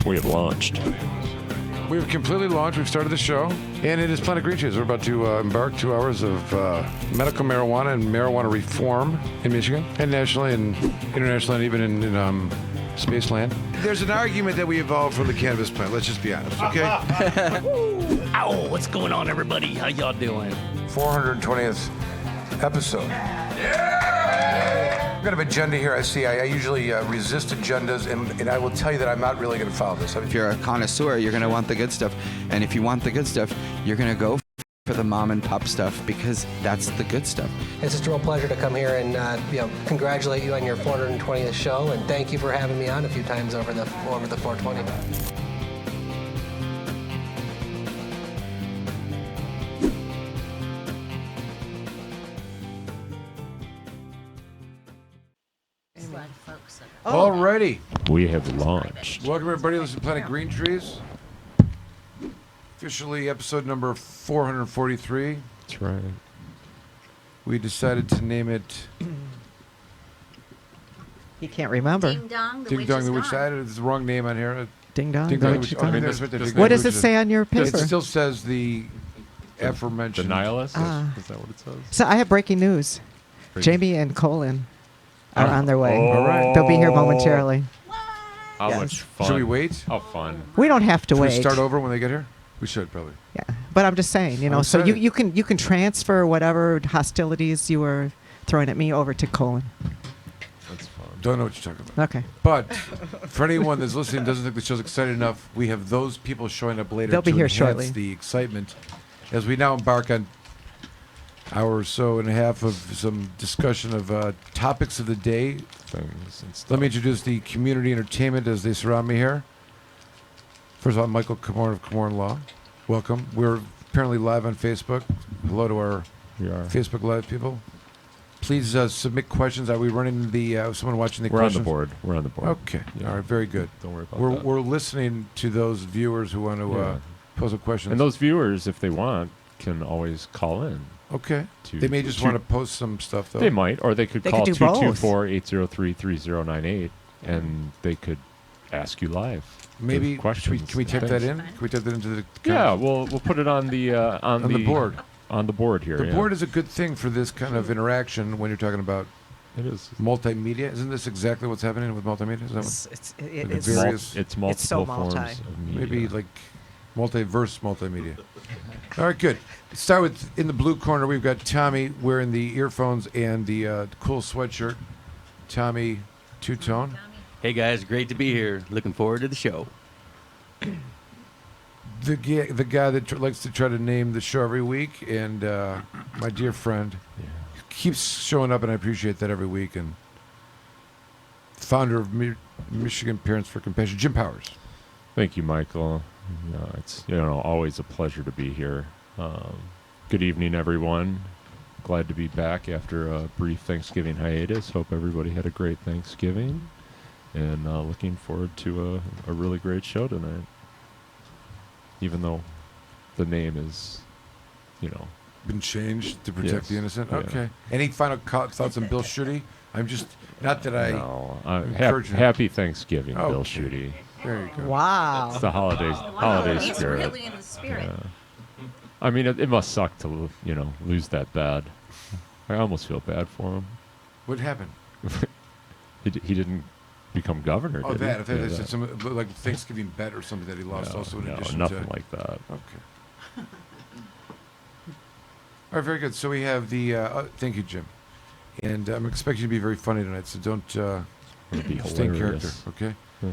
We have launched. We've completely launched. We've started the show, and it is Planet Green Trees. We're about to embark 2 hours of medical marijuana and marijuana reform in Michigan, and nationally, and internationally, and even in Spaceland. There's an argument that we evolved from the cannabis plant. Let's just be honest, okay? Ow, what's going on, everybody? How y'all doing? 420th episode. I've got an agenda here. I usually resist agendas, and I will tell you that I'm not really going to follow this. If you're a connoisseur, you're going to want the good stuff. And if you want the good stuff, you're going to go for the mom and pop stuff because that's the good stuff. It's just a real pleasure to come here and congratulate you on your 420th show, and thank you for having me on a few times over the 420. Alrighty. We have launched. Welcome, everybody. Listen to Planet Green Trees. Officially episode number 443. That's right. We decided to name it He can't remember. Ding Dong, the Ding Witch Dong is the Witch Gone. Died. It's the wrong name on here. Ding dong. Ding the Dong the witch Witch is gone. there's right there, Ding What Dong does the it Witch say on your It paper? still says the aforementioned. The nihilist? Ah. Is that what it says? So I have breaking news. Jamie and Colin are on their way. All right. They'll be here momentarily. How Yes. much fun. Should we wait? How fun. We don't have to Should we wait. start over when they get here? We should probably. Yeah, but I'm just saying, I'm so excited. you can transfer whatever hostilities you were throwing at me over to Colin. That's fun. Don't know what you're talking about. Okay. But for anyone that's listening and doesn't think the show's excited enough, we have those people showing up later They'll be to here enhance shortly. the excitement as we now embark on hour or so and a half of some discussion of topics of the day. Things and stuff. Let me introduce the community entertainment as they surround me here. First of all, Michael Kamorn of Kamorn Law. Welcome. We're apparently live on Facebook. Hello to our We are. Facebook Live people. Please submit questions. Are we running the someone watching the We're on questions? the board. We're on the board. Okay. Yeah. All right. Very good. Don't worry about We're that. we're listening to those viewers who want to Yeah. pose some questions. And those viewers, if they want, can always call in. Okay. To They may just want to post some stuff though. They might, or they could They call could do both. 224-803-3098, and they could ask you live. Maybe questions. can we type and that things. in? Can we type that into the Yeah, we'll put it on the on the board? on the board here. The yeah. board is a good thing for this kind of interaction when you're talking about It is. multimedia. Isn't this exactly what's happening with multimedia? Is that It The is. various- It's multiple so forms multi. of media. maybe like multiverse multimedia? All right, good. Let's start with in the blue corner. We've got Tommy wearing the earphones and the cool sweatshirt. Tommy Two-Tone. Hey guys, great to be here. Looking forward to the show. The guy that likes to try to name the show every week, and my dear friend keeps showing up, and I appreciate that every week. And founder of Michigan Parents for Compassion, Jim Powers. Thank you, Michael. It's always a pleasure to be here. Good evening, everyone. Glad to be back after a brief Thanksgiving hiatus. Hope everybody had a great Thanksgiving, and looking forward to a really great show tonight. Even though the name is, Been changed to protect Yes. the innocent. Yeah. Okay. Any final thoughts on Bill Schuette? I'm just not that I. no. encourage him. Happy Thanksgiving, Bill Okay. Schuette. There you go. Wow. It's the holiday He's spirit. really in the spirit. Yeah. I mean, it must suck to lose that bad. I almost feel bad for him. What happened? He didn't become governor. Oh, did that. he? I thought Yeah, they said that. some like Thanksgiving bet or something that he lost. No, Also, in no, addition nothing to like that. Okay. All right, very good. So we have the. Thank you, Jim. And I'm expecting you to be very funny tonight, so don't It'd be stay in character, hilarious. okay? Yeah.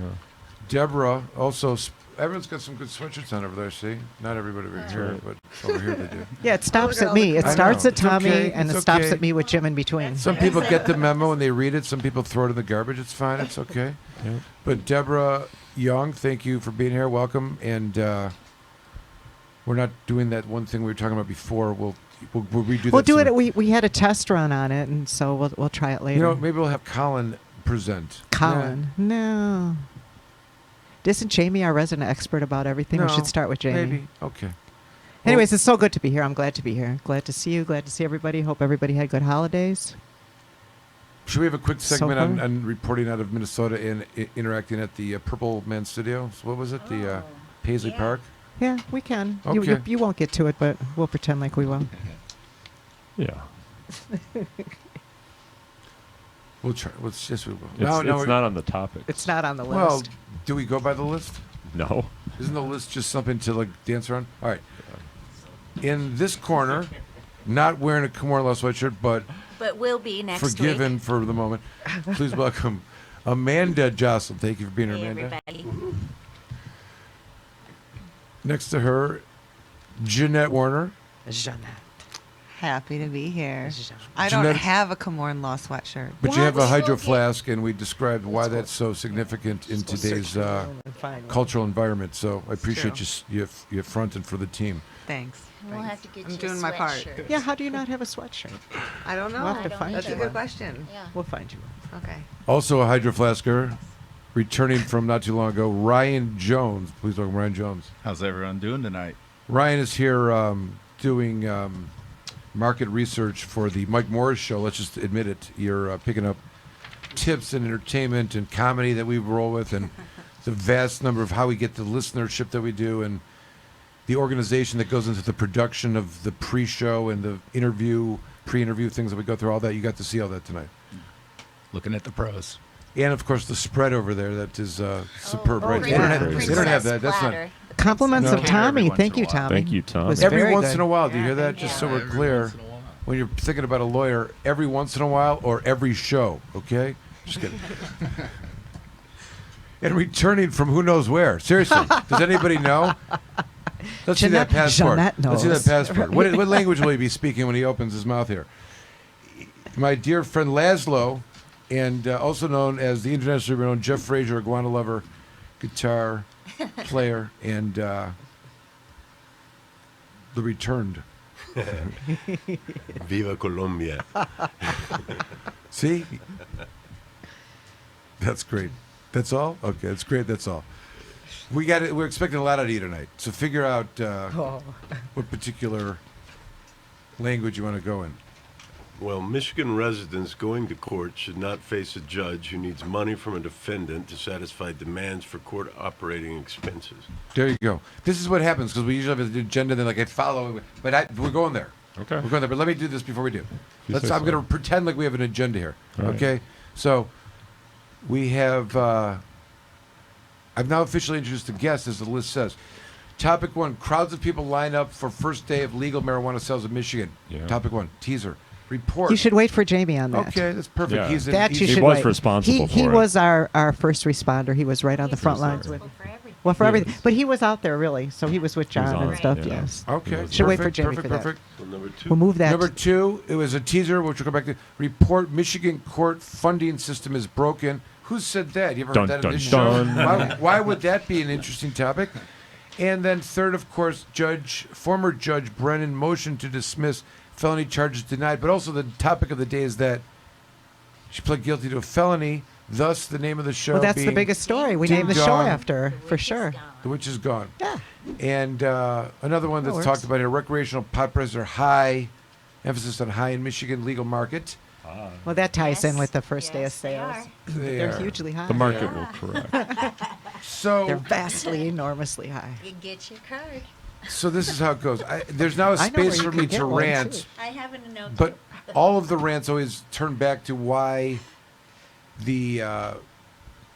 Deborah also. Everyone's got some good sweatshirts on over there. See, not everybody over here, right. but over here they do. Yeah, it stops Look at at all me. the It I starts know. at It's Tommy, okay. and It's it stops okay. at me with Jim in between. Some people get the memo and they read it. Some people throw it in the garbage. It's fine. It's okay. Yeah. But Deborah Young, thank you for being here. Welcome. And we're not doing that one thing we were talking about before. We'll redo that. We'll do soon. it. We had a test run on it, and so we'll try it later. You know, maybe we'll have Colin present. Colin, no. Isn't Jamie our resident expert about everything? No, We should start with Jamie. Maybe. Okay. Anyways, it's so good to be here. I'm glad to be here. Glad to see you. Glad to see everybody. Hope everybody had good holidays. Should we have a quick segment So on, far? on reporting out of Minnesota and interacting at the Purple Man Studio? So what was it? The Paisley Park? Yeah, we can. Okay. You won't get to it, but we'll pretend like we will. Yeah. We'll try. Let's just. It's not on the topic. It's not on the list. Well, do we go by the list? No. Isn't the list just something to like dance around? All right. In this corner, not wearing a Kimura Law sweatshirt, but we'll be next forgiven week. for the moment. Please welcome Amanda Jocelyn. Thank you for being here, Hey, Amanda. everybody. Next to her, Jeanette Warner. Jeanette. Happy to be here. Jeanette. I don't Jeanette- have a Comorn Law sweatshirt. But you have a What? hydro flask, and we described why that's so significant in today's cultural environment. So I appreciate True. you fronting for the team. Thanks. We'll Thanks. have to get I'm you doing a my part. sweatshirt. Yeah, how do you not have a sweatshirt? I don't know. We'll have to I don't find That's you a good one. question. Yeah. We'll find you one. Okay. Also a hydro flasker, returning from not too long ago, Ryan Jones. Please welcome Ryan Jones. How's everyone doing tonight? Ryan is here doing market research for the Mike Morris show. Let's just admit it. You're picking up tips and entertainment and comedy that we roll with, and the vast number of how we get the listenership that we do, and the organization that goes into the production of the pre-show and the pre-interview things that we go through. All that you got to see all that tonight, Looking at the pros. and of course the spread over there that is superb. Right? They yeah. don't have, they don't have that. That's not. Platter. Compliments No. of Tommy. Every once Thank in a you, while. Tommy. Thank you, Tommy. Was Every very once good. in a while, do you Yeah, hear that? thank Just you. so we're clear, when you're thinking about a lawyer, every once in a while or every show, okay? Just kidding. And returning from who knows where. Seriously, does anybody know? Let's see that passport. Jeanette Let's see that knows. passport. What language will he be speaking when he opens his mouth here? My dear friend Laszlo, and also known as the internationally renowned Jeff Frazier, iguana lover, guitar player, and the returned. Viva Colombia. See? That's great. That's all? Okay, that's great. That's all. We're expecting a lot out of you tonight. So figure out what particular language you want to go in. Well, Michigan residents going to court should not face a judge who needs money from a defendant to satisfy demands for court operating expenses. There you go. This is what happens because we usually have an agenda and then like I follow, but we're going there. Okay. We're going there. But let me do this before we do. You say I'm so. going to pretend like we have an agenda here. All right. Okay? So we have, I've now officially introduced the guest, as the list says. Topic 1, crowds of people line up for first day of legal marijuana sales in Michigan. Yeah. Topic 1, teaser. Report. You should wait for Jamie on that. Okay, that's perfect. Yeah. He's in, That he's you He should was wait. responsible He for it. was our first responder. He was right on the front lines with. For everything. Well, for He everything, is. but he was out there really, so he was with John on and it, stuff. yeah. Yes. Okay. Should wait for perfect, Jamie perfect, for that. perfect. So number 2. We'll move that. Number 2, it was a teaser, which we'll come back to. Report Michigan court funding system is broken. Who said that? You ever Dun, heard that dun, in this dun. show? Why would that be an interesting topic? And then third, of course, former Judge Brennan motion to dismiss felony charges denied. But also the topic of the day is that she pled guilty to a felony, thus the name of the show Well, that's the being biggest story. We Ding named the show dong. after her, for sure. The Witch is Gone. Yeah. And another one That that's works. talked about here, recreational pot prices are high, emphasis on high in Michigan legal market. Well, that ties in Yes. with the first day of Yes, they sales. are. They're are. hugely high. The market will correct. So They're vastly, enormously high. You get your card. So this is how it goes. There's now a I know where space you for can me get to one, rant, too. I happen to know. but all of the rants always turn back to why the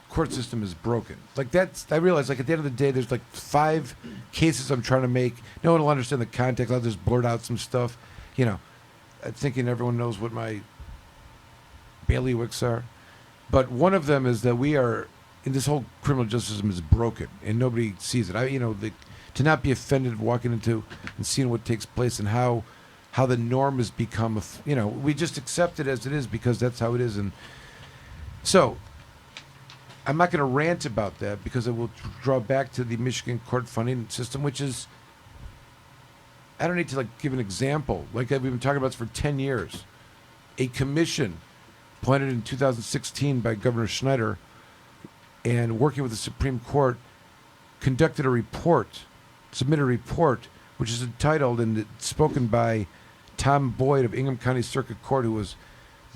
court system is broken. Like I realize, like at the end of the day, there's like 5 cases I'm trying to make. No one will understand the context. I'll just blurt out some stuff, thinking everyone knows what my bailiwicks are. But one of them is that we are in this whole criminal justice system is broken, and nobody sees it. To not be offended walking into and seeing what takes place and how the norm has become. We just accept it as it is because that's how it is. And so I'm not going to rant about that because it will draw back to the Michigan court funding system, which is. I don't need to give an example. Like we've been talking about this for 10 years. A commission appointed in 2016 by Governor Schneider and working with the Supreme Court submitted a report, which is entitled and it's spoken by Tom Boyd of Ingham County Circuit Court, who was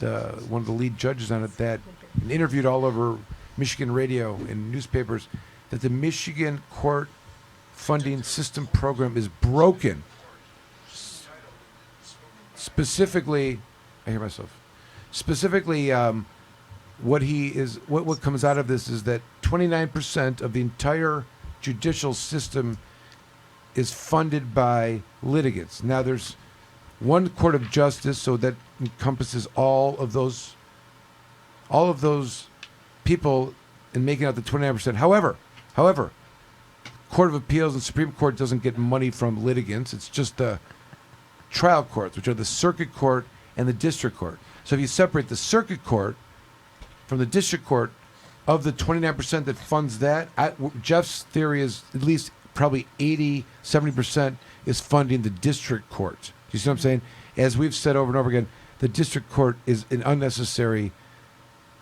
one of the lead judges on it, that and interviewed all over Michigan radio and newspapers, that the Michigan court funding system program is broken. Specifically, I hear myself. Specifically, what comes out of this is that 29% of the entire judicial system is funded by litigants. Now, there's one court of justice, so that encompasses all of those people in making out the 29%. However, Court of Appeals and Supreme Court doesn't get money from litigants. It's just the trial courts, which are the circuit court and the district court. So if you separate the circuit court from the district court, of the 29% that funds that, Jeff's theory is at least probably 80, 70% is funding the district court. Do you see what I'm saying? As we've said over and over again, the district court is an unnecessary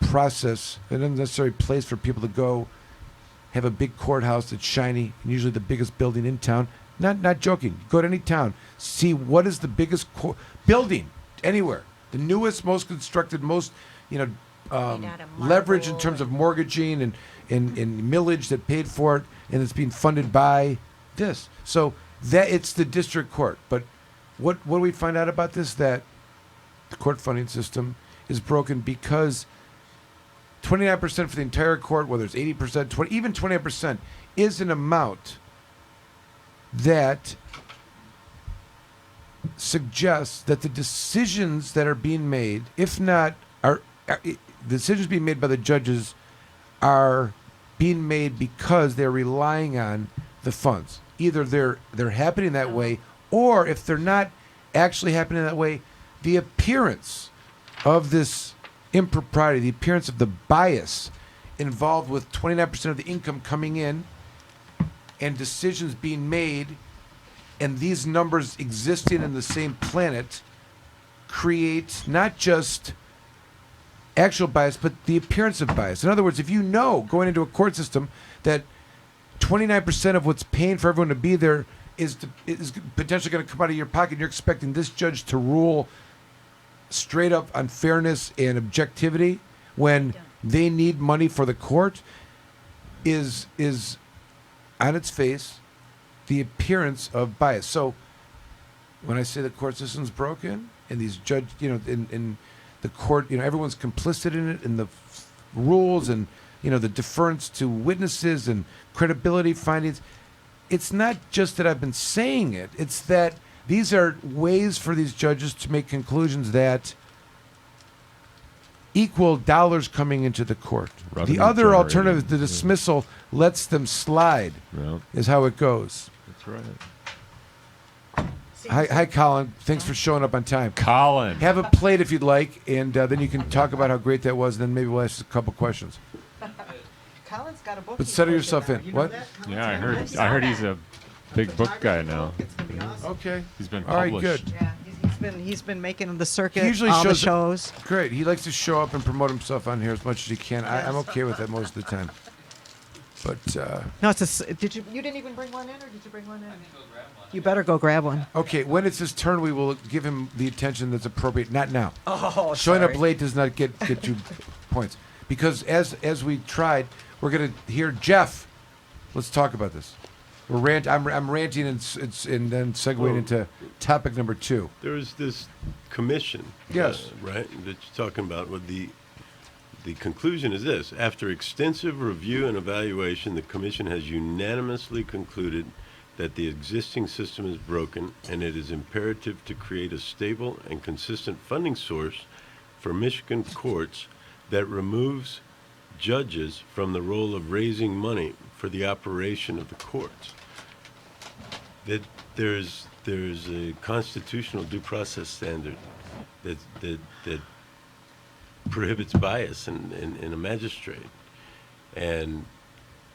process, an unnecessary place for people to go have a big courthouse that's shiny, and usually the biggest building in town. Not joking. Go to any town, see what is the biggest building anywhere, the newest, most constructed, most leverage in terms of mortgaging and millage that paid for it, and it's being funded by this. So that it's the district court. But what do we find out about this? That the court funding system is broken because 29% for the entire court, whether it's 80%, even 28%, is an amount that suggests that the decisions that are being made, if not are decisions being made by the judges, are being made because they're relying on the funds. Either they're happening that way, or if they're not actually happening that way, the appearance of this impropriety, the appearance of the bias involved with 29% of the income coming in and decisions being made, and these numbers existing in the same planet, creates not just actual bias, but the appearance of bias. In other words, if you know going into a court system that 29% of what's paying for everyone to be there is potentially going to come out of your pocket, and you're expecting this judge to rule straight up on fairness and objectivity when they need money for the court, is on its face the appearance of bias. So when I say the court system's broken and these in the court, everyone's complicit in it, in the rules and the deference to witnesses and credibility findings, it's not just that I've been saying it, it's that these are ways for these judges to make conclusions that equal dollars coming into the court. Revenue the other generating. alternative, the dismissal, lets them slide, is how it goes. That's right. Hi, Colin. Thanks for showing up on time. Colin. Have a plate if you'd like, and then you can talk about how great that was, and then maybe we'll ask a couple questions. Colin's got a book. But settle yourself in. What? Yeah, I heard he's a big book guy now. Okay. He's been all right. published. Good. Yeah, he's been making the circuit. He usually all shows the shows. Great. He likes to show up and promote himself on here as much as he can. I'm okay with that most of the time. But no, it's a. Did you? You didn't even bring one in, or did you bring one in? You better go grab one. okay, when it's his turn, we will give him the attention that's appropriate. Not now. Oh, Showing up late does not get you points, because as we tried, we're gonna hear Jeff. Let's talk about this. I'm ranting and then segueing into topic number 2. There's this commission, yes, right, that you're talking about. With the conclusion is this: after extensive review and evaluation, the commission has unanimously concluded that the existing system is broken, and it is imperative to create a stable and consistent funding source for Michigan courts that removes judges from the role of raising money for the operation of the courts. That there's a constitutional due process standard that prohibits bias in a magistrate, and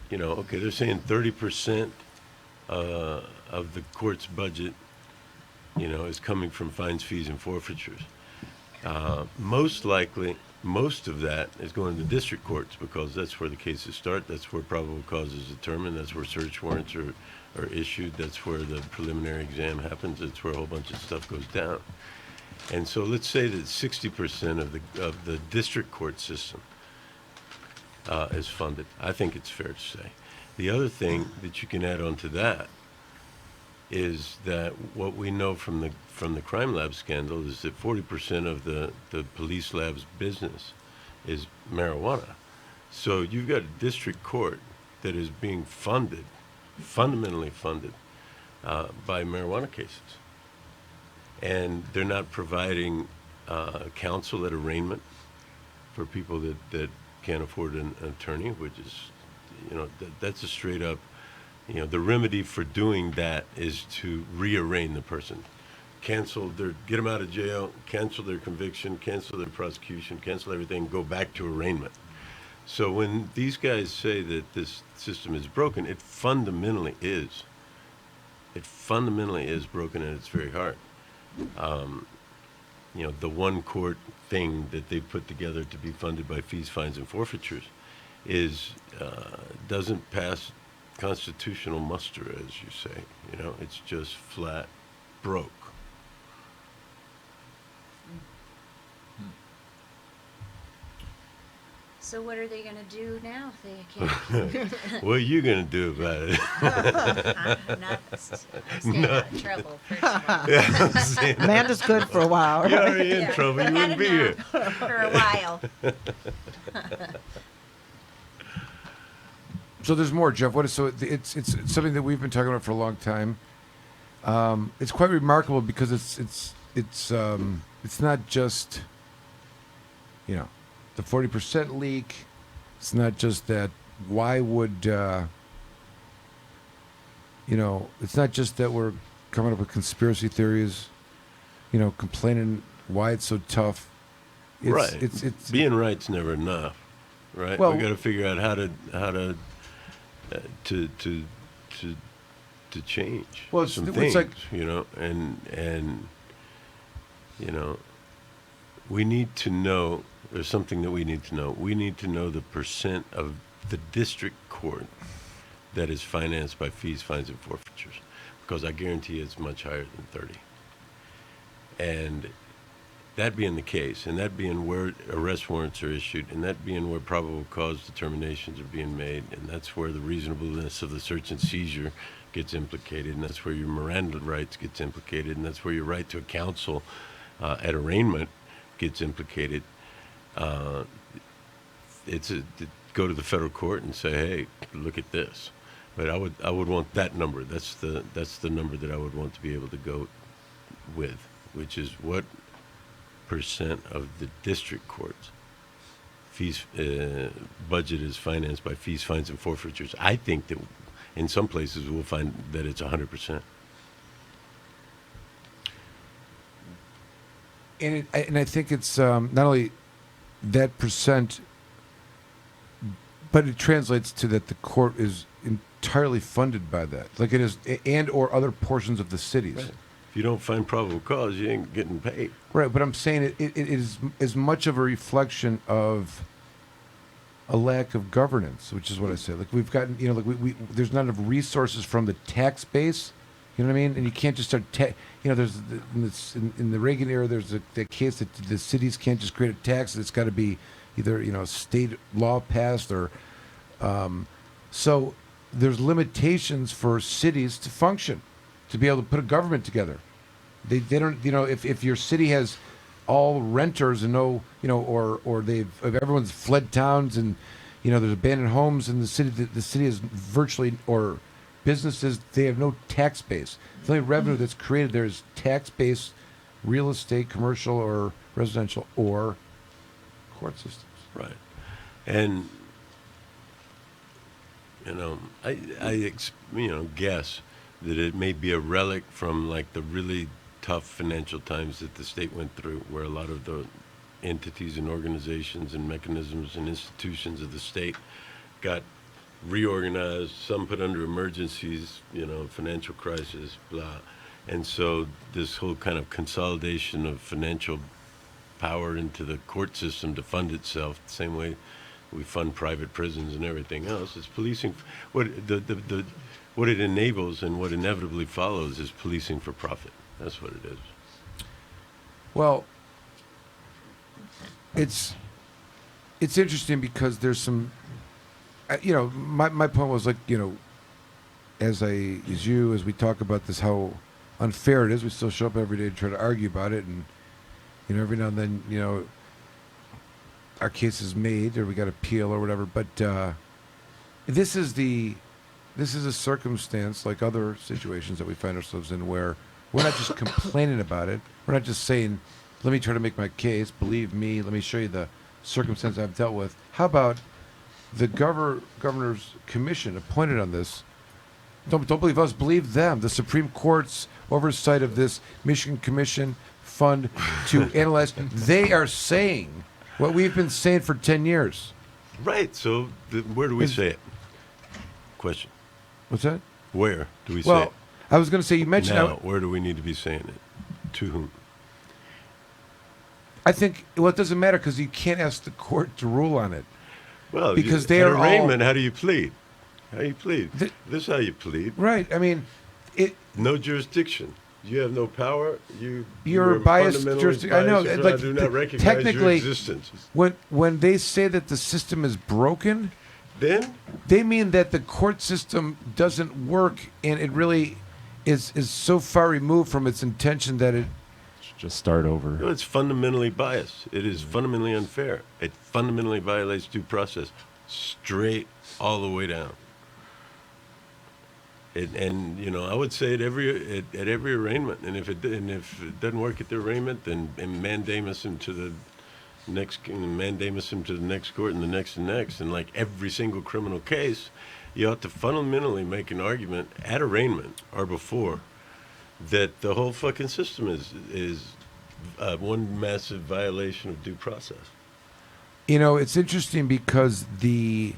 they're saying 30% of the court's budget, is coming from fines, fees, and forfeitures. Most likely, most of that is going to district courts, because that's where the cases start. That's where probable cause is determined. That's where search warrants are issued. That's where the preliminary exam happens. That's where a whole bunch of stuff goes down. And so let's say that 60% of the district court system is funded. I think it's fair to say. The other thing that you can add on to that is that what we know from the crime lab scandal is that 40% of the police lab's business is marijuana. So you've got a district court that is being funded, fundamentally funded, by marijuana cases. And they're not providing counsel at arraignment for people that can't afford an attorney, which is, that's a straight up, the remedy for doing that is to rearraign the person. Get them out of jail, cancel their conviction, cancel their prosecution, cancel everything, go back to arraignment. So when these guys say that this system is broken, it fundamentally is. It fundamentally is broken at its very heart. The one court thing that they put together to be funded by fees, fines, and forfeitures doesn't pass constitutional muster, as you say. It's just flat broke. So what are they going to do now if they can't? What are you going to do about it? I'm staying out of trouble, first of all. Yeah, I'm saying that. Amanda's good for a while. You're Right? already in trouble. You Had wouldn't be here. enough for a while. So there's more, Jeff. It's something that we've been talking about for a long time. It's quite remarkable because it's not just, the 40% leak. It's not just that. Why would it's not just that we're coming up with conspiracy theories, complaining why it's so tough. Right. It's being right's never enough, right? Well, we got to figure out how to change some it's things, like, and we need to know. There's something that we need to know. We need to know the percent of the district court that is financed by fees, fines, and forfeitures, because I guarantee it's much higher than 30. And that being the case, and that being where arrest warrants are issued, and that being where probable cause determinations are being made, and that's where the reasonableness of the search and seizure gets implicated, and that's where your Miranda rights gets implicated, and that's where your right to a counsel at arraignment gets implicated. Go to the federal court and say, hey, look at this. But I would want that number. That's the number that I would want to be able to go with, which is what percent of the district court's fees budget is financed by fees, fines, and forfeitures. I think that in some places we'll find that it's 100%. and I think it's not only that percent, but it translates to that the court is entirely funded by that, like it is, and or other portions of the cities. Right. If you don't find probable cause, you ain't getting paid. Right, but I'm saying it is as much of a reflection of a lack of governance, which is what I said. Like we've gotten, we there's not enough resources from the tax base. You know what I mean? And you can't just start, there's in the Reagan era, there's the case that the cities can't just create a tax. It's got to be either, state law passed or, so there's limitations for cities to function, to be able to put a government together. They don't, if your city has all renters and no, or if everyone's fled towns and, there's abandoned homes in the city, the city is virtually, or businesses, they have no tax base. The only revenue that's created there is tax base, real estate, commercial or residential, or court systems. Right. And, I guess that it may be a relic from like the really tough financial times that the state went through, where a lot of the entities and organizations and mechanisms and institutions of the state got reorganized, some put under emergencies, financial crisis, blah. And so this whole kind of consolidation of financial power into the court system to fund itself, the same way we fund private prisons and everything else, is policing. What it enables and what inevitably follows is policing for profit. That's what it is. Well, it's interesting because there's some, my point was like, as we talk about this, how unfair it is. We still show up every day to try to argue about it, and every now and then, our case is made or we got appeal or whatever. But this is a circumstance like other situations that we find ourselves in where we're not just complaining about it. We're not just saying, let me try to make my case. Believe me. Let me show you the circumstance I've dealt with. How about the governor's commission appointed on this? Don't believe us. Believe them. The Supreme Court's oversight of this Michigan Commission fund to analyze. They are saying what we've been saying for 10 years. Right. So where do we say it? Question. What's that? Where do we say it? I was going to say, you mentioned... Now, where do we need to be saying it? To whom? I think, it doesn't matter because you can't ask the court to rule on it. Well, because they are arraignment, how do you plead? How do you plead? This is how you plead. Right. I mean, no jurisdiction. You have no power. You're biased jurisdiction. I know. Like, I do not recognize technically, your existence. When they say that the system is broken, then they mean that the court system doesn't work, and it really is so far removed from its intention that it should just start over. No, it's fundamentally biased. It is fundamentally unfair. It fundamentally violates due process, straight all the way down. And I would say at every arraignment, and if it doesn't work at the arraignment, then mandamus him to the next court and the next, and like every single criminal case, you ought to fundamentally make an argument at arraignment or before that the whole fucking system is one massive violation of due process. It's interesting because the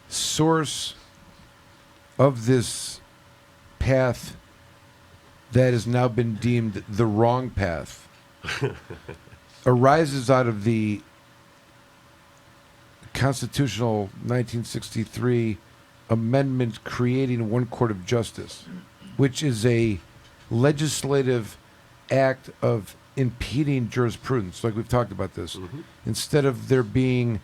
source of this path that has now been deemed the wrong path arises out of the constitutional 1963 amendment creating one court of justice, which is a legislative act of impeding jurisprudence. Like we've talked about this. Mm-hmm. Instead of there being,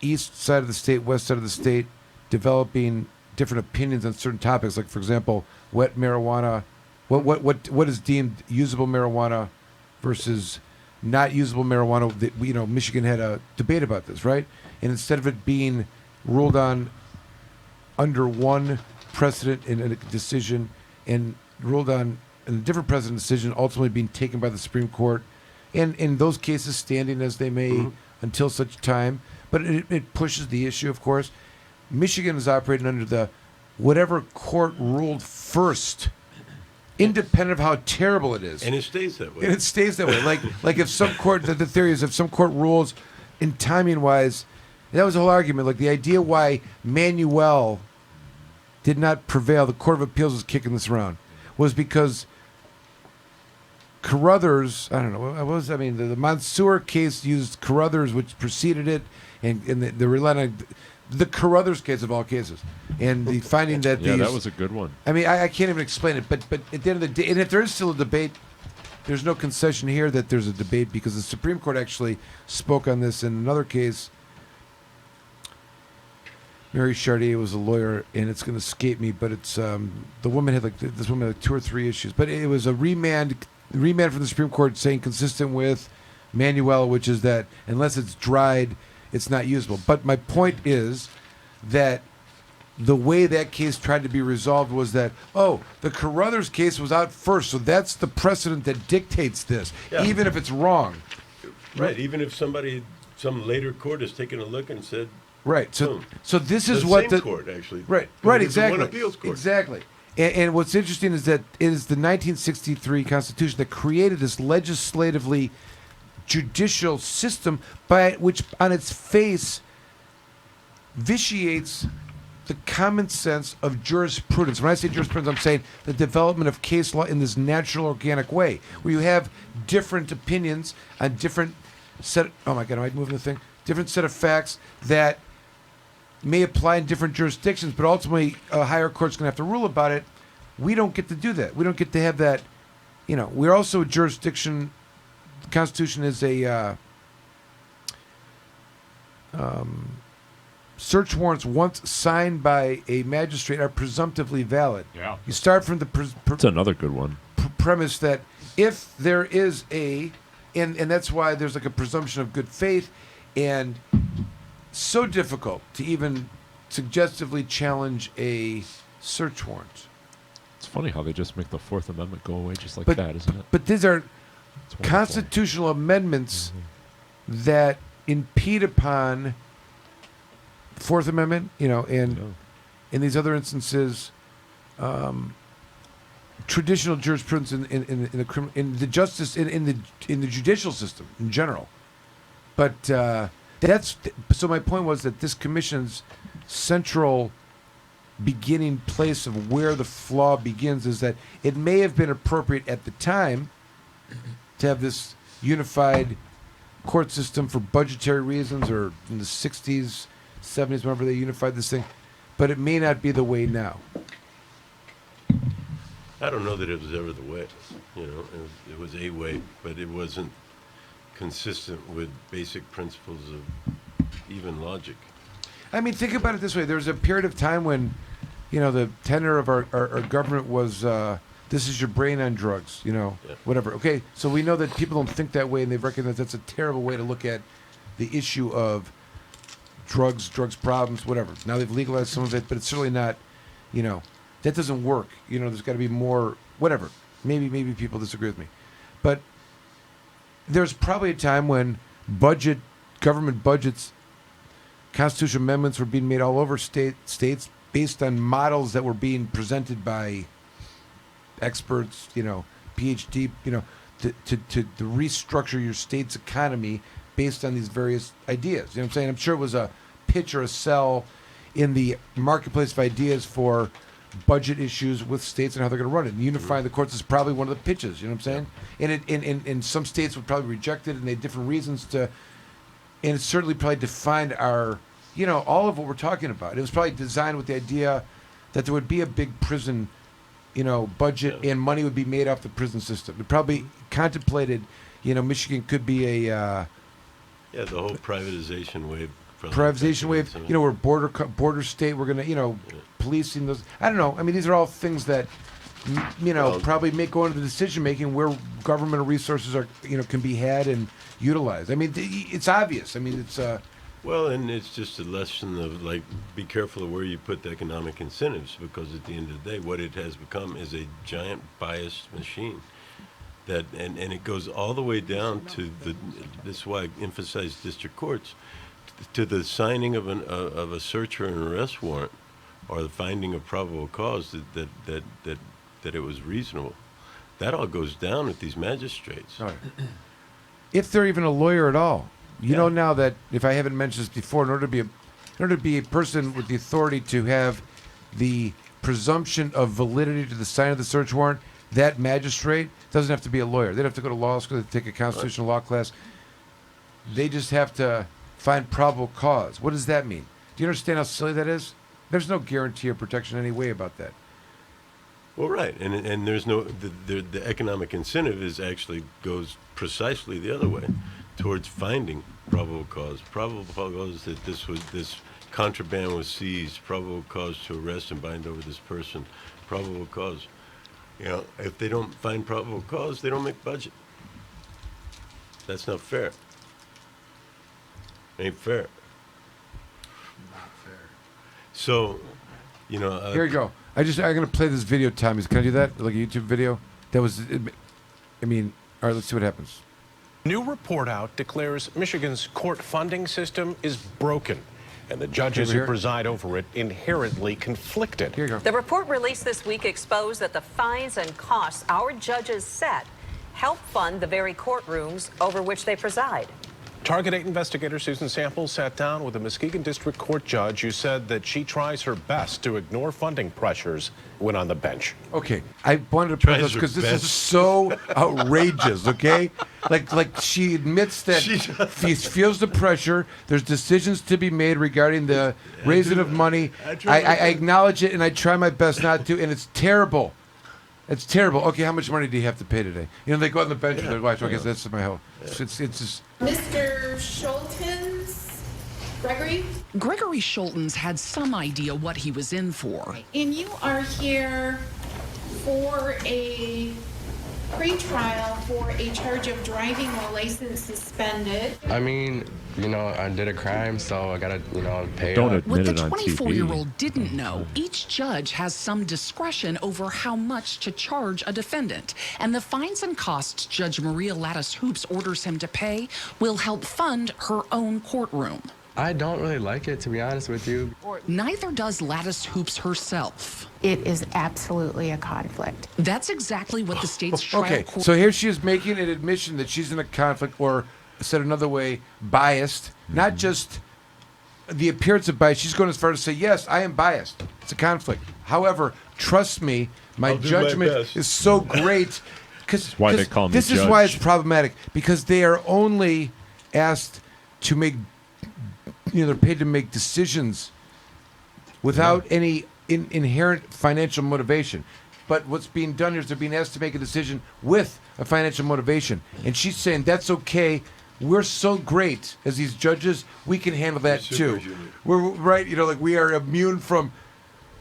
east side of the state, west side of the state, developing different opinions on certain topics, like for example, wet marijuana, what is deemed usable marijuana versus not usable marijuana. Michigan had a debate about this, right? And instead of it being ruled on under one precedent in a decision and ruled on in a different precedent decision, ultimately being taken by the Supreme Court, and in those cases standing as they may until such time. But it pushes the issue, of course. Michigan is operating under the whatever court ruled first, independent of how terrible it is. And it stays that way. And it stays that way. Like if some court, the theory is if some court rules in timing-wise, that was the whole argument. Like the idea why Manuel did not prevail, the Court of Appeals was kicking this around, was because Carruthers, I don't know, the Mansour case used Carruthers, which preceded it, and the relied on the Carruthers case of all cases, and the finding that that was a good one. I mean, I can't even explain it, but at the end of the day, and if there is still a debate, there's no concession here that there's a debate because the Supreme Court actually spoke on this in another case. Mary Chartier was a lawyer, and it's going to escape me, but it's the woman had this woman had 2 or 3 issues, but it was a remand from the Supreme Court saying consistent with Manuel, which is that unless it's dried, it's not usable. But my point is that the way that case tried to be resolved was that, the Carruthers case was out first, so that's the precedent that dictates this, even if it's wrong. Right, even if some later court has taken a look and said, right. So this is the what same court actually. Right, exactly. One appeals court. Exactly. And what's interesting is that it is the 1963 Constitution that created this legislatively judicial system by which on its face vitiates the common sense of jurisprudence. When I say jurisprudence, I'm saying the development of case law in this natural, organic way, where you have different opinions on different set. Oh my God, am I moving the thing? Different set of facts that may apply in different jurisdictions, but ultimately a higher court's going to have to rule about it. We don't get to do that. We don't get to have that we're also a jurisdiction. The Constitution is a search warrants once signed by a magistrate are presumptively valid. Yeah. You start from the That's another good one. premise that if there is and that's why there's like a presumption of good faith, and so difficult to even suggestively challenge a search warrant. It's funny how they just make the Fourth Amendment go away just like But- that, isn't it? But these are It's wonderful. constitutional amendments that impede upon Fourth Amendment, and Yeah. in these other instances, traditional jurisprudence in the justice in the judicial system in general. But so my point was that this commission's central beginning place of where the flaw begins is that it may have been appropriate at the time to have this unified court system for budgetary reasons, or in the 60s, 70s, whenever they unified this thing, but it may not be the way now. I don't know that it was ever the way. It was a way, but it wasn't consistent with basic principles of even logic. I mean, think about it this way. There was a period of time when, the tenor of our government was, this is your brain on drugs, whatever. Okay, so we know that people don't think that way, and they've recognized that's a terrible way to look at the issue of drugs problems, whatever. Now they've legalized some of it, but it's certainly not, that doesn't work. There's got to be more, whatever. Maybe people disagree with me. But there's probably a time when government budgets, constitutional amendments were being made all over states based on models that were being presented by experts, PhD, to restructure your state's economy based on these various ideas. You know what I'm saying? I'm sure it was a pitch or a sell in the marketplace of ideas for budget issues with states and how they're going to run it. And unifying the courts is probably one of the pitches. You know what I'm saying? And some states would probably reject it, and they had different reasons to. And it certainly probably defined our, all of what we're talking about. It was probably designed with the idea that there would be a big prison, budget, and money would be made off the prison system. It probably contemplated, Michigan could be a The whole privatization wave. privatization wave. We're border state. We're gonna, policing those. I don't know. I mean, these are all things that, probably go into the decision making where governmental resources are, can be had and utilized. I mean, it's obvious. I mean, it's. Well, and it's just a lesson of, be careful of where you put the economic incentives, because at the end of the day, what it has become is a giant biased machine. And it goes all the way down to this is why I emphasize district courts, to the signing of a search or an arrest warrant, or the finding of probable cause that it was reasonable. That all goes down with these magistrates. All right. If they're even a lawyer at all, know now that, if I haven't mentioned this before, in order to be a person with the authority to have the presumption of validity to the sign of the search warrant, that magistrate doesn't have to be a lawyer. They don't have to go to law school, to take a constitutional law class. They just have to find probable cause. What does that mean? Do you understand how silly that is? There's no guarantee or protection any way about that. Well, right, and there's no the economic incentive actually goes precisely the other way, towards finding probable cause. Probable cause that this contraband was seized. Probable cause to arrest and bind over this person. Probable cause. If they don't find probable cause, they don't make budget. That's not fair. Ain't fair. Not fair. So, Here you go. I'm gonna play this video, Tommy. Can I do that? Like a YouTube video? That was. I mean, all right. Let's see what happens. New report out declares Michigan's court funding system is broken, and the judges who preside over it inherently conflicted. Here you go. The report released this week exposed that the fines and costs our judges set help fund the very courtrooms over which they preside. Target 8 investigator Susan Sample sat down with a Muskegon District Court judge who said that she tries her best to ignore funding pressures when on the bench. Okay, I wanted to put this because this is so outrageous. Okay, like she admits that she feels the pressure. There's decisions to be made regarding the raising of money. I acknowledge it, and I try my best not to, and it's terrible. It's terrible. Okay, how much money do you have to pay today? You know, they go on the bench with their wife. Okay, so that's my help. It's just. Mr. Schultens, Gregory? Gregory Schultens had some idea what he was in for. And you are here for a pre-trial for a charge of driving while license suspended. I mean, you know, I did a crime, so I gotta, you know, pay Don't up. admit What the it on TV. 24-year-old didn't know, each judge has some discretion over how much to charge a defendant. And the fines and costs Judge Maria Lattice Hoops orders him to pay will help fund her own courtroom. I don't really like it, to be honest with you. Neither does Lattice Hoops herself. It is absolutely a conflict. That's exactly what the state's trial Okay, court... so here she is making an admission that she's in a conflict, or said another way, biased. Not just the appearance of bias. She's going as far as to say, yes, I am biased. It's a conflict. However, trust me, my I'll do my judgment best. is so great. Because why they call me this is judge. why it's problematic. Because they are only asked to make, they're paid to make decisions without any inherent financial motivation. But what's being done here is they're being asked to make a decision with a financial motivation. And she's saying, that's okay. We're so great as these judges, we can handle that too. We're right, like we are immune from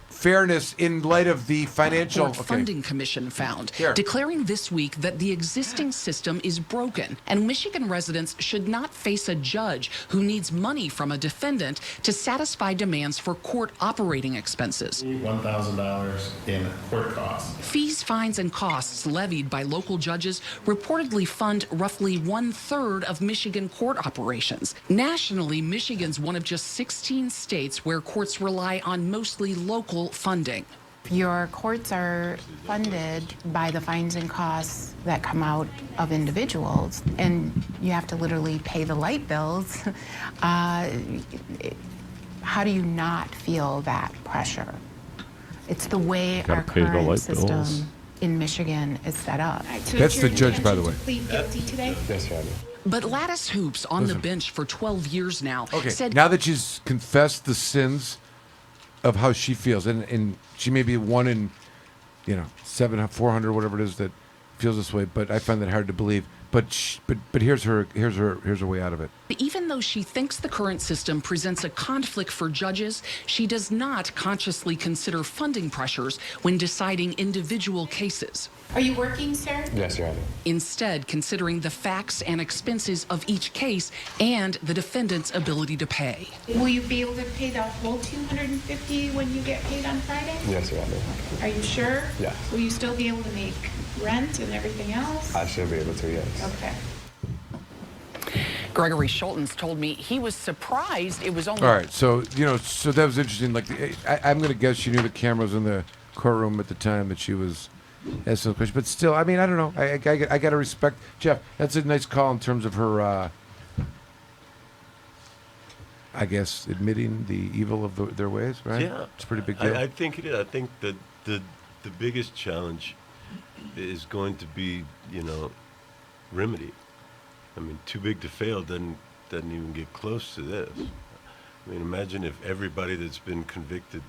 fairness in light of the financial Court Funding Commission found, Here. declaring this week that the existing system is broken and Michigan residents should not face a judge who needs money from a defendant to satisfy demands for court operating expenses. $1,000 in court costs. Fees, fines, and costs levied by local judges reportedly fund roughly 1/3 of Michigan court operations. Nationally, Michigan's one of just 16 states where courts rely on mostly local funding. Your courts are funded by the fines and costs that come out of individuals, and you have to literally pay the light bills. How do you not feel that pressure? It's the way Gotta our pay the current light system bills. in Michigan is set up. That's the judge, by the way. Plead guilty today? Yes, Your Honor. But Lattice Hoops, on the Listen. bench for 12 years now, Okay, said now that she's confessed the sins of how she feels, and she may be one in, 400, whatever it is, that feels this way. But I find that hard to believe. But here's her way out of it. even though she thinks the current system presents a conflict for judges, she does not consciously consider funding pressures when deciding individual cases. Are you working, sir? Yes, Your Honor. Instead, considering the facts and expenses of each case and the defendant's ability to pay. Will you be able to pay the whole $250 when you get paid on Friday? Yes, Your Honor. Are you sure? Yes. Will you still be able to make rent and everything else? I should be able to, yes. Okay. Gregory Schultens told me he was surprised it was only... All right, so so that was interesting. Like, I'm going to guess she knew the cameras in the courtroom at the time that she was asking the question. But still, I mean, I don't know. I got to respect Jeff. That's a nice call in terms of her. I guess admitting the evil of their ways, right? Yeah, it's a pretty big deal. I think it is. I think that the biggest challenge is going to be, remedy. I mean, too big to fail doesn't even get close to this. I mean, imagine if everybody that's been convicted,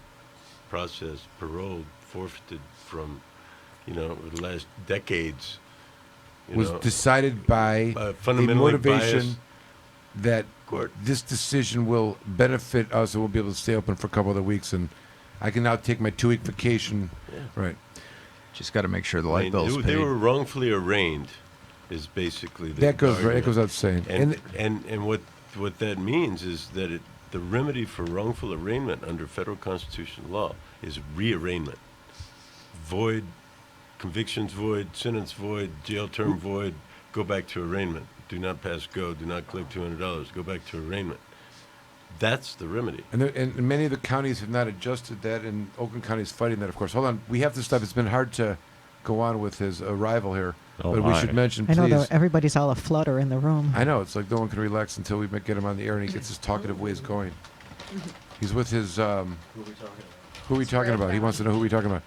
processed, paroled, forfeited from, the last decades, was decided by fundamentally the motivation biased that court. This decision will benefit us and we'll be able to stay open for a couple of weeks, and I can now take my 2-week vacation. Yeah. Right. Just got to make sure the light bill's paid. They were wrongfully arraigned, is basically the That goes right. argument. That goes without saying. And what that means is that the remedy for wrongful arraignment under federal constitutional law is rearraignment. Void, convictions void, sentence void, jail term void, go back to arraignment. Do not pass go, do not collect $200, go back to arraignment. That's the remedy. And many of the counties have not adjusted that, and Oakland County is fighting that, of course. Hold on. We have to stop. It's been hard to go on with his arrival here. Oh, but we should mention, I please. know everybody's all aflutter in the room. I know. It's like no one can relax until we get him on the air and he gets his talkative ways going. He's with his... who are we talking about? He wants to know who we're talking about.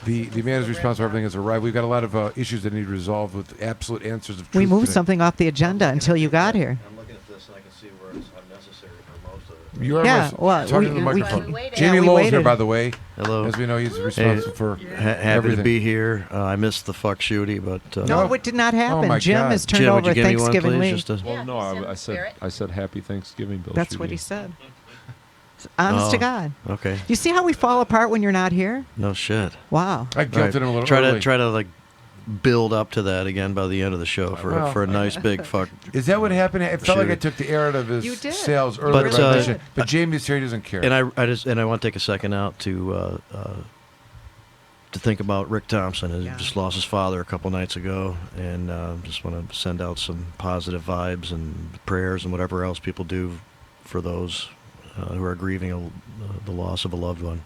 The man who's responsible for everything has arrived. We've got a lot of issues that need resolved with absolute answers of truth. We moved today. something off the agenda until you got here. I'm looking at this and I can see where it's unnecessary for most of it. You are Yeah, well, talking we- to the we- microphone. we waited. Jamie Yeah, we Lowell's here, waited. by the way. Hello. As we know, he's responsible for happy everything. to be here. I missed the fuck shooty, but No, it did not happen. my Jim God. has turned Jim, would over you give me one, Thanksgiving please? week. Just to- Well, no, I said Happy Thanksgiving, Bill. That's what Schuette. he said. Honest to Oh, God. Okay. You see how we fall apart when you're not here? No shit. Wow. I guilted him a little try early. try to like build up to that again by the end of the show for a nice big fuck. Is that what happened? It felt like I Shooty. took the air out of his You did. sails You earlier. really did. But Jamie's here; he doesn't care. And I want to take a second out to think about Rick Thompson, who just lost his father a couple nights ago, and just want to send out some positive vibes and prayers and whatever else people do for those who are grieving the loss of a loved one.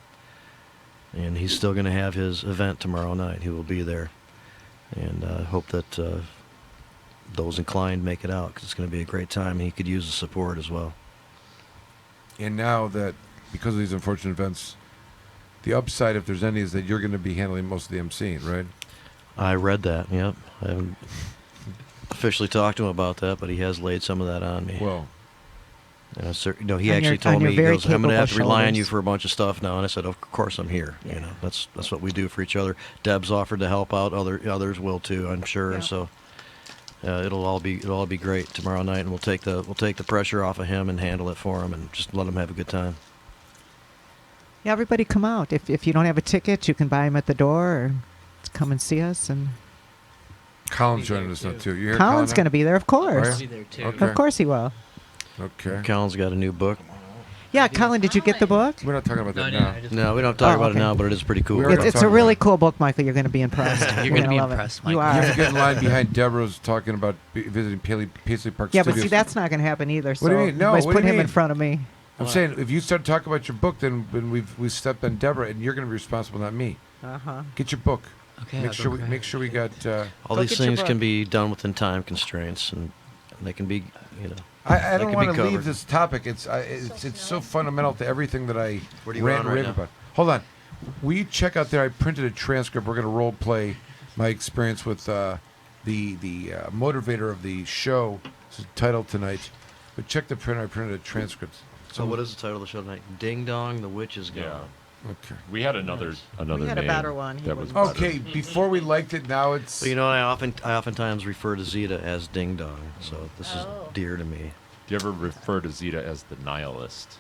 And he's still going to have his event tomorrow night. He will be there, and I hope that those inclined make it out, because it's going to be a great time, and he could use the support as well. And now that, because of these unfortunate events, the upside, if there's any, is that you're going to be handling most of the emceeing, right? I read that, yep. I haven't officially talked to him about that, but he has laid some of that on me. Well, he On actually your- told on me, your he very goes, I'm going to have to capable rely on shoulders. you for a bunch of stuff now. And I said, of course I'm here. You know, that's what we do for each other. Deb's offered to help out. Others will too, I'm sure. Yeah. So it'll all be great tomorrow night, and we'll take the pressure off of him and handle it for him, and just let him have a good time. Yeah, everybody come out. If you don't have a ticket, you can buy them at the door or come and see us. And Colin's joining us now too. You hear Colin's Colin going to be there, of course. Are you? Be there, too. Of course he will. Okay. Colin's got a new book. Yeah, Colin, did you get the book? We're not talking about that now. No, we don't talk Oh, about okay. it now, but it is pretty cool. It's a really cool book, Michael. You're going to be impressed. You're gonna be love impressed, it. Michael. You are. You have to get in line behind Deborah's talking about visiting Paisley Park Yeah, Studios. but see, that's not going to happen either. What do you so mean? No, let's what do put you him in mean? front of me. I'm saying, if you start talking about your book, then we've stepped on Deborah, and you're going to be responsible, not me. Uh-huh. Get your book. Okay, Make I'll sure go we make sure we got. All Go these get your things book. can be done within time constraints, and they can be, I they don't can want be to leave covered. this topic. It's so fundamental to everything that I What are you rant on and right rave now? about. Hold on. Will you check out there? I printed a transcript. We're going to role play my experience with the motivator of the show. It's the title tonight. But check the printer. I printed a transcript. So what is the title of the show tonight? Ding Dong, the Witch is Gone. Yeah. Okay. We had another We had a name better one. He that was wouldn't- better. Okay. Before we liked it, now it's. Well, I oftentimes refer to Zeta as Ding Dong, so this is dear to me. Do you ever refer to Zeta as the nihilist?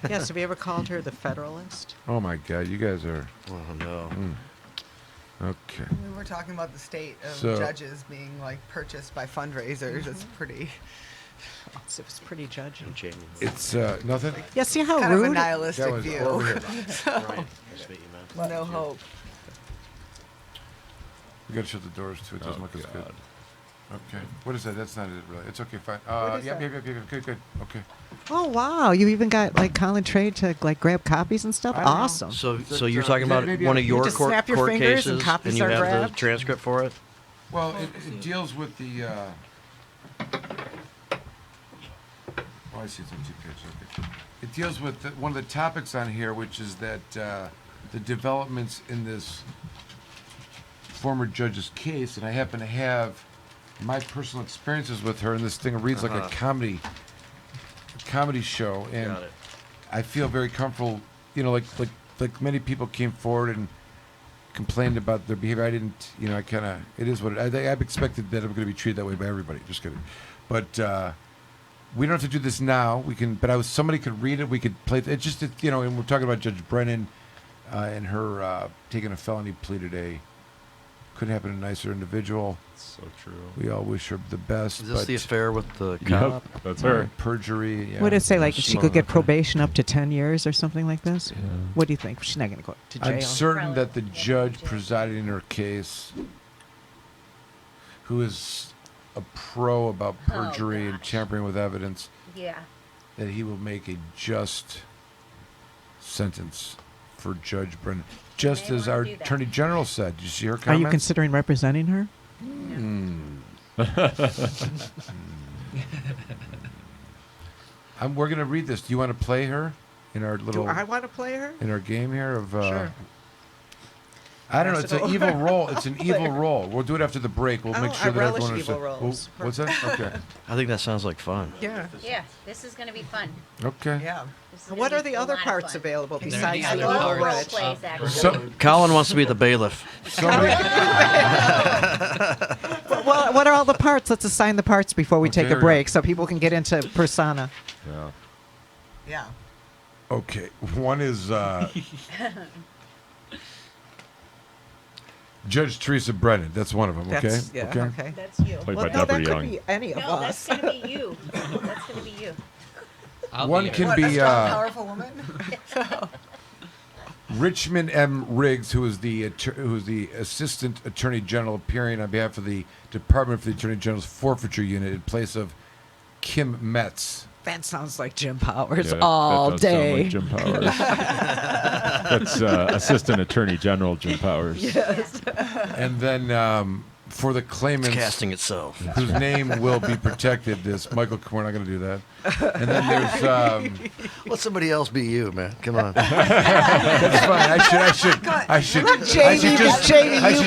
Yes, have you ever called her the Federalist? Oh my God! You guys are. Oh no. Okay. We were talking about the state of So- judges being like purchased by fundraisers. It's pretty. It's pretty judgy. It's nothing. Yeah, see how kind of a rude? nihilistic That was view. over here. So, Ryan, nice to meet you, man. no hope. We got to shut the doors too. It doesn't look as good. God. Okay. What is that? That's not it really. It's okay. Fine. What is Yeah. that? Good. Okay. Oh, wow. You even got like Colin Trade to like grab copies and stuff? I don't know. Awesome. So you're talking about maybe one I- of your just court snap your court fingers and cases, copies you are have grabbed? the transcript for it? Well, it deals with the. Oh, I see. It's on 2 pages. Okay. It deals with one of the topics on here, which is that the developments in this former judge's case, and I happen to have my personal experiences with her, and this thing reads like a comedy show, and Got it. I feel very comfortable. Like many people came forward and complained about their behavior. I didn't. I kind of. It is what it. I've expected that I'm going to be treated that way by everybody. Just kidding. But we don't have to do this now. We can. But somebody could read it. We could play. It just. And we're talking about Judge Brennan and her taking a felony plea today. Couldn't happen to a nicer individual. So true. We all wish her the best. Is this but the affair with the Yep, cop? that's her. perjury. Yeah. What did it say? Like she Smart. could get probation up to 10 years or something like this? Yeah. What do you think? She's not going to go to jail. I'm certain that the judge presiding in her case, who is a pro about perjury and tampering with evidence, Yeah. that he will make a just sentence for Judge Brennan. Just as our Attorney General said. Did you see her Are comments? you considering representing her? We're going to read this. Do you want to play her in our little Do I want to play her? in our game here of? Sure. I don't know. It's an vegetable. evil roll. It's an evil roll. We'll do it after the break. We'll make sure I that relish everyone evil understands. rolls. What's that? Okay. I think that sounds like fun. Yeah. Yeah, this is going to be fun. Okay. Yeah. This is gonna What be are the a other lot of parts fun. available there besides any the other I love parts? role plays, actually. So, Colin wants to be the bailiff. somebody, Well, what are all the parts? Let's assign the parts before we Okay, take here a we go. break so people can get into persona. Yeah. Yeah. okay. One is Judge Teresa Brennan. That's one of them. Okay. That's, yeah, okay. That's you. Played Well, by no, that Deborah could Young. be any of No, us. that's going to be you. That's going to be you. One can What, be a strong, powerful woman? Richmond M. Riggs, who is the Assistant Attorney General, appearing on behalf of the Department for the Attorney General's Forfeiture Unit in place of Kim Metz. That sounds like Jim Powers Yeah, all that does sound day. like Jim Powers. That's Assistant Attorney General Jim Powers. Yes. And then for the It's claimants casting itself. whose name will be protected, this Michael, we're not going to do that. And then there's Let somebody else be you, man. Come on. that's fine. I should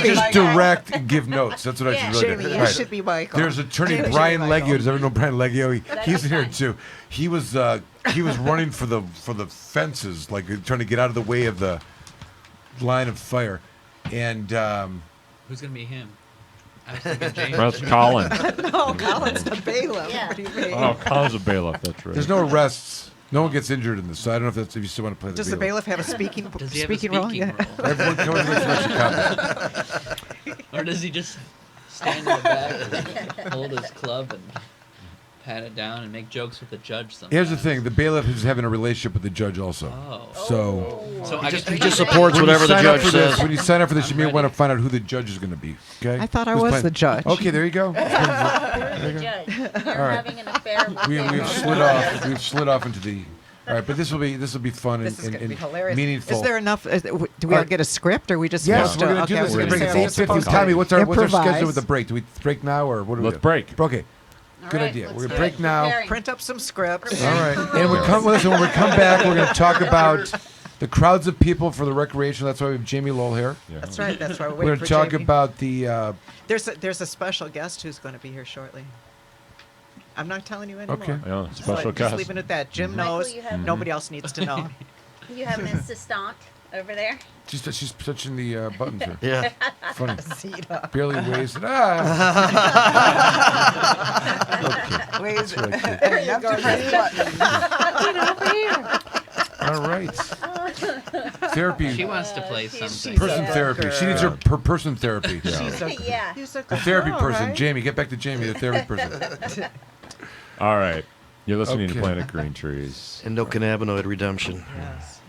just direct and give notes. That's what I should really Jamie, do. you should be Michael. There's attorney Jamie should be Brian Michael. Leggio. Does everyone know Brian Leggio? He's in here fun. too. He was running for the fences, like trying to get out of the way of the line of fire. And Who's going to be him? I was thinking James. That's Colin. No, Colin's the bailiff. Yeah. What do you mean? Oh, Colin's a bailiff. That's right. there's no arrests. No one gets injured in this. So I don't know if you still want to play the Does the bailiff. bailiff have a speaking Does he have a speaking role? speaking Yeah. role? Everyone come and get some extra copies. Or does he just stand in the back and hold his club and pat it down and make jokes with the judge sometimes? Here's the thing: the bailiff is having a relationship with the judge also. Oh. So I He guess just supports when you whatever the sign up judge for this, says. when you sign up for this, you may I'm want to ready. find out who the judge is going to be. Okay? I thought I Who's was playing? the judge. Okay, there you go. You're the judge. You're right. having an affair with We've him. slid off into the. All right, but this will be fun This is and, going to be and hilarious. meaningful. Is there enough? Do we All all right. get a script, or are we just Yes, supposed we're to? going to do okay, this. we're We're going to gonna break. say It's 8:50. supposed to Tommy, what's our schedule improvise. with the break? Do we break now or what do we Let's do? break. Okay. All Good right, idea. let's We're going do to break it. now. Preparing. Print up some scripts. All right. And when we come back, we're going to talk about the crowds of people for the recreation. That's why we have Jamie Lowell here. Yeah. That's right. That's why we're We're waiting going for to talk Jamie. about the. There's a special guest who's going to be here shortly. I'm not telling you anymore. Okay. Yeah, Just special just guest. leaving it at that. Jim Michael, knows. you have- Nobody else needs to know. You have an assistant over there. She's touching the buttons here. Yeah. Funny. Zeta. Barely weighs it. Weighs really it. cute. There you go. All right. Therapy. She wants to play something. Person therapy. She needs her person therapy. Yeah. He's a The therapy girl, person. right? Jamie, get back to Jamie, the therapy person. All right. You're listening Okay. to Planet Green Trees. Endocannabinoid redemption. Yes.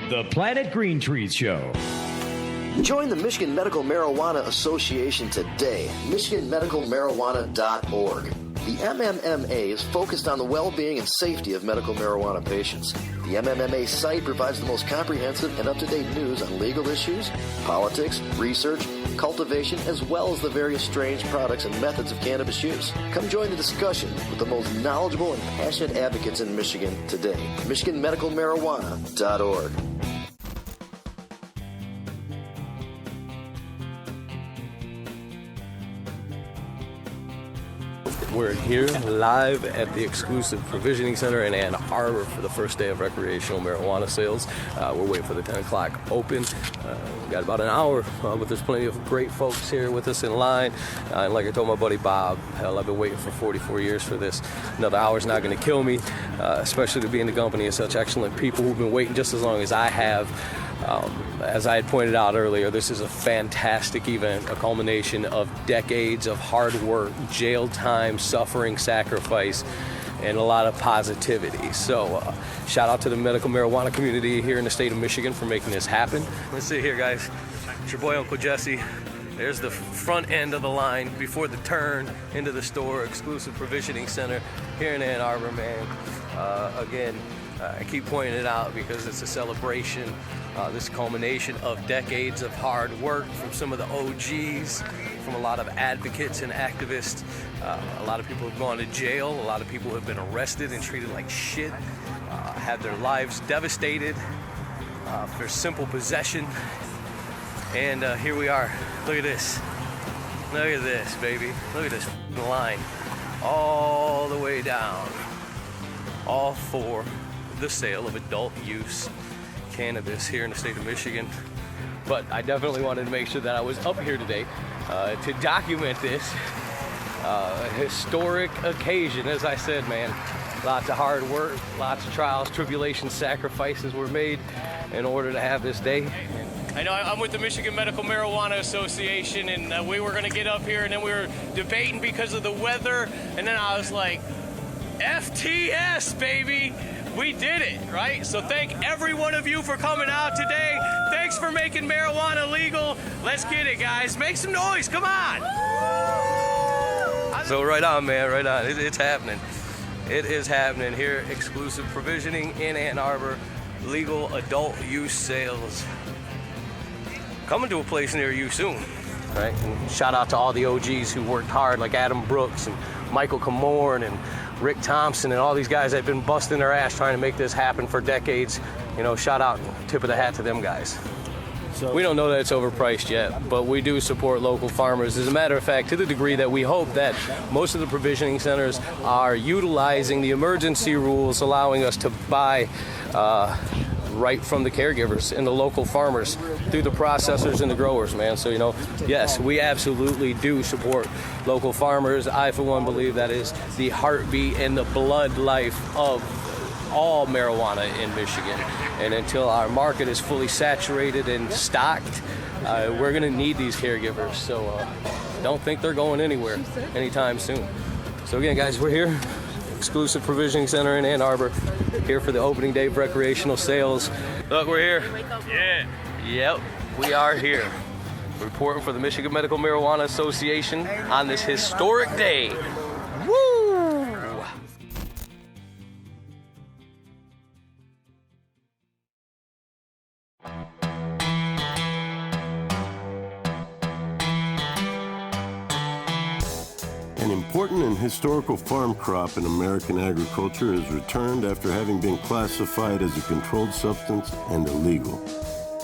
The Planet Green Trees Show. Join the Michigan Medical Marijuana Association today. MichiganMedicalMarijuana.org. The MMMA is focused on the well-being and safety of medical marijuana patients. The MMMA site provides the most comprehensive and up-to-date news on legal issues, politics, research, cultivation, as well as the various strange products and methods of cannabis use. Come join the discussion with the most knowledgeable and passionate advocates in Michigan today. MichiganMedicalMarijuana.org. We're here live at the exclusive provisioning center in Ann Arbor for the first day of recreational marijuana sales. We're waiting for the 10 o'clock open. We've got about an hour, but there's plenty of great folks here with us in line. And like I told my buddy Bob, hell, I've been waiting for 44 years for this. Another hour's not going to kill me, especially to be in the company of such excellent people who've been waiting just as long as I have. As I had pointed out earlier, this is a fantastic event, a culmination of decades of hard work, jail time, suffering, sacrifice, and a lot of positivity. So shout out to the medical marijuana community here in the state of Michigan for making this happen. Let's see here, guys. It's your boy, Uncle Jesse. There's the front end of the line before the turn into the store, exclusive provisioning center here in Ann Arbor, man. Again, I keep pointing it out because it's a celebration, this culmination of decades of hard work from some of the OGs, from a lot of advocates and activists. A lot of people have gone to jail. A lot of people have been arrested and treated like shit, had their lives devastated for simple possession. And here we are. Look at this. Look at this, baby. Look at this line all the way down. All for the sale of adult use cannabis here in the state of Michigan. But I definitely wanted to make sure that I was up here today to document this historic occasion. As I said, man, lots of hard work, lots of trials, tribulations, sacrifices were made in order to have this day. I know I'm with the Michigan Medical Marijuana Association, and we were going to get up here, and then we were debating because of the weather, and then I was like, FTS, baby! We did it, right? So thank every one of you for coming out today. Thanks for making marijuana legal. Let's get it, guys. Make some noise, come on! So right on, man, right on. It's happening. It is happening here. Exclusive provisioning in Ann Arbor. Legal adult use sales. Coming to a place near you soon, right? And shout out to all the OGs who worked hard, like Adam Brooks and Michael Camorn and Rick Thompson and all these guys that have been busting their ass trying to make this happen for decades. You know, shout out, tip of the hat to them guys. So, we don't know that it's overpriced yet, but we do support local farmers. As a matter of fact, to the degree that we hope that most of the provisioning centers are utilizing the emergency rules, allowing us to buy right from the caregivers and the local farmers through the processors and the growers, man. So, you know, yes, we absolutely do support local farmers. I, for one, believe that is the heartbeat and the blood life of all marijuana in Michigan. And until our market is fully saturated and stocked, we're going to need these caregivers. So don't think they're going anywhere anytime soon. So again, guys, we're here. Exclusive Provisioning Center in Ann Arbor, here for the opening day of recreational sales. Look, we're here. Yeah. Yep, we are here. Reporting for the Michigan Medical Marijuana Association on this historic day. Woo! An important and historical farm crop in American agriculture is returned after having been classified as a controlled substance and illegal.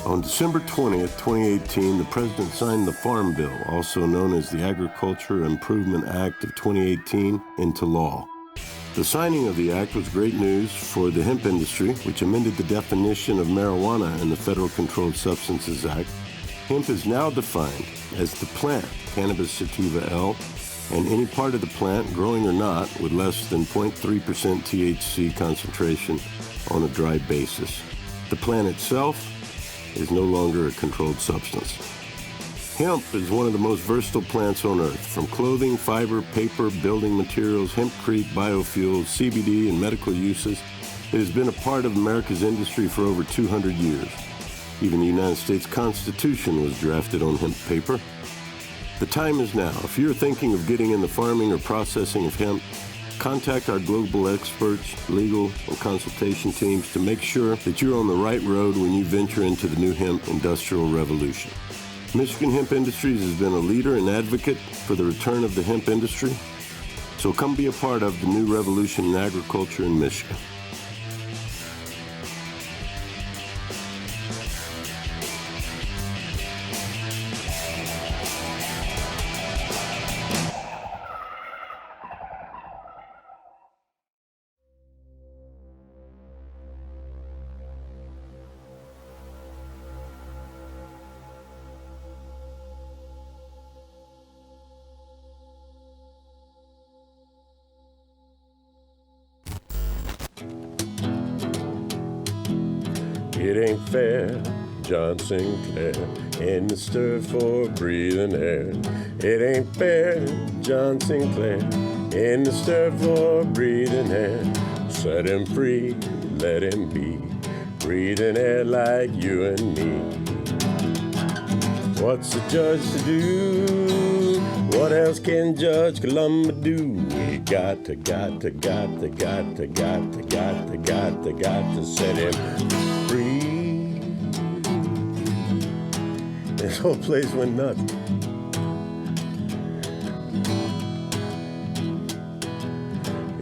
On December 20th, 2018, the President signed the Farm Bill, also known as the Agriculture Improvement Act of 2018, into law. The signing of the act was great news for the hemp industry, which amended the definition of marijuana in the Federal Controlled Substances Act. Hemp is now defined as the plant, Cannabis sativa L, and any part of the plant, growing or not, with less than 0.3% THC concentration on a dry basis. The plant itself is no longer a controlled substance. Hemp is one of the most versatile plants on earth. From clothing, fiber, paper, building materials, hempcrete, biofuels, CBD, and medical uses, it has been a part of America's industry for over 200 years. Even the United States Constitution was drafted on hemp paper. The time is now. If you're thinking of getting in the farming or processing of hemp, contact our global experts, legal, and consultation teams to make sure that you're on the right road when you venture into the new hemp industrial revolution. Michigan Hemp Industries has been a leader and advocate for the return of the hemp industry. So come be a part of the new revolution in agriculture in Michigan. It ain't fair, John Sinclair, in the stir for breathing air. It ain't fair, John Sinclair, in the stir for breathing air. Set him free, let him be, breathing air like you and me. What's the judge to do? What else can Judge Columba do? We got to set him free. This whole place went nuts.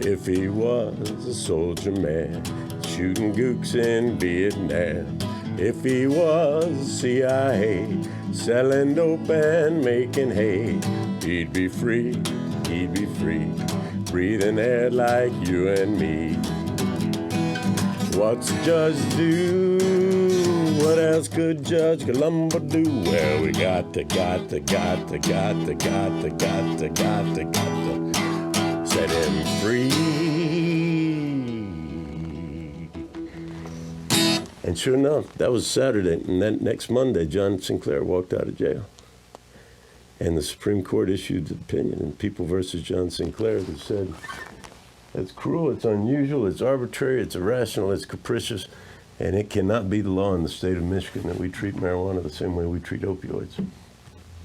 If he was a soldier man, shooting gooks in Vietnam. If he was CIA, selling dope and making hay, he'd be free, breathing air like you and me. What's a judge do? What else could Judge Columba do? Well, we got to set him free. And sure enough, that was Saturday, and then next Monday, John Sinclair walked out of jail. And the Supreme Court issued an opinion in People versus John Sinclair that said, it's cruel, it's unusual, it's arbitrary, it's irrational, it's capricious, and it cannot be the law in the state of Michigan that we treat marijuana the same way we treat opioids.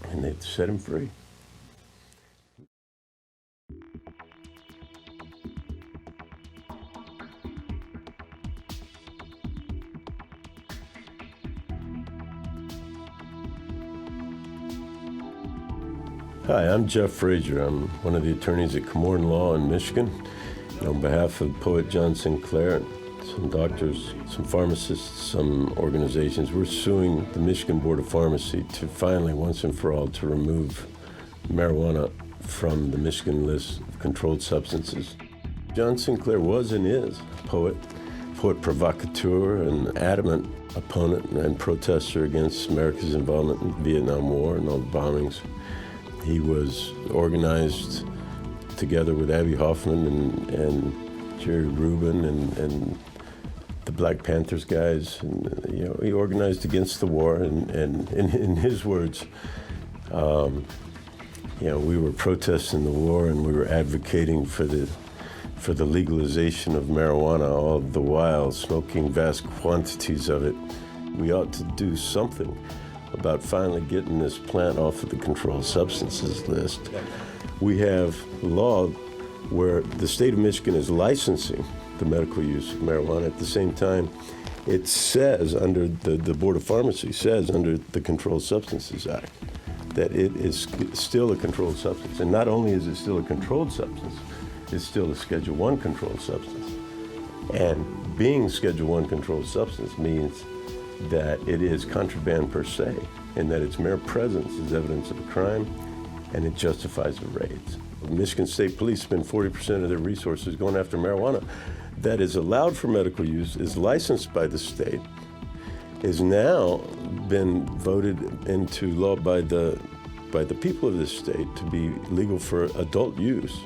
And they set him free. Hi, I'm Jeff Frazier. I'm one of the attorneys at Comorn Law in Michigan. And on behalf of poet John Sinclair, some doctors, some pharmacists, some organizations, we're suing the Michigan Board of Pharmacy to finally, once and for all, to remove marijuana from the Michigan list of controlled substances. John Sinclair was and is a poet provocateur, an adamant opponent and protester against America's involvement in the Vietnam War and all the bombings. He was organized together with Abby Hoffman and Jerry Rubin and the Black Panthers guys. And, he organized against the war. And in his words, we were protesting the war and we were advocating for the legalization of marijuana, all the while smoking vast quantities of it. We ought to do something about finally getting this plant off of the controlled substances list. We have law where the state of Michigan is licensing the medical use of marijuana. At the same time, it says under the Board of Pharmacy says under the Controlled Substances Act that it is still a controlled substance. And not only is it still a controlled substance, it's still a Schedule I controlled substance. And being Schedule I controlled substance means that it is contraband per se, and that its mere presence is evidence of a crime, and it justifies the raids. Michigan State Police spend 40% of their resources going after marijuana that is allowed for medical use, is licensed by the state, is now been voted into law by the people of this state to be legal for adult use.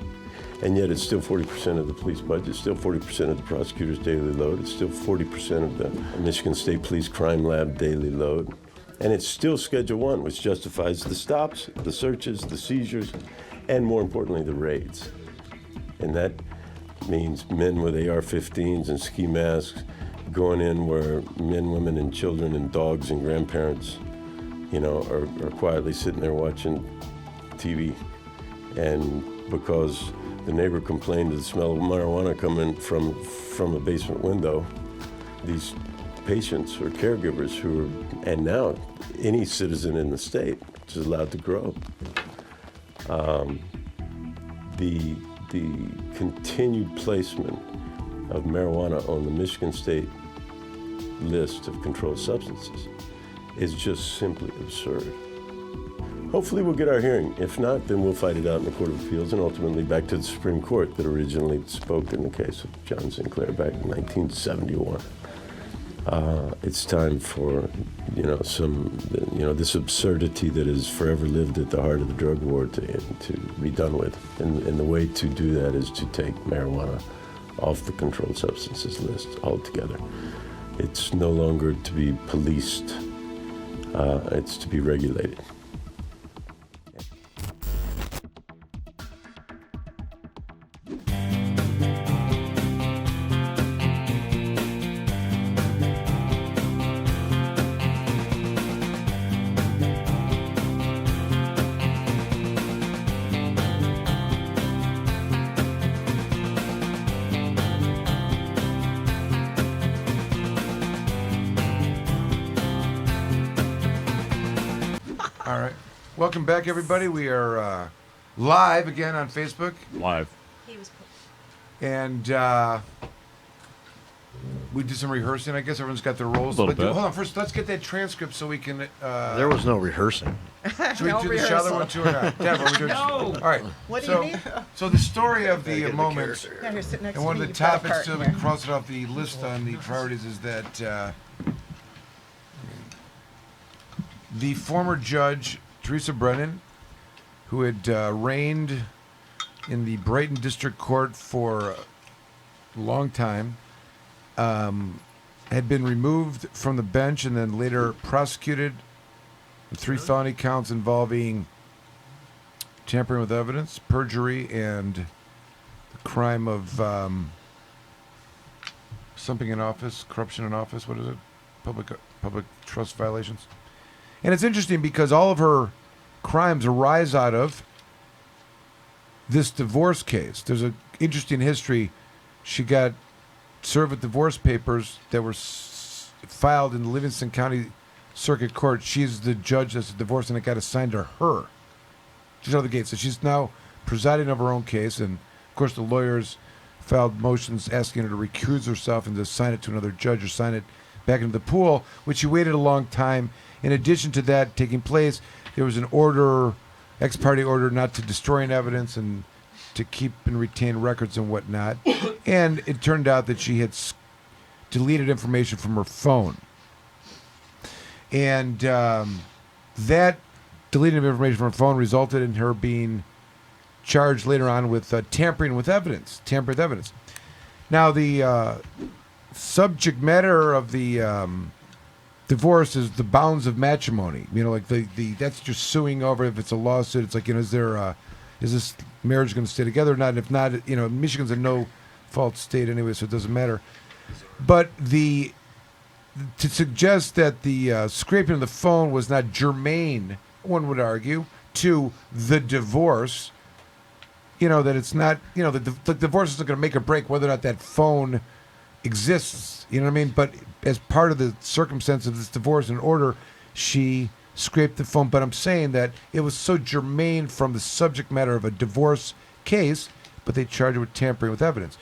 And yet it's still 40% of the police budget, still 40% of the prosecutor's daily load, it's still 40% of the Michigan State Police Crime Lab daily load. And it's still Schedule I, which justifies the stops, the searches, the seizures, and more importantly, the raids. And that means men with AR-15s and ski masks going in where men, women, and children and dogs and grandparents, are quietly sitting there watching TV. And because the neighbor complained of the smell of marijuana coming from a basement window, these patients or caregivers who are, and now any citizen in the state is allowed to grow. The continued placement of marijuana on the Michigan State list of controlled substances is just simply absurd. Hopefully we'll get our hearing. If not, then we'll fight it out in the Court of Appeals and ultimately back to the Supreme Court that originally spoke in the case of John Sinclair back in 1971. It's time for, this absurdity that has forever lived at the heart of the drug war to be done with. And the way to do that is to take marijuana off the controlled substances list altogether. It's no longer to be policed. It's to be regulated. All right. Welcome back, everybody. We are live again on Facebook. Live. And we did some rehearsing. I guess everyone's got their roles. A little bit. Hold on. First, let's get that transcript so we can... There was no rehearsing. Should we do the Charlotte one too or not? Deborah, we do it. No. All right. What do you need? So the story of the moment, Yeah, here, sit next and to one of me. the You've got a topics part to here. cross it off the list on the priorities is that the former judge, Teresa Brennan, who had reigned in the Brighton District Court for a long time, had been removed from the bench and then later prosecuted with 3 felony counts involving tampering with evidence, perjury, and the crime of something in office, corruption in office. What is it? Public trust violations. And it's interesting because all of her crimes arise out of this divorce case. There's an interesting history. She got served with divorce papers that were filed in the Livingston County Circuit Court. She's the judge that's divorced, and it got assigned to her. She's out of the gate. So she's now presiding over her own case, and of course the lawyers filed motions asking her to recuse herself and to assign it to another judge or sign it back into the pool, which she waited a long time. In addition to that taking place, there was an order, ex parte order, not to destroy an evidence and to keep and retain records and whatnot. And it turned out that she had deleted information from her phone. And that deleting of information from her phone resulted in her being charged later on with tampering with evidence. Now, the subject matter of the divorce is the bounds of matrimony. You know, like the that's just suing over. If it's a lawsuit, it's like, you know, is this marriage going to stay together or not? And if not, you know, Michigan's a no fault state anyway, so it doesn't matter. But to suggest that the scraping of the phone was not germane, one would argue, to the divorce, you know, that it's not, you know, the divorce isn't going to make or break whether or not that phone exists, you know what I mean? But as part of the circumstance of this divorce in order, she scraped the phone. But I'm saying that it was so germane from the subject matter of a divorce case, but they charged her with tampering with evidence.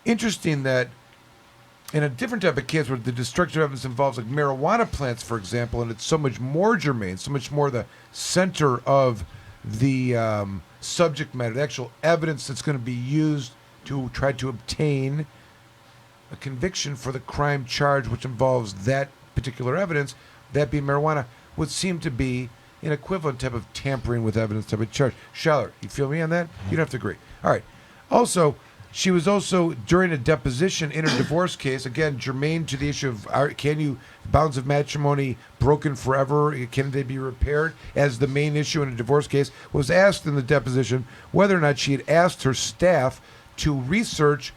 Interesting that in a different type of case where the destruction of evidence involves like marijuana plants, for example, and it's so much more germane, so much more the center of the subject matter, the actual evidence that's going to be used to try to obtain a conviction for the crime charge, which involves that particular evidence, that being marijuana, would seem to be an equivalent type of tampering with evidence type of charge. Charlotte, you feel me on that? You don't have to agree. All right. Also, she was also, during a deposition in her divorce case, again, germane to the issue of bounds of matrimony broken forever, can they be repaired, as the main issue in a divorce case, was asked in the deposition whether or not she had asked her staff to research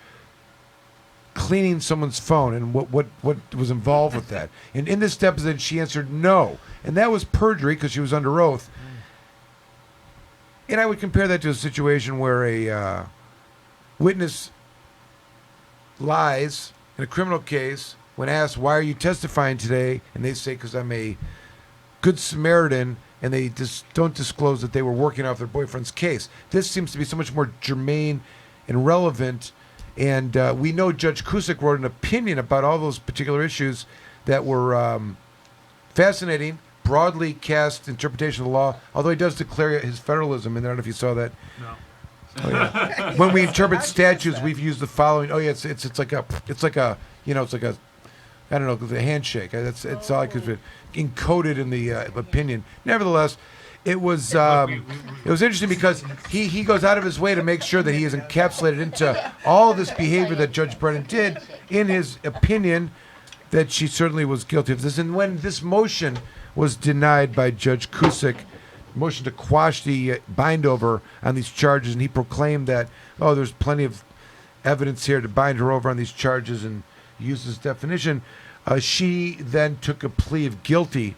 cleaning someone's phone and what was involved with that. And in this deposition, she answered no. And that was perjury because she was under oath. And I would compare that to a situation where a witness lies in a criminal case when asked, why are you testifying today? And they say, because I'm a good Samaritan, and they just don't disclose that they were working off their boyfriend's case. This seems to be so much more germane and relevant. And we know Judge Cusick wrote an opinion about all those particular issues that were fascinating, broadly cast interpretation of the law, although he does declare his federalism. And I don't know if you saw that. No. Oh, yeah. When we interpret statutes, we've used the following. Oh yeah, it's like a I don't know, the handshake. It's all encoded in the opinion. Nevertheless, it was interesting because he goes out of his way to make sure that he is encapsulated into all this behavior that Judge Brennan did in his opinion that she certainly was guilty of this. And when this motion was denied by Judge Cusick, motion to quash the bind over on these charges, and he proclaimed that, there's plenty of evidence here to bind her over on these charges and use this definition, she then took a plea of guilty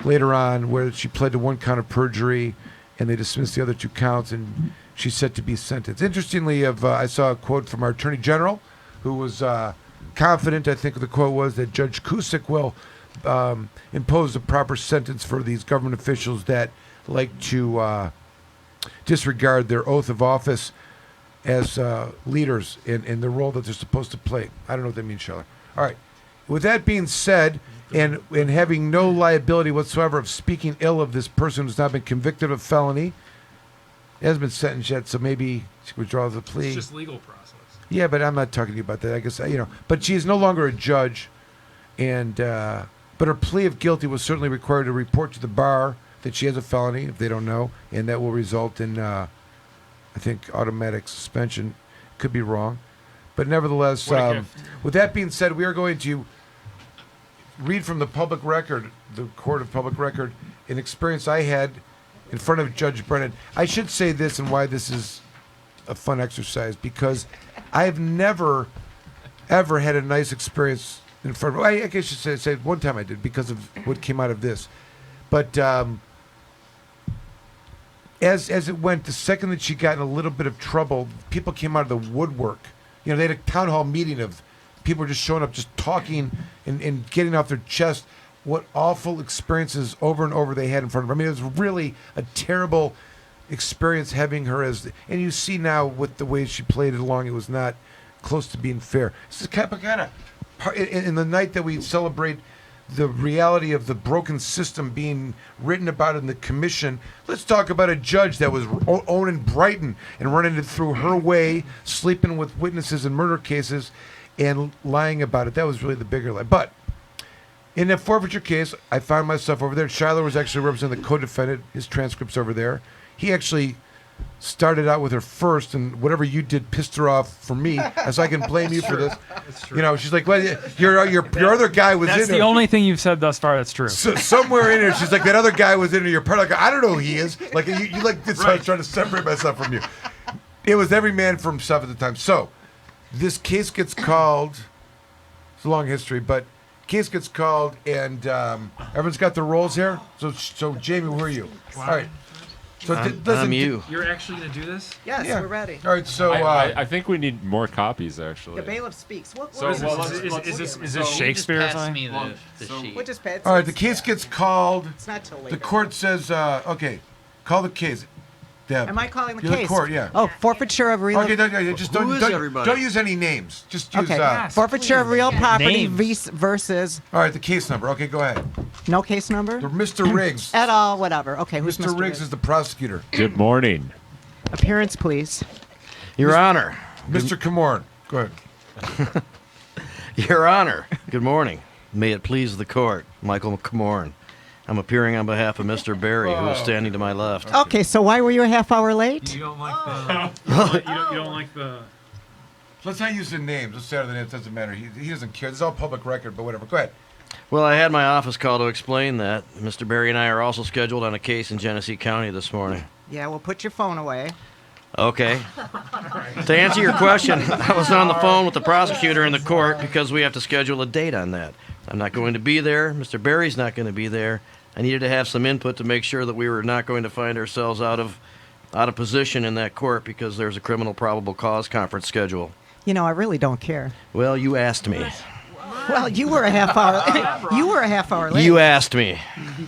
later on where she pled to one count of perjury and they dismissed the other 2 counts, and she's set to be sentenced. Interestingly, I saw a quote from our Attorney General who was confident, I think the quote was, that Judge Cusick will impose a proper sentence for these government officials that like to disregard their oath of office as leaders in the role that they're supposed to play. I don't know what that means, Scheller. All right. With that being said, and having no liability whatsoever of speaking ill of this person who's not been convicted of felony, hasn't been sentenced yet, so maybe she withdraws the plea. It's just legal process. Yeah, but I'm not talking to you about that. I guess, but she is no longer a judge, and but her plea of guilty was certainly required to report to the bar that she has a felony, if they don't know, and that will result in, I think, automatic suspension. Could be wrong. But nevertheless, with that being said, we are going to read from the public record, the court of public record, an experience I had in front of Judge Brennan. I should say this and why this is a fun exercise, because I've never, ever had a nice experience in front of, I guess I should say one time I did because of what came out of this. But as it went, the second that she got in a little bit of trouble, people came out of the woodwork. They had a town hall meeting of people just showing up, just talking and getting off their chest what awful experiences over and over they had in front of her. I mean, it was really a terrible experience having her and you see now with the way she played it along, it was not close to being fair. This is kind of in the night that we celebrate the reality of the broken system being written about in the commission. Let's talk about a judge that was owning Brighton and running it through her way, sleeping with witnesses in murder cases and lying about it. That was really the bigger lie. But in that forfeiture case, I found myself over there. Shiler was actually representing the co-defendant. His transcript's over there. He actually started out with her first, and whatever you did pissed her off for me, as I can blame you for this. That's true. She's like, well, your other guy was in there. That's the only thing you've said thus far that's true. So, somewhere in there, she's like, that other guy was in there. You're part of, I don't know who he is. Like, you like this. I was trying to separate myself from you. It was every man for himself at the time. So, this case gets called. It's a long history, but case gets called, and everyone's got their roles here. So Jamie, who are you? Wow. All right. So I'm you. You're actually going to do this? Yes, Yeah. we're ready. All right, so I think we need more copies, actually. The bailiff speaks. What So, is well, this? Is this Shakespeare or Pass something? me the sheet. We'll just pass all right, it. the case gets called. It's not till later. The court says, okay, call the case. Deb. Am I calling the You're case? The court, yeah. Oh, forfeiture of real. Okay, just don't use any names. Just use. Okay. Forfeiture of real property Names. versus. All right, the case number. Okay, go ahead. No case number. Mr. Riggs. At all, whatever. Okay, who's Mr. Riggs is the prosecutor. Good morning. Appearance, please. Your Honor. Mr. Camorn. Go ahead. Your Honor. Good morning. May it please the court. Michael Camorn. I'm appearing on behalf of Mr. Barry, who is standing to my left. Okay, so why were you a half hour late? You don't like the... you don't like the... Let's not use the names. Let's say other names. Doesn't matter. He doesn't care. This is all public record, but whatever. Go ahead. Well, I had my office call to explain that. Mr. Barry and I are also scheduled on a case in Genesee County this morning. Yeah, well, put your phone away. Okay. To answer your question, I was on the phone with the prosecutor in the court because we have to schedule a date on that. I'm not going to be there. Mr. Barry's not going to be there. I needed to have some input to make sure that we were not going to find ourselves out of position in that court because there's a criminal probable cause conference schedule. I really don't care. Well, you asked me. Well, you were a half hour. You were a half hour late. You asked me,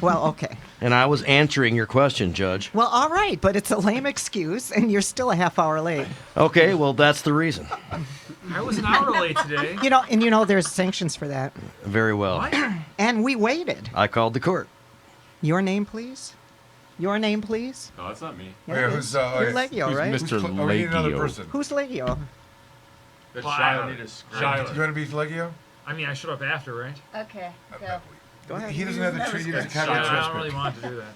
Well, okay. and I was answering your question, Judge. Well, all right, but it's a lame excuse, and you're still a half hour late. Okay, well, that's the reason. I was an hour late today. You know, there's sanctions for that. Very well. And we waited. I called the court. Your name, please. Your name, please. No, that's not me. Yeah, it is. You're Legio, right? Mr. Oh, we need another Legio. person. Who's Legio? That's Shiloh. You want to be Legio? I mean, I showed up after, right? Okay, go. Go ahead. He doesn't have the tree. He doesn't have the I don't transcript. really want to do that.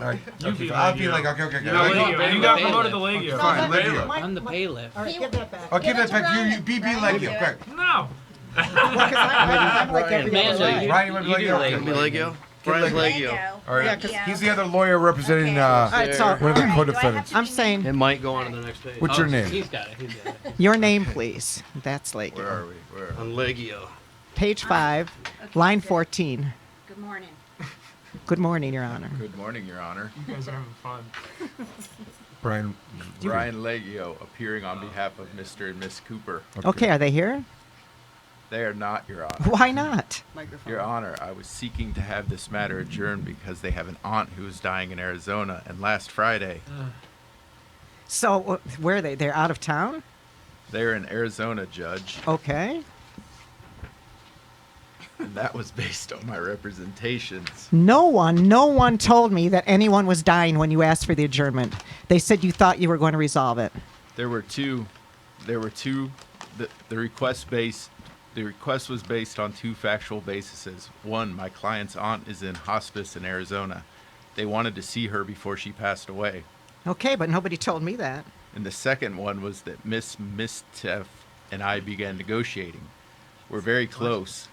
All right. You Okay, be I'll be Legio. like, okay. You got promoted to Legio. Fine, Legio. I'm the bailiff. All right, give that back. I'll give that back. You be Legio. Quick. No. I'm like every Man, other so lawyer. you, Ryan, you want to be you do Legio? Can I be Legio? Brian's Legio. All right. Yeah, 'cause He's the other lawyer representing right, so- one of the Alright, co-defendants. I'm saying It might go on to the next page. What's your name? He's got it. your name, please. That's Legio. Where are we? Where? On Legio. Page 5, line 14. Good morning. Good morning, Your Honor. Good morning, Your Honor. You guys are having fun. Brian. Brian Legio, appearing on behalf of Mr. and Miss Cooper. Okay, are they here? They are not, Your Honor. Why not? Your Honor, I was seeking to have this matter adjourned because they have an aunt who is dying in Arizona, and last Friday, So, where are they? They're out of town? they're in Arizona, Judge, Okay. and that was based on my representations. No one told me that anyone was dying when you asked for the adjournment. They said you thought you were going to resolve it. There were two. The request was based on two factual bases. One, my client's aunt is in hospice in Arizona. They wanted to see her before she passed away. Okay, but nobody told me that. And the second one was that Miss Misteff and I began negotiating. We're very close.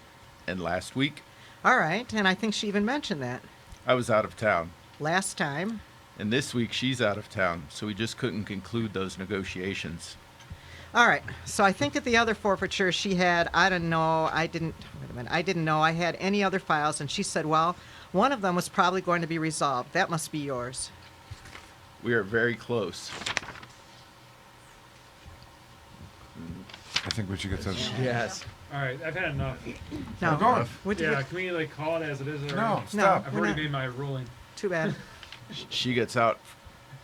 And last week, All right, and I think she even mentioned that I was out of town. last time. And this week, she's out of town. So we just couldn't conclude those negotiations. All right, so I think at the other forfeiture she had, I didn't know I had any other files, and she said, well, one of them was probably going to be resolved. That must be yours. We are very close. I think we should get some. Yes. All right, I've had enough. No. We're going. Yeah, can we like call it as it is already? No, stop. I've we're already not. made my ruling. Too bad. She gets out.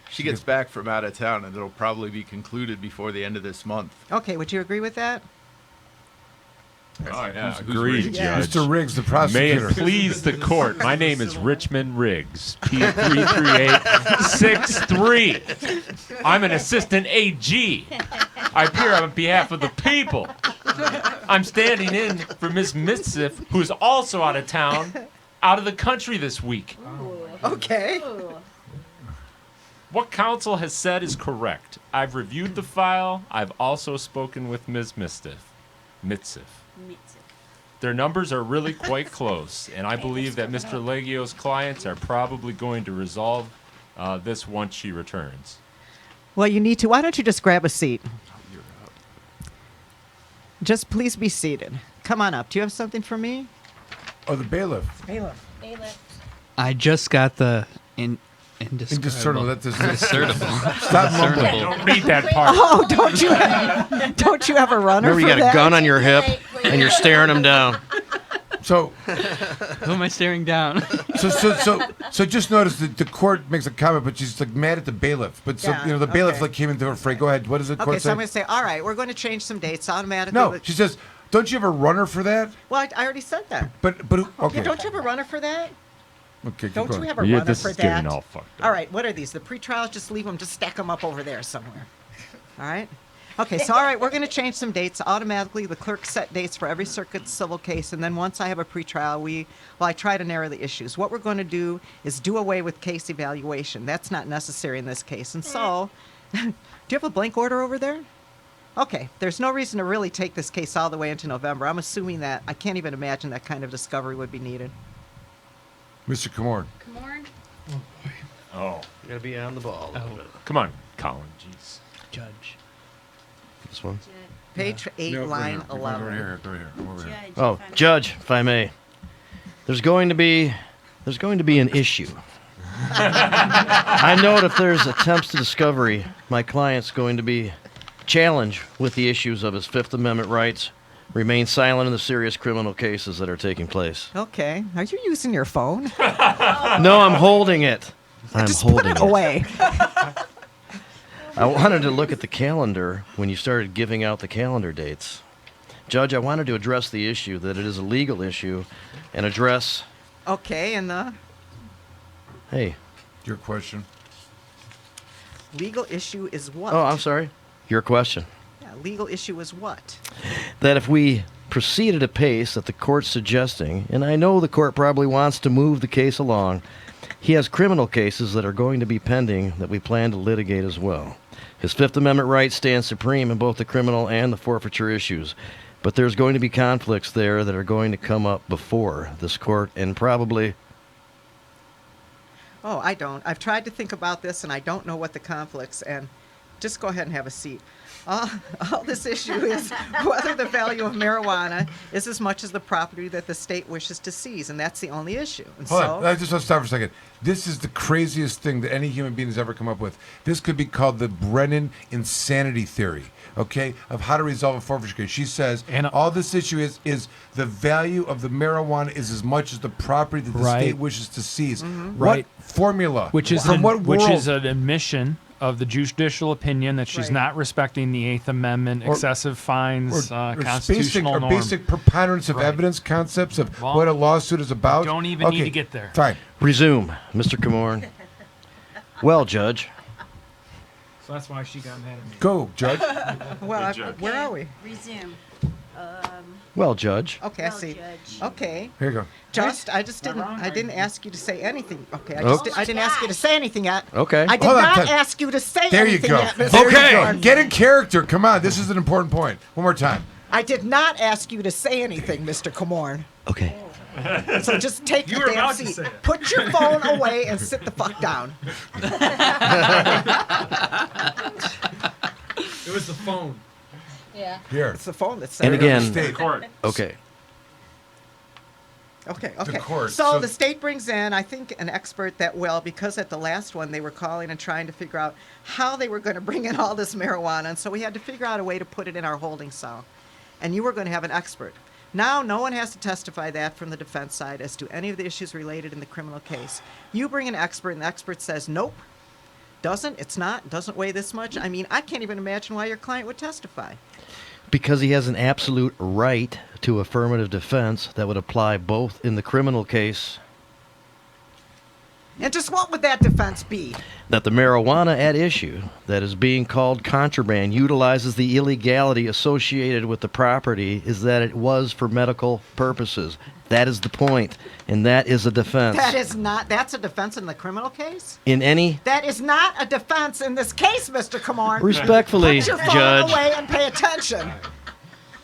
She gets back from out of town, and it'll probably be concluded before the end of this month. Okay, would you agree with that? Oh, yeah, Who's agreed, Riggs? Judge. Mr. Riggs, the May prosecutor. it please the court. My name is Richmond Riggs, P33863. I'm an assistant AG. I appear on behalf of the people. I'm standing in for Miss Mitzif, who's also out of town, out of the country this week. Okay. What counsel has said is correct. I've reviewed the file. I've also spoken with Ms. Mitzif. Their numbers are really quite close, and I believe that Mr. Legio's clients are probably going to resolve this once she returns. Well, you need to. Why don't you just grab a seat? Just please be seated. Come on up. Do you have something for me? Oh, the bailiff. Bailiff. I just got the indiscernible. Stop mumbling. Don't read that part. Oh, don't you have a runner Remember, you for got that? a gun on your hip, and you're staring him down. So, Who am I staring down? so just notice that the court makes a comment, but she's like mad at the bailiff. But so Yeah, the bailiff okay. like came into her fray. Go ahead. What does the court Okay, say? so I'm going to say, all right, we're going to change some dates automatically. No, she says, don't you have a runner for that? Well, I already said that. But okay. Yeah, don't you have a runner for that? Okay, keep Don't going. you have a Yeah, runner this for is that? getting all fucked up. All right, what are these? The pre-trials? Just leave them, just stack them up over there somewhere. All right? Okay, so all right, we're going to change some dates. Automatically, the clerk set dates for every circuit civil case, and then once I have a pretrial, I try to narrow the issues. What we're going to do is do away with case evaluation. That's not necessary in this case. And so, do you have a blank order over there? Okay, there's no reason to really take this case all the way into November. I'm assuming that I can't even imagine that kind of discovery would be needed. Mr. Comorn. Oh. You gotta be on the ball. Come on, Colin. Jeez. Judge. This one. Page 8, No, line go 11. over here. Go here. Come over here. Oh, Judge, if I may, there's going to be an issue. I note if there's attempts to discovery, my client's going to be challenged with the issues of his Fifth Amendment rights, remain silent in the serious criminal cases that are taking place. Okay. Are you using your phone? No, I'm holding it. I'm Just holding put it away. I wanted to look at the calendar when you started giving out the calendar dates. Judge, I wanted to address the issue that it is a legal issue and address... Okay, and the Hey. Your question. legal issue is what? Oh, I'm sorry. Your question. Yeah, legal issue is what? That if we proceed at a pace that the court's suggesting, and I know the court probably wants to move the case along, he has criminal cases that are going to be pending that we plan to litigate as well. His Fifth Amendment rights stand supreme in both the criminal and the forfeiture issues, but there's going to be conflicts there that are going to come up before this court and probably... Oh, I don't. I've tried to think about this, and I don't know what the conflicts, and just go ahead and have a seat. All this issue is whether the value of marijuana is as much as the property that the state wishes to seize, and that's the only issue. And Hold on. I just want to stop for a second. This is the craziest thing that any human being has ever come up with. This could be called the Brennan insanity theory, okay, of how to resolve a forfeiture case. She says all this issue is the value of the marijuana is as much as the property that the state wishes to seize. Mhm. What Right. formula? Which is from what world? which is an admission of the judicial opinion that she's not respecting the Eighth Amendment, excessive fines, constitutional norm. Basic preponderance of evidence concepts of what a lawsuit is about. Don't even need to get there. Fine. Resume, Mr. Comorn. Well, Judge. So that's why she got mad at me. Go, Judge. Well, where are we? Resume. Well, Judge. Okay, I see. Okay. Here you go. I just didn't. I didn't ask you to say anything. Okay, Okay. I didn't ask you to say anything yet. Okay. I did Hold on, not Ted. ask you to say There you anything go. yet, Mr. There you Comorn. go. Get in character. Come on. This is an important point. One more time. I did not ask you to say anything, Mr. Comorn. Okay. So just take You the were damn about to seat. say it. Put your phone away and sit the fuck down. It was the phone. Yeah. Here. It's the phone that's And again, State. okay. Okay. The court. So So- the state brings in, I think, an expert that will, because at the last one they were calling and trying to figure out how they were going to bring in all this marijuana, and so we had to figure out a way to put it in our holding cell. And you were going to have an expert. Now, no one has to testify that from the defense side as to any of the issues related in the criminal case. You bring an expert, and the expert says, nope, doesn't weigh this much. I mean, I can't even imagine why your client would testify. Because he has an absolute right to affirmative defense that would apply both in the criminal case And just what would that defense be? that the marijuana at issue that is being called contraband utilizes the illegality associated with the property is that it was for medical purposes. That is the point, and that is a defense. That's a defense in the criminal case? In any That is not a defense in this case, Mr. Comorn. Respectfully, Put your phone Judge. away and pay attention.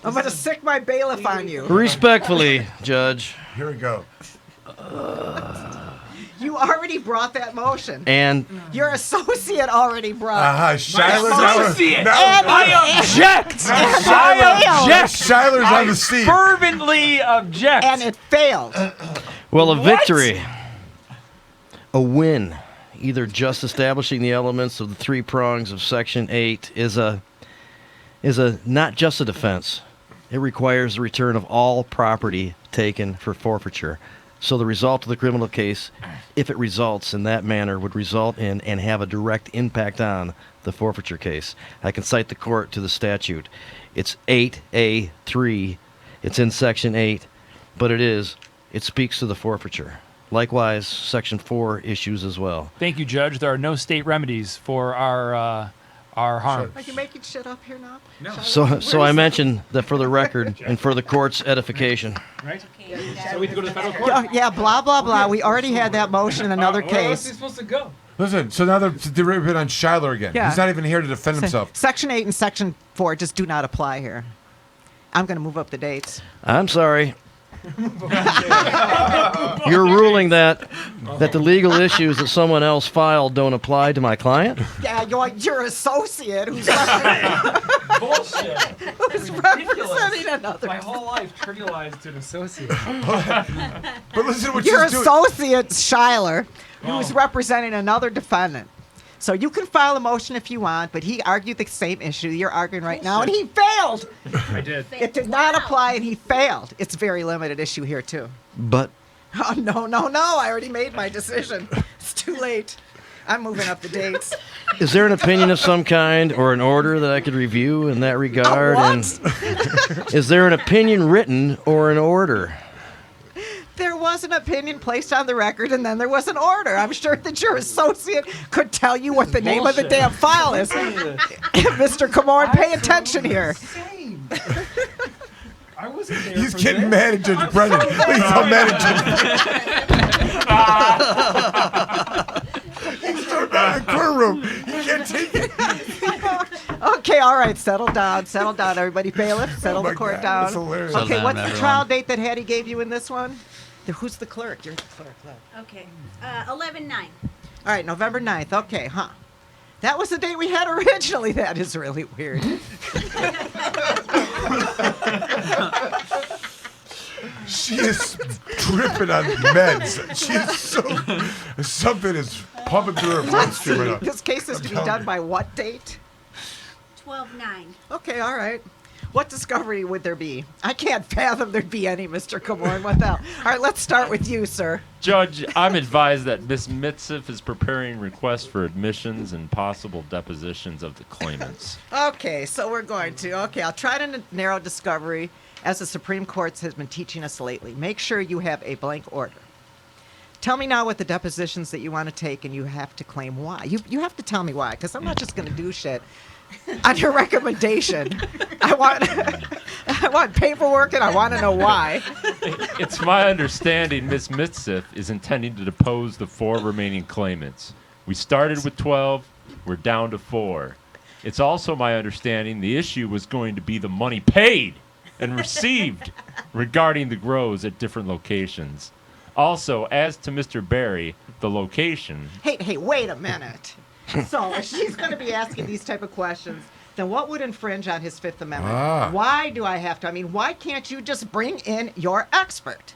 I'm going to sick my bailiff on you. Respectfully, Judge. Here we go. You already brought that motion. And Your associate already brought Shiler's associate. No, I object. Shiler's on the seat. Fervently object. And it failed. well, a victory, a win, either just establishing the elements of the three prongs of Section 8 is a not just a defense. It requires the return of all property taken for forfeiture. So the result of the criminal case, if it results in that manner, would result in and have a direct impact on the forfeiture case. I can cite the court to the statute. It's 8A3. It's in Section 8, but it speaks to the forfeiture. Likewise, Section 4 issues as well. Thank you, Judge. There are no state remedies for our harm. Are you making shit up here now? No. So I mentioned that for the record and for the court's edification. Right? So we have to go to the federal court. Yeah, blah, blah, blah. We already had that motion in another Where else is he case. supposed to go? Listen, so now they're ripping on Shiler again. Yeah. He's not even here to defend himself. Section 8 and Section 4 just do not apply here. I'm going to move up the dates. I'm sorry. You're ruling that the legal issues that someone else filed don't apply to my client? Yeah, your associate who's Bullshit. who's representing another. My whole life trivialized to an associate. But listen to what Your she's doing. associate, Shiler, who's representing another defendant. So you can file a motion if you want, but he argued the same issue you're arguing right now, and he failed. I did. It did not apply, and he failed. It's a very limited issue here, too. But Oh, no. I already made my decision. It's too late. I'm moving up the dates. is there an opinion of some kind or an order that I could review in that regard? And is there an opinion written or an order? There was an opinion placed on the record, and then there was an order. I'm sure that your associate could tell you what the name of the damn file is. Mr. Kamorn, pay attention here. I wasn't there. He's getting mad at Judge Brennan. He's so mad at Judge Brennan. He's so mad in the courtroom. He can't take it. Okay, all right, settle down, everybody. Bailiff, settle the court down. that's hilarious. Okay, Settle what's down, the everyone. trial date that Hattie gave you in this one? Who's the clerk? You're the clerk. Look. Okay. 11-9. All right, November 9th. Okay, huh. That was the date we had originally. That is really weird. She is tripping on meds. She is so... Something is pumping through her bloodstream right now. This case is to be done by what date? 12-9. Okay, all right. What discovery would there be? I can't fathom there'd be any, Mr. Kamorn. What the hell? All right, let's start with you, sir. Judge, I'm advised that Miss Mitzif is preparing requests for admissions and possible depositions of the claimants. Okay, so we're going to. Okay, I'll try to narrow discovery as the Supreme Court has been teaching us lately. Make sure you have a blank order. Tell me now what the depositions that you want to take, and you have to claim why. You have to tell me why, because I'm not just going to do shit on your recommendation. I want paperwork, and I want to know why. It's my understanding Miss Mitzif is intending to depose the 4 remaining claimants. We started with 12. We're down to 4. It's also my understanding the issue was going to be the money paid and received regarding the grows at different locations. Also, as to Mr. Barry, the location. Hey, wait a minute. So if she's going to be asking these type of questions, then what would infringe on his Fifth Amendment? Ah. Why do I have to? I mean, why can't you just bring in your expert?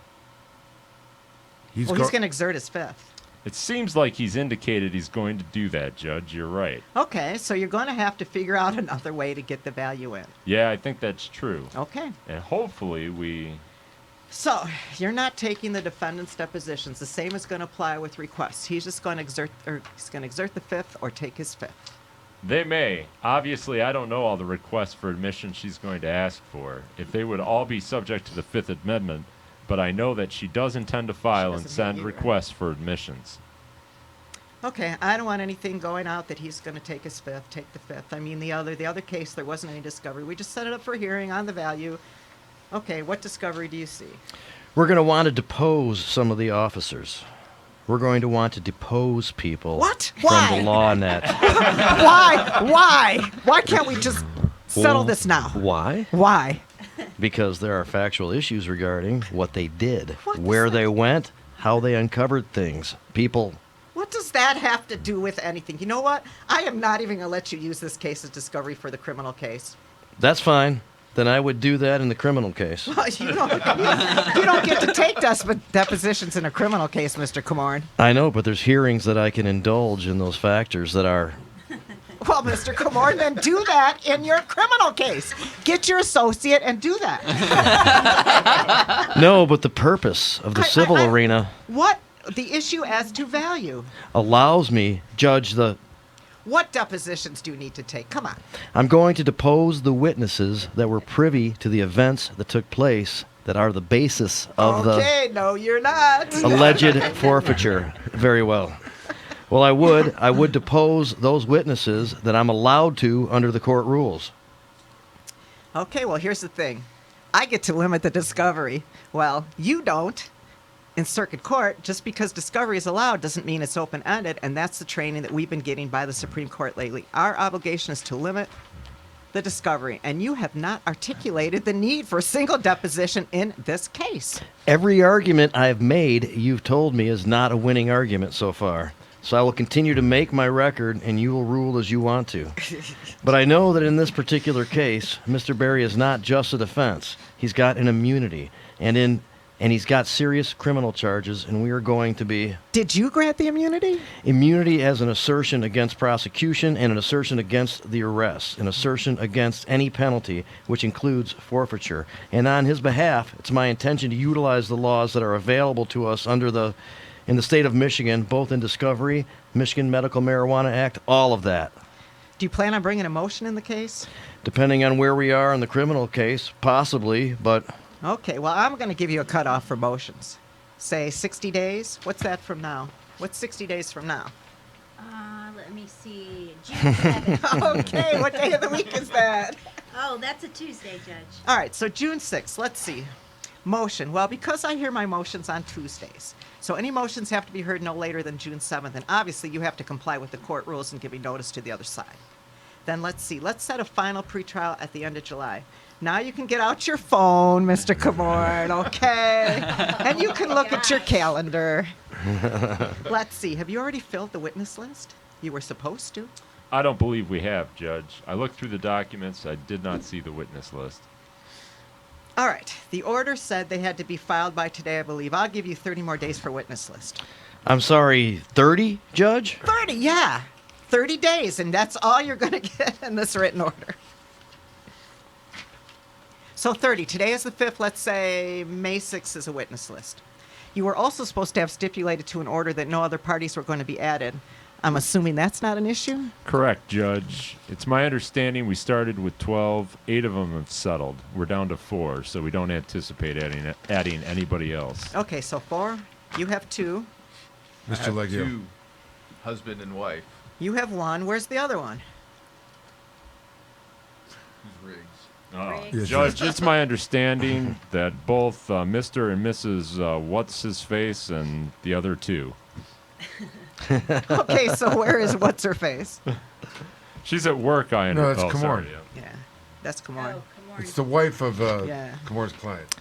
He's going to exert his Fifth. It seems like he's indicated he's going to do that, Judge. You're right. Okay, so you're going to have to figure out another way to get the value in. Yeah, I think that's true. Okay. And hopefully we... So you're not taking the defendant's depositions. The same is going to apply with requests. He's just going to exert the Fifth or take his Fifth. They may. Obviously, I don't know all the requests for admission she's going to ask for. If they would all be subject to the Fifth Amendment, but I know that she does intend to file and send requests for admissions. Okay, I don't want anything going out that he's going to take his Fifth, take the Fifth. I mean, the other case, there wasn't any discovery. We just set it up for hearing on the value. Okay, what discovery do you see? We're going to want to depose some of the officers. We're going to want to depose people from the law net. Why? Why can't we just settle this now? Why? Why? Because there are factual issues regarding what they did, where they went, how they uncovered things. People. What does that have to do with anything? You know what? I am not even going to let you use this case as discovery for the criminal case. That's fine. Then I would do that in the criminal case. Well, you don't get to take depositions in a criminal case, Mr. Kamorn. I know, but there's hearings that I can indulge in those factors that are... Well, Mr. Kamorn, then do that in your criminal case. Get your associate and do that. No, but the purpose of the civil arena... What? The issue as to value. ...allows me, Judge, What depositions do you need to take? Come on. I'm going to depose the witnesses that were privy to the events that took place that are the basis of Okay, no, you're not. the alleged forfeiture. Very well. Well, I would depose those witnesses that I'm allowed to under the court rules. Okay, well, here's the thing. I get to limit the discovery. Well, you don't. In circuit court, just because discovery is allowed doesn't mean it's open-ended, and that's the training that we've been getting by the Supreme Court lately. Our obligation is to limit the discovery, and you have not articulated the need for a single deposition in this case. Every argument I've made, you've told me, is not a winning argument so far. So I will continue to make my record, and you will rule as you want to. But I know that in this particular case, Mr. Barry is not just a defense. He's got an immunity. And in and he's got serious criminal charges, and we are going to be... Did you grant the immunity? Immunity as an assertion against prosecution and an assertion against the arrest, an assertion against any penalty, which includes forfeiture. And on his behalf, it's my intention to utilize the laws that are available to us in the state of Michigan, both in discovery, Michigan Medical Marijuana Act, all of that. Do you plan on bringing a motion in the case? Depending on where we are in the criminal case, possibly, but... Okay, well, I'm going to give you a cutoff for motions. Say 60 days. What's that from now? What's 60 days from now? Let me see. June 7th. Okay, what day of the week is that? Oh, that's a Tuesday, Judge. All right, so June 6th. Let's see. Motion. Well, because I hear my motions on Tuesdays, so any motions have to be heard no later than June 7th, and obviously you have to comply with the court rules and giving notice to the other side. Then let's see. Let's set a final pretrial at the end of July. Now you can get out your phone, Mr. Camorn, okay? And you can look at your calendar. Let's see. Have you already filled the witness list? You were supposed to. I don't believe we have, Judge. I looked through the documents. I did not see the witness list. All right. The order said they had to be filed by today, I believe. I'll give you 30 more days for witness list. I'm sorry, 30, Judge? 30, yeah. 30 days, and that's all you're going to get in this written order. So 30. Today is the 5th. Let's say May 6th is a witness list. You were also supposed to have stipulated to an order that no other parties were going to be added. I'm assuming that's not an issue? Correct, Judge. It's my understanding we started with 12. 8 of them have settled. We're down to 4, so we don't anticipate adding anybody else. Okay, so 4. You have 2. Mr. I have Leggio. 2, husband and wife. You have 1. Where's the other one? Who's Riggs? Oh. Yes, Judge, it's my understanding that both Mr. and Mrs. What's-His-Face and the other 2. Okay, so where is What's-Her-Face? She's at work, I No, understand. that's Camorn. Yeah, that's Camorn. It's the wife of Yeah. Camorn's client.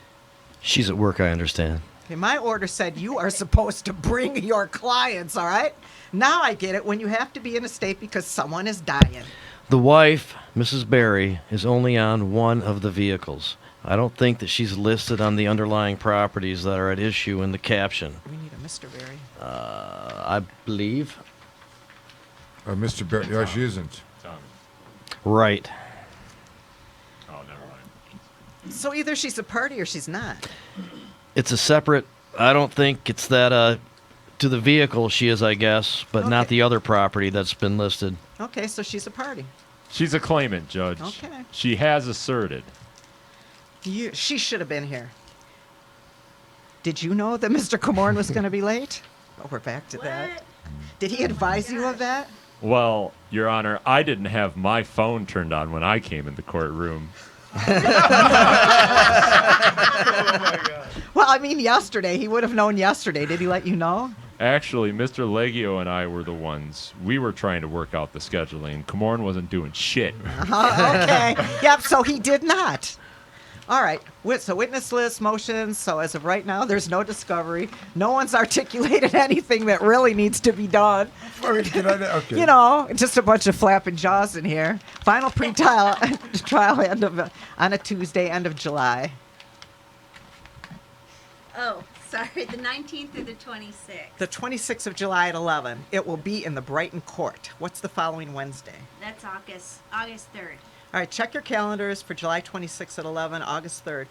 She's at work, I understand. Okay, my order said you are supposed to bring your clients, all right? Now I get it when you have to be in a state because someone is dying. The wife, Mrs. Berry, is only on one of the vehicles. I don't think that she's listed on the underlying properties that are at issue in the caption. We need a Mr. Berry. I believe. Mr. Barrett. Yeah, she isn't. Right. Oh, never mind. So either she's a party or she's not. It's a separate. I don't think it's that. To the vehicle, she is, I guess, but not the other property that's been listed. Okay, so she's a party. She's a claimant, Judge. Okay. She has asserted. She should have been here. Did you know that Mr. Camorn was going to be late? Oh, we're back to that. Did he advise you of that? Well, Your Honor, I didn't have my phone turned on when I came in the courtroom. Well, I mean, yesterday. He would have known yesterday. Did he let you know? Actually, Mr. Leggio and I were the ones. We were trying to work out the scheduling. Camorn wasn't doing shit. Okay. Yep, so he did not. All right. So witness list, motions. So as of right now, there's no discovery. No one's articulated anything that really needs to be done. Okay. You know, just a bunch of flapping jaws in here. Final pre-trial trial on a Tuesday, end of July. Oh, sorry, the 19th through the 26th. The 26th of July at 11. It will be in the Brighton Court. What's the following Wednesday? That's August 3rd. All right, check your calendars for July 26th at 11, August 3rd.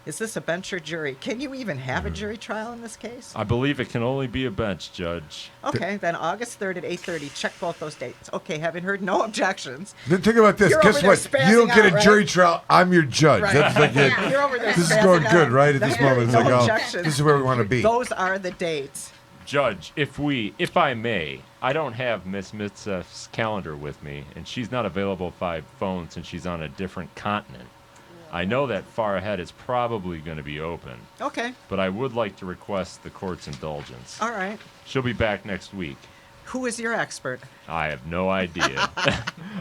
Is this a bench or jury? Can you even have a jury trial in this case? I believe it can only be a bench, Judge. Okay, then August 3rd at 8:30. Check both those dates. Okay, having heard no objections. Then think about this. You're Guess over what? there You don't get a spazzing out, jury right? trial. I'm your judge. Right. That's like it. Yeah, you're over there This is spazzing going good, out. right? At this moment, it's No like, oh, objections. this is where we want to be. Those are the dates. Judge, if I may, I don't have Miss Mitzef's calendar with me, and she's not available by phone since she's on a different continent. I know that far ahead it's probably going to be open. Okay. But I would like to request the court's indulgence. All right. She'll be back next week. Who is your expert? I have no idea.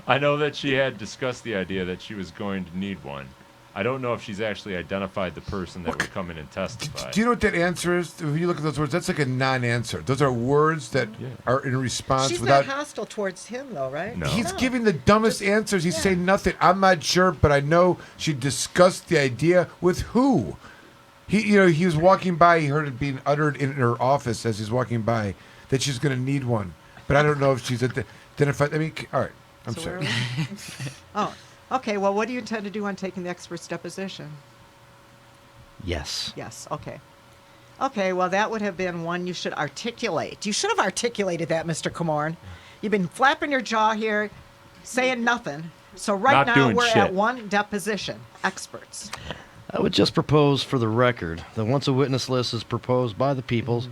I know that she had discussed the idea that she was going to need one. I don't know if she's actually identified the person that would come in and testify. Do you know what that answer is? If you look at those words, that's like a non-answer. Those are words that are in response She's without. not hostile towards him, though, right? No. He's giving the dumbest answers. He's saying nothing. I'm not sure, but I know she discussed the idea with who. He was walking by. He heard it being uttered in her office as he's walking by that she's going to need one. But I don't know if she's identified. I mean, all right. I'm So sorry. where are we? Oh, okay. Well, what do you intend to do on taking the expert's deposition? Yes. Yes. Okay. Okay. Well, that would have been one you should articulate. You should have articulated that, Mr. Comorn. You've been flapping your jaw here, saying nothing. So right Not now doing we're shit. at one deposition. Experts. I would just propose for the record that once a witness list is proposed by the peoples,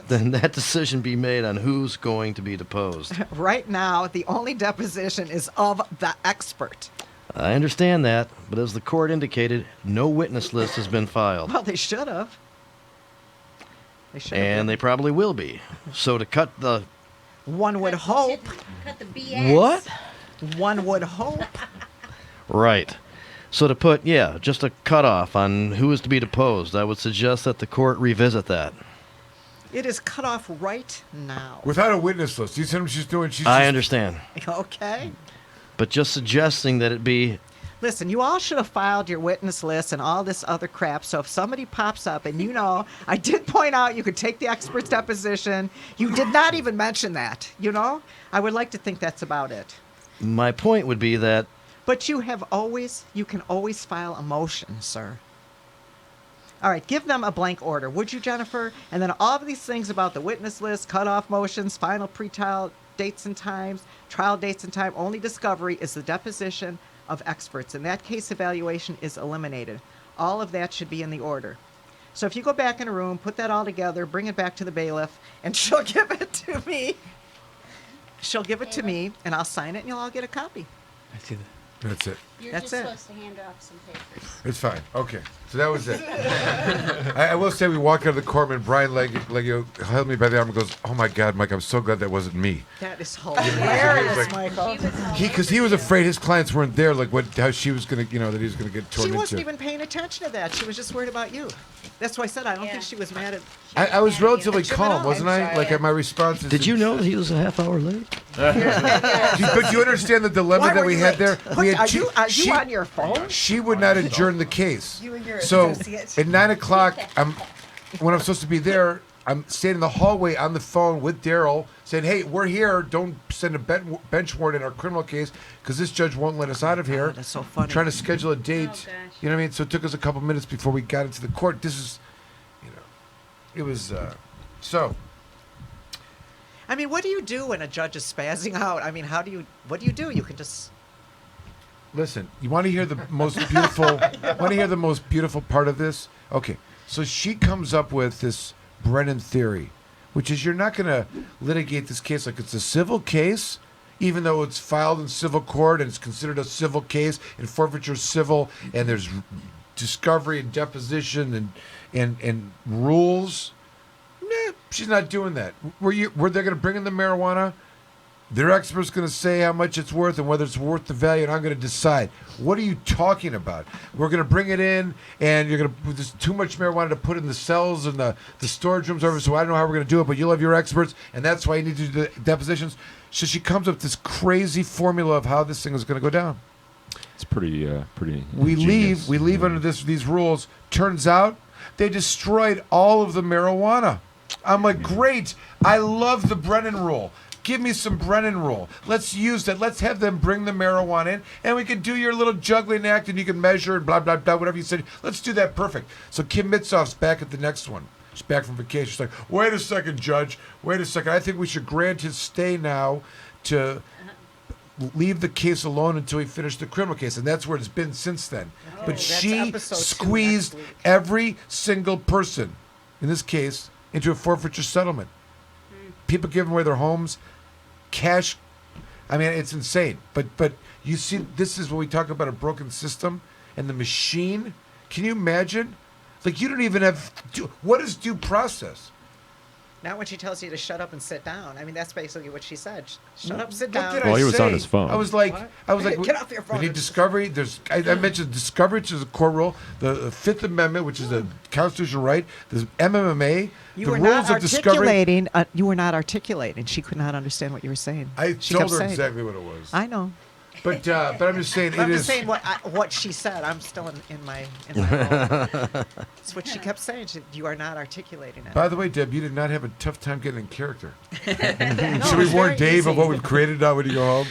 then that decision be made on who's going to be deposed. Right now, the only deposition is of the expert. I understand that, but as the court indicated, no witness list has been filed. Well, they should have. They should have. And they probably will be. So to cut the... One would hope. Cut the BS. What? One would hope. Right. So to put, just a cutoff on who is to be deposed, I would suggest that the court revisit that. It is cut off right now. Without a witness list. You see what she's doing? I understand. Okay. But just suggesting that it be... Listen, you all should have filed your witness list and all this other crap. So if somebody pops up and I did point out you could take the expert's deposition. You did not even mention that, I would like to think that's about it. My point would be that... But you can always file a motion, sir. All right, give them a blank order, would you, Jennifer? And then all of these things about the witness list, cutoff motions, final pretrial dates and times, trial dates and time, only discovery is the deposition of experts. In that case, evaluation is eliminated. All of that should be in the order. So if you go back in a room, put that all together, bring it back to the bailiff, and she'll give it to me. She'll give it to me, and I'll sign it, and you'll all get a copy. I see that. That's it. You're That's just it. supposed to hand off some papers. It's fine. Okay. So that was it. I will say we walked out of the courtroom and Brian Leggio held me by the arm and goes, "Oh my God, Mike, I'm so glad that wasn't me." That is hilarious, Like- Michael. Because he was afraid his clients weren't there, like how she was going to, that he was going to get torn She into. wasn't even paying attention to that. She was just worried about you. That's why I said I don't think she was mad at. I was relatively Jim calm, and I. wasn't I? Like my responses. Did you know that he was a half hour late? But you understand the dilemma Why that were we you had late? there? We had Are you on your phone? She would not adjourn the case. You and your So associate. at 9 o'clock, when I'm supposed to be there, I'm standing in the hallway on the phone with Daryl saying, "Hey, we're here. Don't send a bench warrant in our criminal case because this judge won't let us out of here." That's so funny. Trying to schedule a date. You know what I mean? So it took us a couple minutes before we got into the court. This is, it was so. I mean, what do you do when a judge is spazzing out? I mean, what do you do? You can just. Listen, you want to hear the most beautiful? Want to hear the most beautiful part of this? Okay, so she comes up with this Brennan theory, which is you're not going to litigate this case like it's a civil case, even though it's filed in civil court and it's considered a civil case and forfeiture civil, and there's discovery and deposition and rules. Nah, she's not doing that. Were they going to bring in the marijuana? Their expert's going to say how much it's worth and whether it's worth the value, and I'm going to decide. What are you talking about? We're going to bring it in, and there's too much marijuana to put in the cells and the storage rooms over, so I don't know how we're going to do it, but you'll have your experts, and that's why you need to do the depositions. So she comes up with this crazy formula of how this thing is going to go down. It's pretty We ingenious. leave under these rules. Turns out they destroyed all of the marijuana. I'm like, great. I love the Brennan rule. Give me some Brennan rule. Let's use that. Let's have them bring the marijuana in, and we can do your little juggling act, and you can measure and blah, blah, blah, whatever you said. Let's do that perfect. So Kim Mitzoff's back at the next one. She's back from vacation. She's like, wait a second, Judge. Wait a second. I think we should grant his stay now to leave the case alone until he finished the criminal case. And that's where it's been since then. But that's she episode 2 squeezed next week. every single person, in this case, into a forfeiture settlement. People giving away their homes, cash. I mean, it's insane. But you see, this is when we talk about a broken system and the machine. Can you imagine? Like, you don't even have. What is due process? Not when she tells you to shut up and sit down. I mean, that's basically what she said. Shut up, sit What down. did Well, I he was say? on his phone. I was like, Get off your phone. We need discovery. I mentioned discovery, which is a court rule. The Fifth Amendment, which is a constitutional right. There's MMA. You the were rules not of discovery. articulating. You were not articulating. She could not understand what you were saying. I She told kept her saying it. exactly what it was. I know. But I'm just saying I'm just saying what she said. I'm still in my role. That's what she kept saying. You are not articulating it. By the way, Deb, you did not have a tough time getting in character. No, Should we it's warn very Dave of easy. what we've created now when you go home?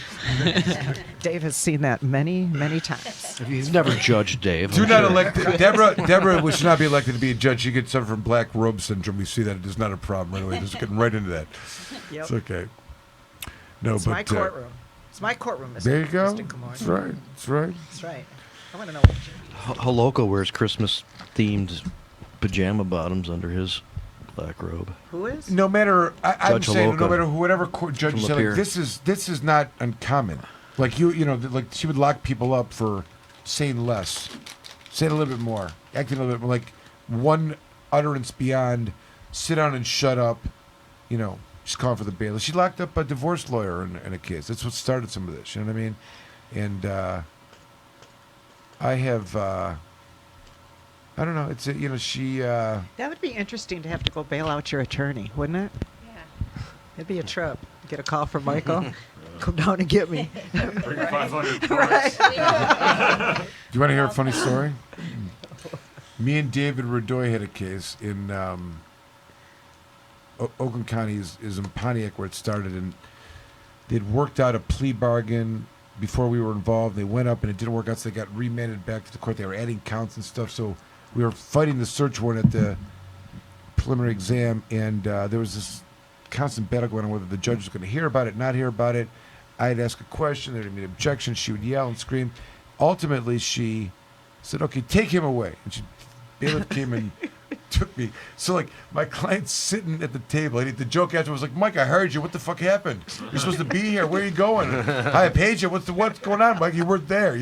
Dave has seen that many, many times. You've never judged Dave. Do I'm not sure. elect Deborah should not be elected to be a judge. She gets suffer from black robe syndrome. We see that it is not a problem right away. Just getting right into that. Yep. It's okay. No, It's but my courtroom. It's my courtroom, Mr. there you go. Mr. Kumar. That's right. That's right. That's right. I want to know what Holoko wears Christmas-themed pajama bottoms under his black robe. Who is? No matter, I'm Judge saying, no Holoko. matter whatever court judge From said, like, Lapeer. this is not uncommon. Like like she would lock people up for saying less, saying a little bit more, acting a little bit more, like one utterance beyond, sit down and shut up. She's calling for the bail. She locked up a divorce lawyer in a case. That's what started some of this. You know what I mean? And I have. I don't know. It's she. That would be interesting to have to go bail out your attorney, wouldn't it? Yeah. It'd be a trip. Get a call from Michael. Come down and get me. Bring 500 Right. Do you want to hear a funny story? Me and David Radoy had a case in Oakland County is in Pontiac where it started, and they'd worked out a plea bargain before we were involved. They went up and it didn't work out, so they got remanded back to the court. They were adding counts and stuff, so we were fighting the search warrant at the preliminary exam, and there was this constant battle going on whether the judge was going to hear about it, not hear about it. I'd ask a question, there'd be an objection, she would yell and scream. Ultimately, she said, "Okay, take him away." And bailiff came and took me. So, like, my client's sitting at the table. And the joke after was like, "Mike, I heard you. What the fuck happened? You're supposed to be here. Where are you going?" "Hi, I paid you. What's going on, Mike? You weren't there,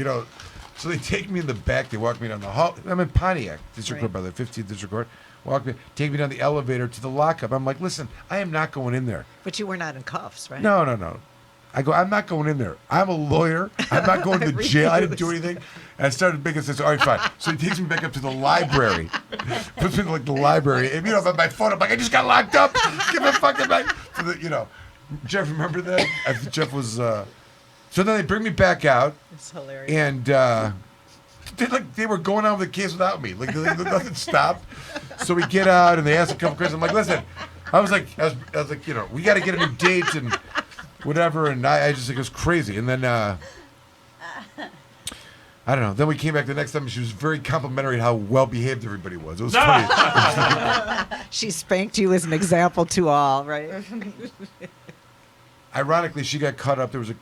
So they take me in the back. They walk me down the hall. I'm in Pontiac, District Court, by the 15th District Court. Take me down the elevator to the lockup. I'm like, "Listen, I am not going in there." But you were not in cuffs, right? No. I go, "I'm not going in there. I'm a lawyer. I'm not going to jail. I didn't do anything." And I started making sense. "All right, fine." So he takes me back up to the library. Puts me in the library. And, on my phone, I'm like, "I just got locked up. Give me a fucking back." So Jeff, remember that? Jeff was, so then they bring me back out. It's hilarious. And, they were going on with the case without me. Like, nothing stopped. So we get out and they ask a couple questions. I'm like, "Listen," I was like, "We got to get a new date and whatever." And I just think it was crazy. And then, I don't know. Then we came back the next time and she was very complimentary at how well behaved everybody was. It was funny. She spanked you as an example to all, right? Ironically, she got caught up. There was a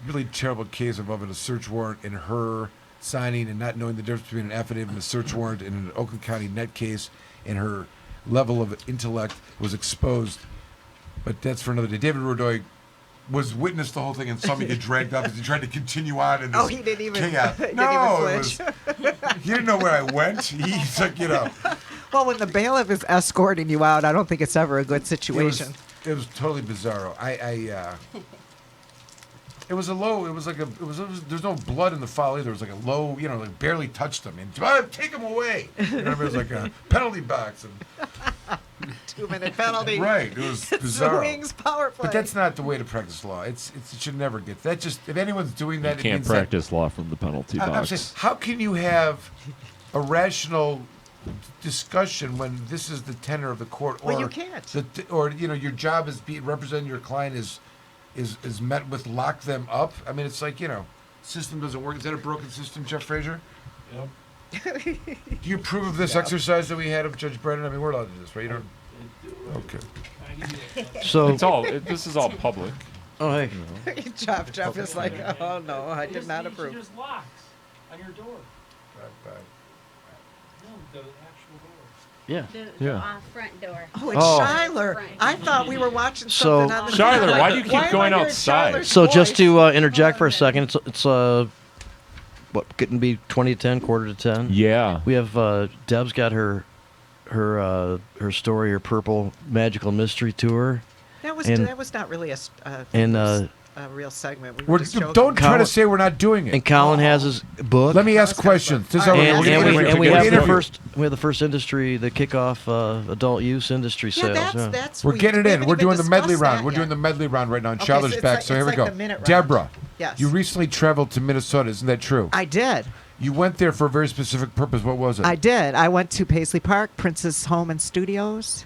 really terrible case involving a search warrant and her signing and not knowing the difference between an affidavit and a search warrant in an Oakland County net case, and her level of intellect was exposed. But that's for another day. David Rodoy was witness the whole thing and saw me get dragged up because he tried to continue on in this he didn't even, chaos. didn't No, even it flinch. he didn't know where I went. He's like, Well, when the bailiff is escorting you out, I don't think it's ever a good situation. It was totally bizarro. It was a low. It was like there's no blood in the foul either. It was like a low. Like barely touched him. And take him away. It was like a penalty box. And 2-minute penalty. Right. It was It's bizarre. the Wings power play. But that's not the way to practice law. It should never get that. Just if anyone's doing that, You it can't means practice law from the penalty I'm box. saying, how can you have a rational discussion when this is the tenor of the court? Well, you can't. Your job is representing your client is met with lock them up. I mean, it's like, system doesn't work. Is that a broken system, Jeff Frazier? Yep. Do you approve of this exercise that we had of Judge Brennan? I mean, we're allowed to do this, right? You don't. Okay. So this is all public. Oh, hey. Jeff is like, "Oh no, I did not approve." There's locks on your door. Right. No, the actual door. Yeah. The front door. Oh, it's Shyler. I thought we were watching So- something on the Shyler, why do you Why keep am I going hearing outside? Shyler's So just voice? to interject for a second, it's getting to be 20 to 10, quarter to 10. Yeah. We have Deb's got her story, her Purple Magical Mystery Tour. That was not really a real segment. We were just joking. Don't try to say we're not doing it. And Colin has his book. Let me ask questions. This is how we're and we have interview. the first industry, the kickoff adult use industry Yeah, sales. that's We're we getting it in. haven't We're even doing the medley discussed round. that We're yet. doing the medley round right now, and Okay, so Charlotte's it's back. like- So it's here we like go. the minute round. Deborah, Yes. You recently traveled to Minnesota, isn't that true? I did. You went there for a very specific purpose. What was it? I did. I went to Paisley Park, Prince's home and studios,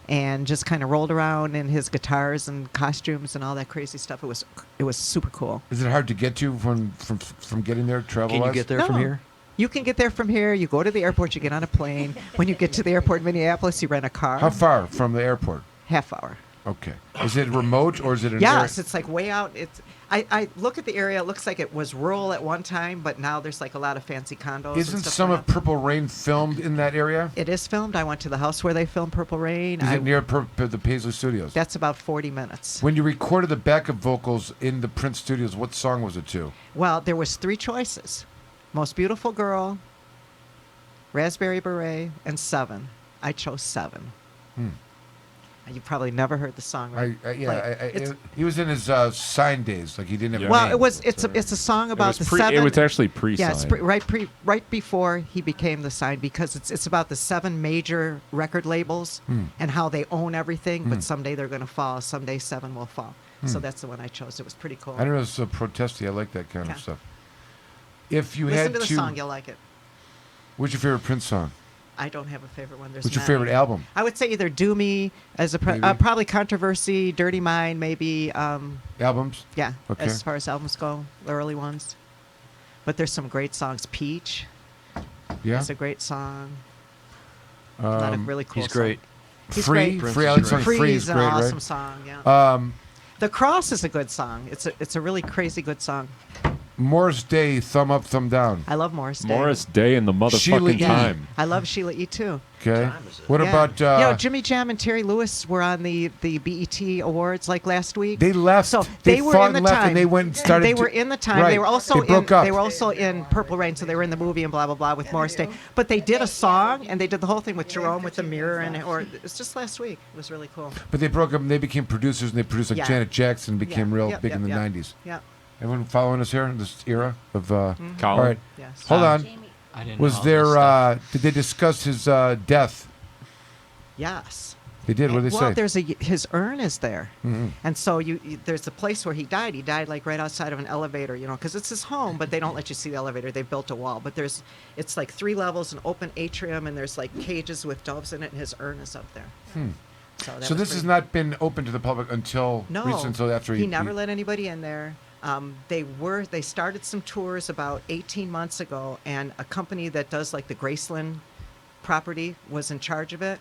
and just kind of rolled around in his guitars and costumes and all that crazy stuff. It was super cool. Is it hard to get to from getting there travel? Can you get there from here? You can get there from here. You go to the airport. You get on a plane. When you get to the airport in Minneapolis, you rent a car. How far from the airport? Half hour. Okay. Is it remote or is it an Yes, area? it's like way out. I look at the area. It looks like it was rural at one time, but now there's like a lot of fancy condos. Isn't and stuff some going of Purple Rain filmed in that area? It is filmed. I went to the house where they filmed Purple Rain. Is it near the Paisley Studios? That's about 40 minutes. When you recorded the backup vocals in the Prince Studios, what song was it to? Well, there was 3 choices: Most Beautiful Girl, Raspberry Beret, and 7. I chose 7. You probably never heard the song, right? He was in his sign days, like he didn't have. Well, it's a song about the 7. It was actually pre-sign. Yeah, it's right before he became the sign, because it's about the 7 major record labels and how they own everything. But someday they're going to fall. Someday 7 will fall. So that's the one I chose. It was pretty cool. I don't know. It's protesty. I like that kind of stuff. If you Listen had to the song, you'll like it. What's your favorite Prince song? I don't have a favorite one. There's What's your many. favorite album? I would say either Do Me as a probably Controversy, Dirty Mind, maybe. Albums? Yeah, Okay. as far as albums go, the early ones. But there's some great songs. Peach. Yeah. It's a great song. Not a really cool He's great. Song. He's Free? great. Free, I like song Free is an great, awesome right? song, yeah. The Cross is a good song. It's a really crazy good song. Morris Day, thumb up, thumb down. I love Morris Day. Morris Day and the Sheila motherfucking E. time. I love Sheila E. too. Okay. What about? Jimmy Jam and Terry Lewis were on the BET Awards like last week. They left. So they were fought in the and left, time. and they went and started. They were in the time. Right. They were also They broke up. They were also in Purple Rain, so they were in the movie and blah blah blah with Morris Day. But they did a song and they did the whole thing with Jerome with the mirror and it was just last week. It was really cool. But they broke up and they became producers and they produced like Yeah. Janet Jackson and became real Yep, big yep, in the yep. 90s. Yeah. Everyone following us here in this era of. Colin? All right. Yes. Hold on. I didn't Was know all there? this stuff. Did they discuss his death? Yes. They did. What did they Well, say? there's his urn is there, Mhm. and so there's a place where he died. He died like right outside of an elevator, because it's his home, but they don't let you see the elevator. They built a wall, but it's like 3 levels, an open atrium, and there's like cages with doves in it, and his urn is up there. So, that So was this has pretty- not been open to the public until No, until after he never let anybody in there. They started some tours about 18 months ago, and a company that does like the Graceland property was in charge of it.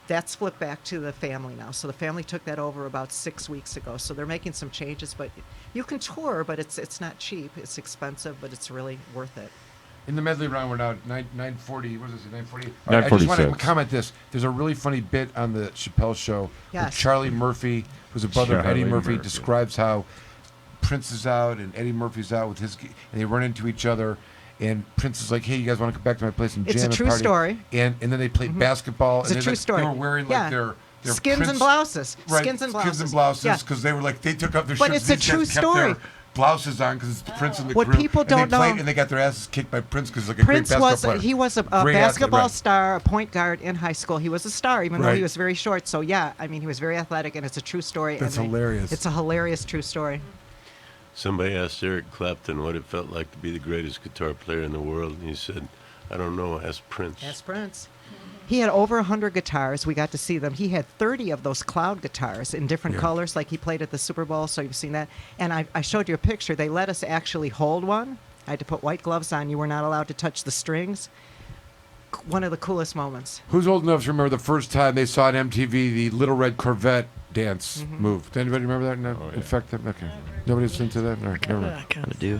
That's flipped back to the family now. So the family took that over about 6 weeks ago. So they're making some changes, but you can tour, but it's not cheap. It's expensive, but it's really worth it. In the medley round, we're now 9:40. What is it? 9:40. I just want to 9:46. comment this. There's a really funny bit on the Chappelle Show where Yes. Charlie Murphy, who's a brother of Eddie Charlie Murphy, Murphy. describes how Prince is out and Eddie Murphy's out with his, and they run into each other. And Prince is like, "Hey, you guys want to come back to my place and It's jam a and true party?" story. And then they played basketball. It's and a they, true story. They were wearing Yeah. like their Skins and Prince- blouses. Right, Skins and blouses. Skins and blouses, Yeah. because they were like they took off their But shirts. it's a These true guys kept story. their blouses on because it's Prince and the What crew. people and don't they played, know- and they got their asses kicked by Prince because like a Prince great basketball player. he was a Great athlete, basketball right. star, a point guard in high school. He was a star, even though Right. he was very short. So yeah, I mean, he was very athletic, and it's a true story. That's and hilarious. It's a hilarious true story. Somebody asked Eric Clapton what it felt like to be the greatest guitar player in the world, and he said, "I don't know. Ask Prince." That's Prince. He had over 100 guitars. We got to see them. He had 30 of those cloud guitars in different colors, like he played at the Super Bowl, so you've seen that. And I showed you a picture. They let us actually hold one. I had to put white gloves on. You were not allowed to touch the strings. One of the coolest moments. Who's old enough to remember the first time they saw on MTV the Little Red Corvette dance Mm-hmm. move? Does anybody remember that? No? In fact, that okay. Nobody's into that. All right, never mind. I kind of do.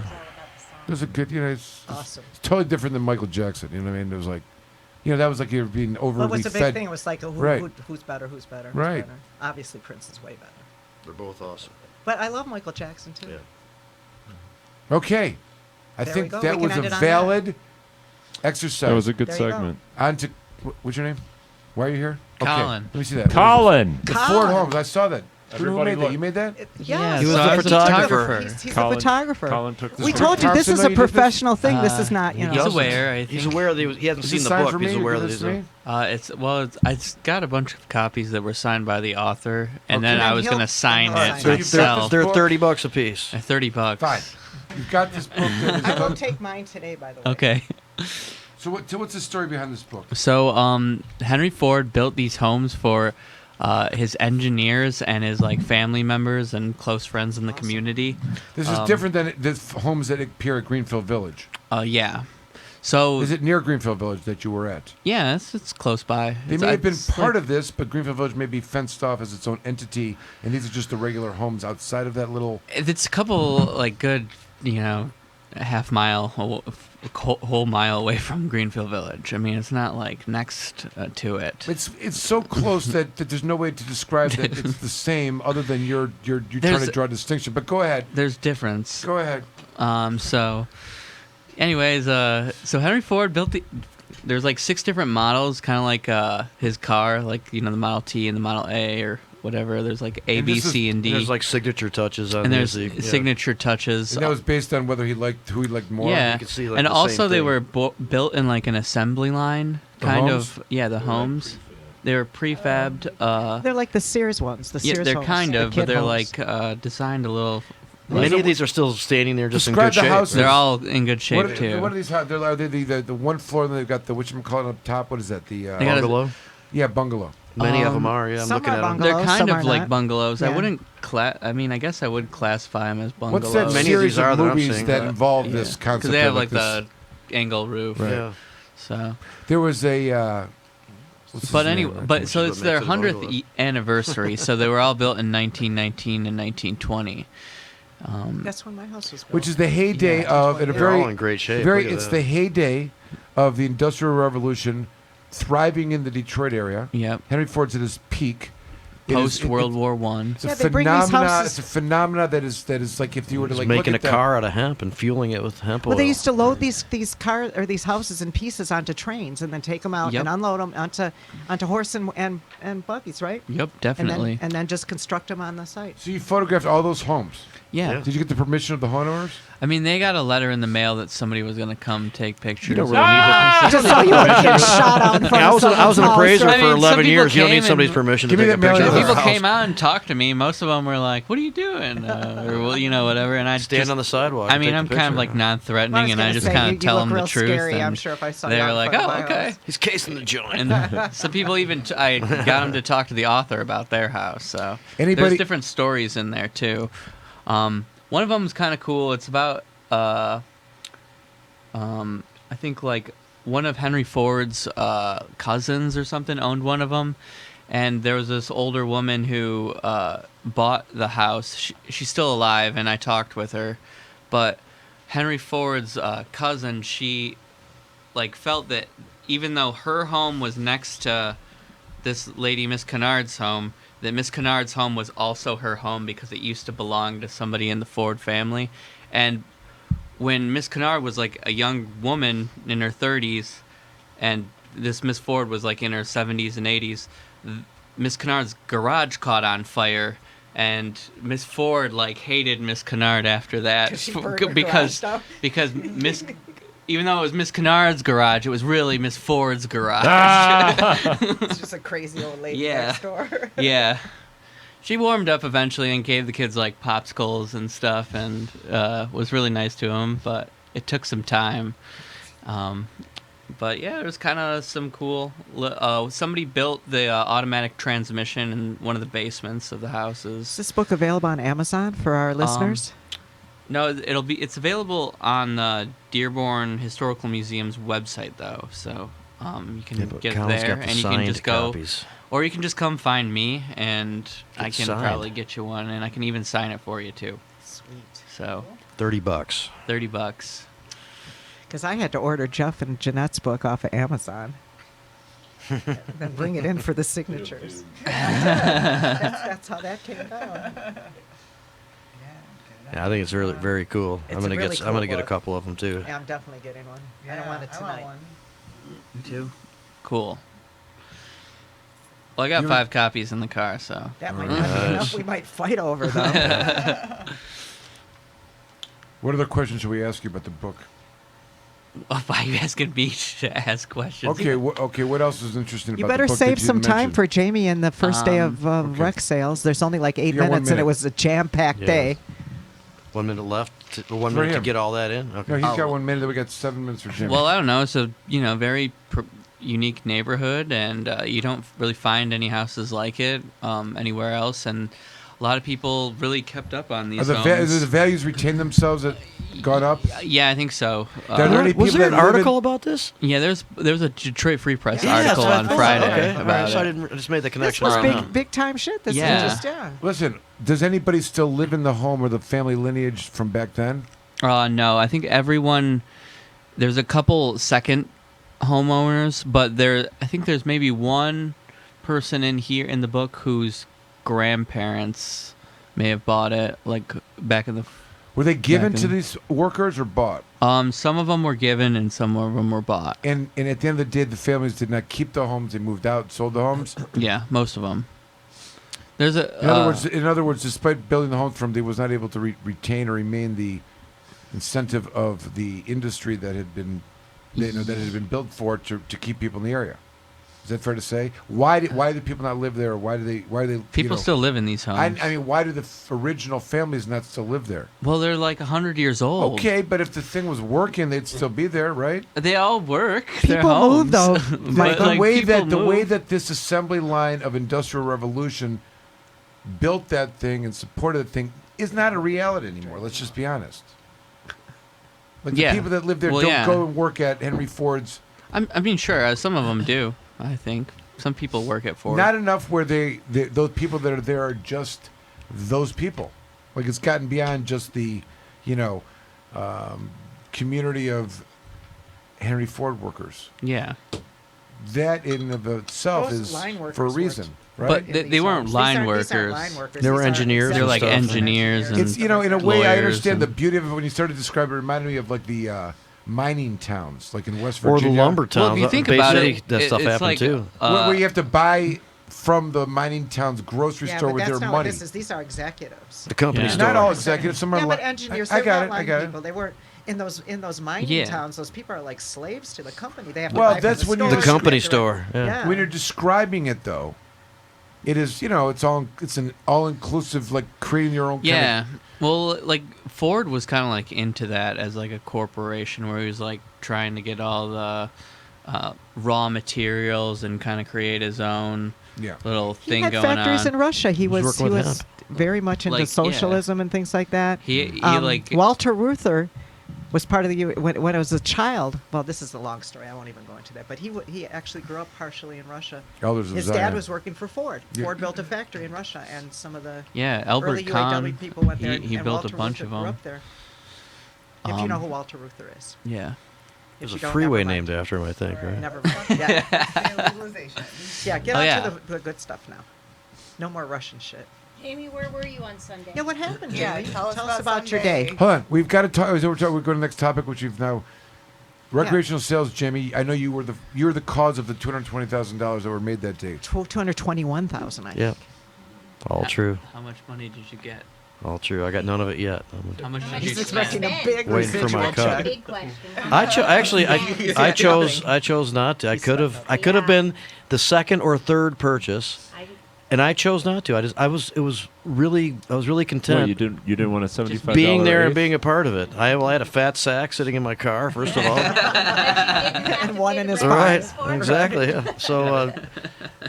It was a good, it's Awesome. It's totally different than Michael Jackson. You know what I mean? It was like, that was like you're being overly What was the big fed. thing? It was like, Right. who's better, who's better, who's Right. better. Obviously, Prince is way better. They're both awesome. But I love Michael Jackson, too. Okay, I There we think go. that We can was end a it on valid exercise. That was a good There you go. segment. On to what's your name? Why are you here? Okay, Colin. let me see that. Colin. The Colin. Ford Holmes. I saw that. Who Everybody made that? look. You made that? Yeah, He was so the I photographer. He's a Colin- photographer. Colin took the We picture. told you this Thompson is know a you did this? professional thing. This is not, He's know. aware. I He's think. aware that he hasn't Is seen this the signed book. for He's me? aware Give that this he's to me? It's got a bunch of copies that were signed by the author, and then Okay. I was He'll- gonna sign he'll it sign it. They're myself. $30 a piece. $30. Fine. You've got this book. That is I won't take mine today, by the way. Okay. So what's the story behind this book? So Henry Ford built these homes for his engineers and his like family members and close friends in the community. This is different than the homes that appear at Greenfield Village. Yeah. So is it near Greenfield Village that you were at? Yeah, it's close by. They may have been part of this, but Greenfield Village may be fenced off as its own entity, and these are just the regular homes outside of that little. It's a couple like good, a half mile, whole mile away from Greenfield Village. I mean, it's not like next to it. It's so close that there's no way to describe that it's the same, other than you're trying to draw a distinction. But go ahead. There's difference. Go ahead. So, anyways, so Henry Ford built there's like 6 different models, kind of like his car, like the Model T and the Model A or whatever. There's like A, B, C, and D. There's like signature touches on and there's the signature touches. And that was based on who he liked more. Yeah, You could see, and also they were built in like an assembly line, The kind homes? of. Yeah, the homes. They were prefabbed. They're like the Sears ones. The Yeah, Sears they're homes, kind the of, kid but they're homes. like designed a little. Many of these are still standing there, just in Describe good the shape. houses. They're all in good shape what, too. What are these? Are they the one floor? And they've got the whatchamacallit up top. What is that? The They got a- bungalow. Yeah, bungalow. Many of them are. Yeah, I'm some looking are at them. bungalows, They're kind some of are like not. bungalows. I Yeah. wouldn't I mean, I guess I would classify them as bungalows. What's that Many of series these are of that I'm movies seeing. that involve this concept? Because they have of like this? the angle roof. Right. Yeah. So. There was a. What's his But name? anyway, but so it's their 100th anniversary. So they were all built in 1919 and 1920. That's when my house was built. Which is the heyday of in a They're very all in great shape. Very, Look at it's that. the heyday of the Industrial Revolution, thriving in the Detroit area. Yep. Henry Ford's at his peak. It is- Post World War One. It's a Yeah, they bring these phenomena. houses- It's a phenomena that is like if you were to Just like making a look at car out of hemp and fueling it with hemp Well, oil. they used to load these cars or these houses in pieces onto trains and then take them out Yep. and unload them onto horse and buggies, right? Yep, definitely. And then just construct them on the site. So you photographed all those homes. Yeah. Did you get the permission of the homeowners? I mean, they got a letter in the mail that somebody was going to come take pictures. You don't really need the Just so you wouldn't get shot out in front I of was an someone's appraiser house. I mean, for some 11 people years. You don't came need somebody's and- permission to Give me take a that mailing picture. of the People house. came out and talked to me. Most of them were like, "What are you doing?" Or well, whatever. And I Stand on the sidewalk. I and mean, take I'm the kind of picture. like non-threatening, Well, I was and I gonna just say, kind you of tell look them the real truth. scary, I'm and sure, if I saw they you were out like, front of "Oh, my okay." house. He's casing the joint. And some people even I got them to talk to the author about their house. So Anybody- there's different stories in there too. One of them is kind of cool. It's about I think like one of Henry Ford's cousins or something owned one of them, and there was this older woman who bought the house. She's still alive, and I talked with her, but Henry Ford's cousin, she like felt that even though her home was next to this lady Miss Kennard's home, that Miss Kennard's home was also her home because it used to belong to somebody in the Ford family. And when Miss Kennard was like a young woman in her 30s, and this Miss Ford was like in her 70s and 80s, Miss Kennard's garage caught on fire, and Miss Ford like hated Miss Kennard after that 'Cause she burned her garage down? because Miss. Even though it was Miss Kennard's garage, it was really Miss Ford's garage. It's just a crazy old lady next door. Yeah. She warmed up eventually and gave the kids like popsicles and stuff, and was really nice to them, but it took some time. But yeah, it was kind of some cool. Somebody built the automatic transmission in one of the basements of the houses. Is this book available on Amazon for our listeners? No, it's available on the Dearborn Historical Museum's website though, so you can but get it Cal's there, got the and you can just signed go, copies. or you can just come find me, and I Get can signed. probably get you one, and I can even sign it for you too. Sweet. So $30. $30. Because I had to order Jeff and Jeanette's book off of Amazon. Then bring it in for the signatures. that's how that came about. Yeah, I think it's really very cool. It's I'm a gonna really I'm gonna cool get a book. couple of them too. Yeah, I'm definitely getting one. I don't want it tonight. Me too. Cool. Well, I got 5 copies in the car, so. That might not be enough. We might fight over them. What other questions should we ask you about the book? Why are you asking me to ask questions? Okay, okay. What else is interesting You about better the book that save you some didn't time mention? for Jamie and the first day of rec sales. There's only like 8 You got 1 minutes, and it minute. was a jam-packed Yeah. day. 1 minute left. 1 For minute to him. get all that in. Okay. No, he's got 1 minute. We got 7 minutes for Jimmy. Well, I don't know. It's a very unique neighborhood, and you don't really find any houses like it anywhere else. And a lot of people really kept up on these do homes. the values retain themselves that gone up? Yeah, I think so. Are there any was people there an that live article in- about this? Yeah, there was a Detroit Free Press Yeah, article that's what I on thought. Friday Okay. about All right, so I it. didn't. I just made the This connection. was right now. big time shit. This Yeah. is just, yeah. Listen, does anybody still live in the home or the family lineage from back then? No, I think everyone. There's a couple second homeowners, but I think there's maybe one person in here in the book whose grandparents may have bought it, like back in the. Were they given back to in- these workers or bought? Some of them were given, and some of them were bought. And at the end of the day, the families did not keep the homes; they moved out, sold the homes. Yeah, most of them. There's a. In other words, despite building the homes from, they was not able to retain or remain the incentive of the industry that had been, that had been built for to keep people in the area. Is that fair to say? Why did people not live there? Why do they? People still live in these homes. I mean, why do the original families not still live there? Well, they're like 100 years old. Okay, but if the thing was working, they'd still be there, right? They all work. People Their homes. move, though. But, the like, way people move. that this assembly line of Industrial Revolution built that thing and supported that thing is not a reality anymore. Let's just be honest. Like Yeah. the people that live there Well, don't yeah. go and work at Henry Ford's. I mean, sure, some of them do. I think some people work at Ford. Not enough where those people that are there are just those people. Like it's gotten beyond just the, community of Henry Ford workers. Yeah. That in and of itself Those is line workers for a worked reason, right? But they weren't line workers. They were engineers. They're and like stuff. engineers. And It's in a way I lawyers understand the and- beauty of it when you started to describe it. It reminded me of like the mining towns, like in West Or Virginia, the lumber towns. Well, if you think Bay about City, it, that stuff it's happened like, too. where you have to buy from the mining town's grocery Yeah, store but with that's their not what money. this is. These are executives. The company Yeah. store. Not all executives. Some are Yeah, but li- engineers. I They're got not it. I line got people. it. They weren't in those mining Yeah. towns. Those people are like slaves to the company. They have to Well, buy from that's when the you- store. The company They have to- store. Yeah. When you're describing it, though, it is it's an all-inclusive, like creating your own. Yeah. Well, like Ford was kind of like into that as like a corporation where he was like trying to get all the raw materials and kind of create his own little He thing had going factories on. in Russia. He was working with hemp. very much into Like, yeah. socialism and things like that. He like Walter Reuther was part of the when I was a child. Well, this is a long story. I won't even go into that. But he actually grew up partially in Russia. Elders of His Zion. dad was working for Ford. Yeah. Ford built a factory in Russia, and some of the Yeah, Albert early Kahn, UAW people went there. he and built Walter a bunch Reuther of grew them. up there. If you know who Walter Reuther is. Yeah. If There's you a don't, freeway never mind. named after him, I think, right? Never mind. Yeah. Legalization. Yeah, get Oh, on yeah. to the good stuff now. No more Russian shit. Jamie, where were you on Sunday? Yeah, what happened, Yeah, Jamie? tell us about your Sunday. day. Hold on, we've got to talk. We're going to go to the next topic, which we've now. Recreational sales, Jamie. I know you were the cause of the $220,000 that were made that day. 221,000. I Yep. All true. How much money did you get? All true. I got none of it yet. How much did He's you expecting spend? a big Waiting for residual my cut. check. Big question. I chose not to. I could have been the second or third purchase, and I chose not to. I was really content. Well, you didn't want a $75 being there and raise? being a part of it. I had a fat sack sitting in my car, first of all. And one in his All right, pocket. exactly. Yeah. So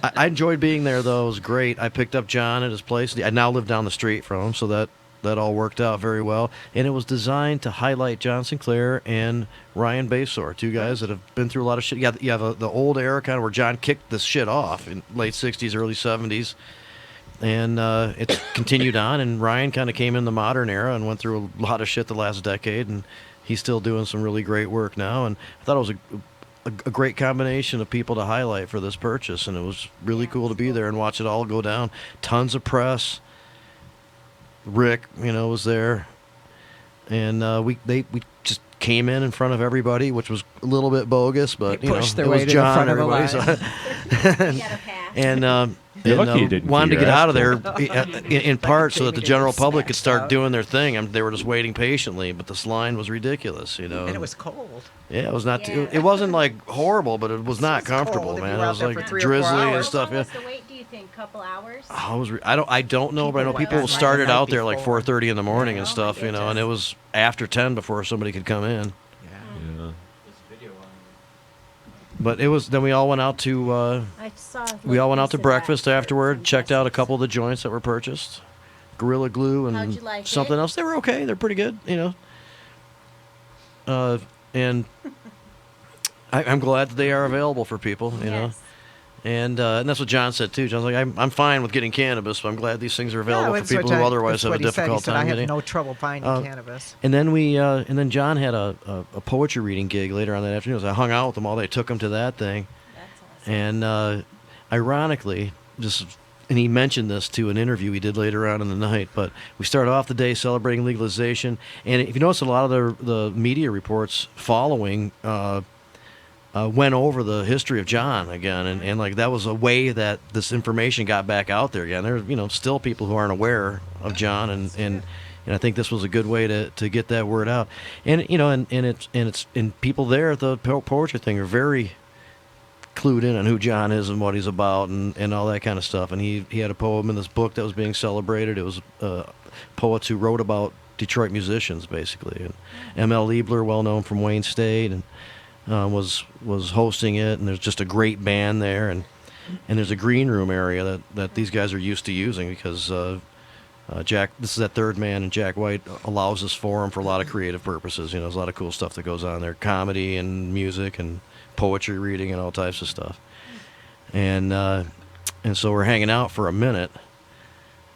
I enjoyed being there, though. It was great. I picked up John at his place. I now live down the street from him, so that all worked out very well. And it was designed to highlight John Sinclair and Ryan Basor, two guys that have been through a lot of shit. You have the old era kind of where John kicked this shit off in late 60s, early 70s. And it's continued on, and Ryan kind of came in the modern era and went through a lot of shit the last decade, and he's still doing some really great work now. And I thought it was a great combination of people to highlight for this purchase, and it was really cool to be there and watch it all go down. Tons of press. Rick, was there, and we just came in front of everybody, which was a little bit bogus, but They pushed their it way was to the John front and of the everybody. And You're lucky you didn't wanted to get get your out of ass there in part so that the general public could start doing their thing. They were just waiting patiently, but this line was ridiculous, And it was cold. Yeah, it was not. It wasn't like horrible, but it was not comfortable, cold if man. you were It out was there for like 3 or 4 drizzly and hours. stuff. How long Yeah. was the wait, do you think a couple hours? I don't know, but I know people went started the night out there like before. 4:30 in the morning and Oh, stuff, my you know, and it was after 10 before somebody could come in. Yeah. But it was. Then we all went out to. I saw. We all went out to links of breakfast that. afterward. Checked out a couple of the joints that were purchased. Gorilla Glue and How'd you like something it? else. They were okay. They're pretty good, you know. And I'm glad that they are available for people, you know. And that's what John said too. John's like, I'm fine with getting cannabis, but I'm glad these things are available that's for people what who otherwise that's have a what he said. He difficult said, time I have getting. no trouble finding cannabis. And then and then John had a poetry reading gig later on that afternoon. So I hung out with them all day, took him to that thing. That's awesome. And ironically, and he mentioned this to an interview he did later on in the night, but we started off the day celebrating legalization. And if you notice, a lot of the media reports following went over the history of John again, and like that was a way that this information got back out there again. There's still people who aren't aware of John, and I think this was a good way to get that word out. And and people there at the poetry thing are very clued in on who John is and what he's about and all that kind of stuff. And he had a poem in this book that was being celebrated. It was poets who wrote about Detroit musicians, basically. And M.L. Liebler, well known from Wayne State, and was hosting it. And there's just a great band there, and there's a green room area that these guys are used to using because Jack, this is that third man, and Jack White allows this forum for a lot of creative purposes. There's a lot of cool stuff that goes on there, comedy and music and poetry reading and all types of stuff. And so we're hanging out for a minute,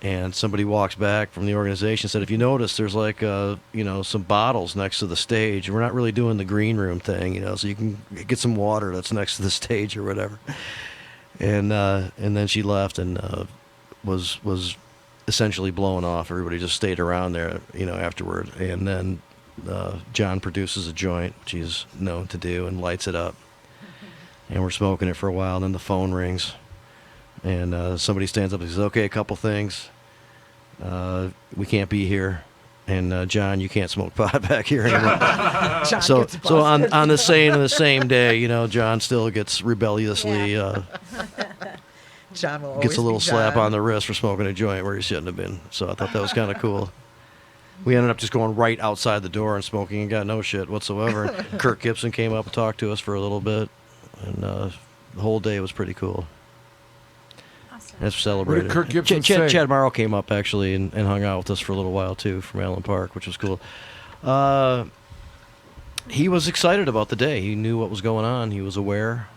and somebody walks back from the organization and said, if you notice, there's like some bottles next to the stage. We're not really doing the green room thing, so you can get some water that's next to the stage or whatever. And then she left and was essentially blown off. Everybody just stayed around there, afterward. And then John produces a joint, which he's known to do, and lights it up. And we're smoking it for a while. And then the phone rings, and somebody stands up and says, "Okay, a couple things. We can't be here, and John, you can't smoke pot back here anymore." John so gets so on busted. the same day, John still gets rebelliously John will always gets a little be slap John. on the wrist for smoking a joint where he shouldn't have been. So I thought that was kind of cool. We ended up just going right outside the door and smoking and got no shit whatsoever. And Kirk Gibson came up and talked to us for a little bit, and the whole day was pretty cool. Awesome. That's celebrated. What did Kirk Gibson say? Chad Morrow came up actually and hung out with us for a little while too from Allen Park, which was cool. He was excited about the day. He knew what was going on. He was aware.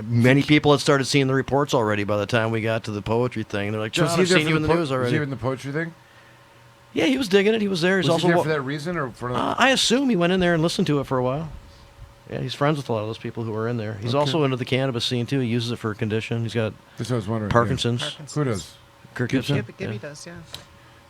Many people had started seeing the reports already by the time we got to the poetry thing. They're like, John, I've seen you in the news already. Was he in the poetry thing? Yeah, he was digging it. He was there. He's Was also he there for that reason or for another? I assume he went in there and listened to it for a while. Yeah, he's friends with a lot of those people who were in there. He's Okay. also into the cannabis scene too. He uses it for a condition. He's got That's what I was wondering. Parkinson's. Parkinson's. Who does? Kirk Gibson? Gibson. Gibby does, yeah.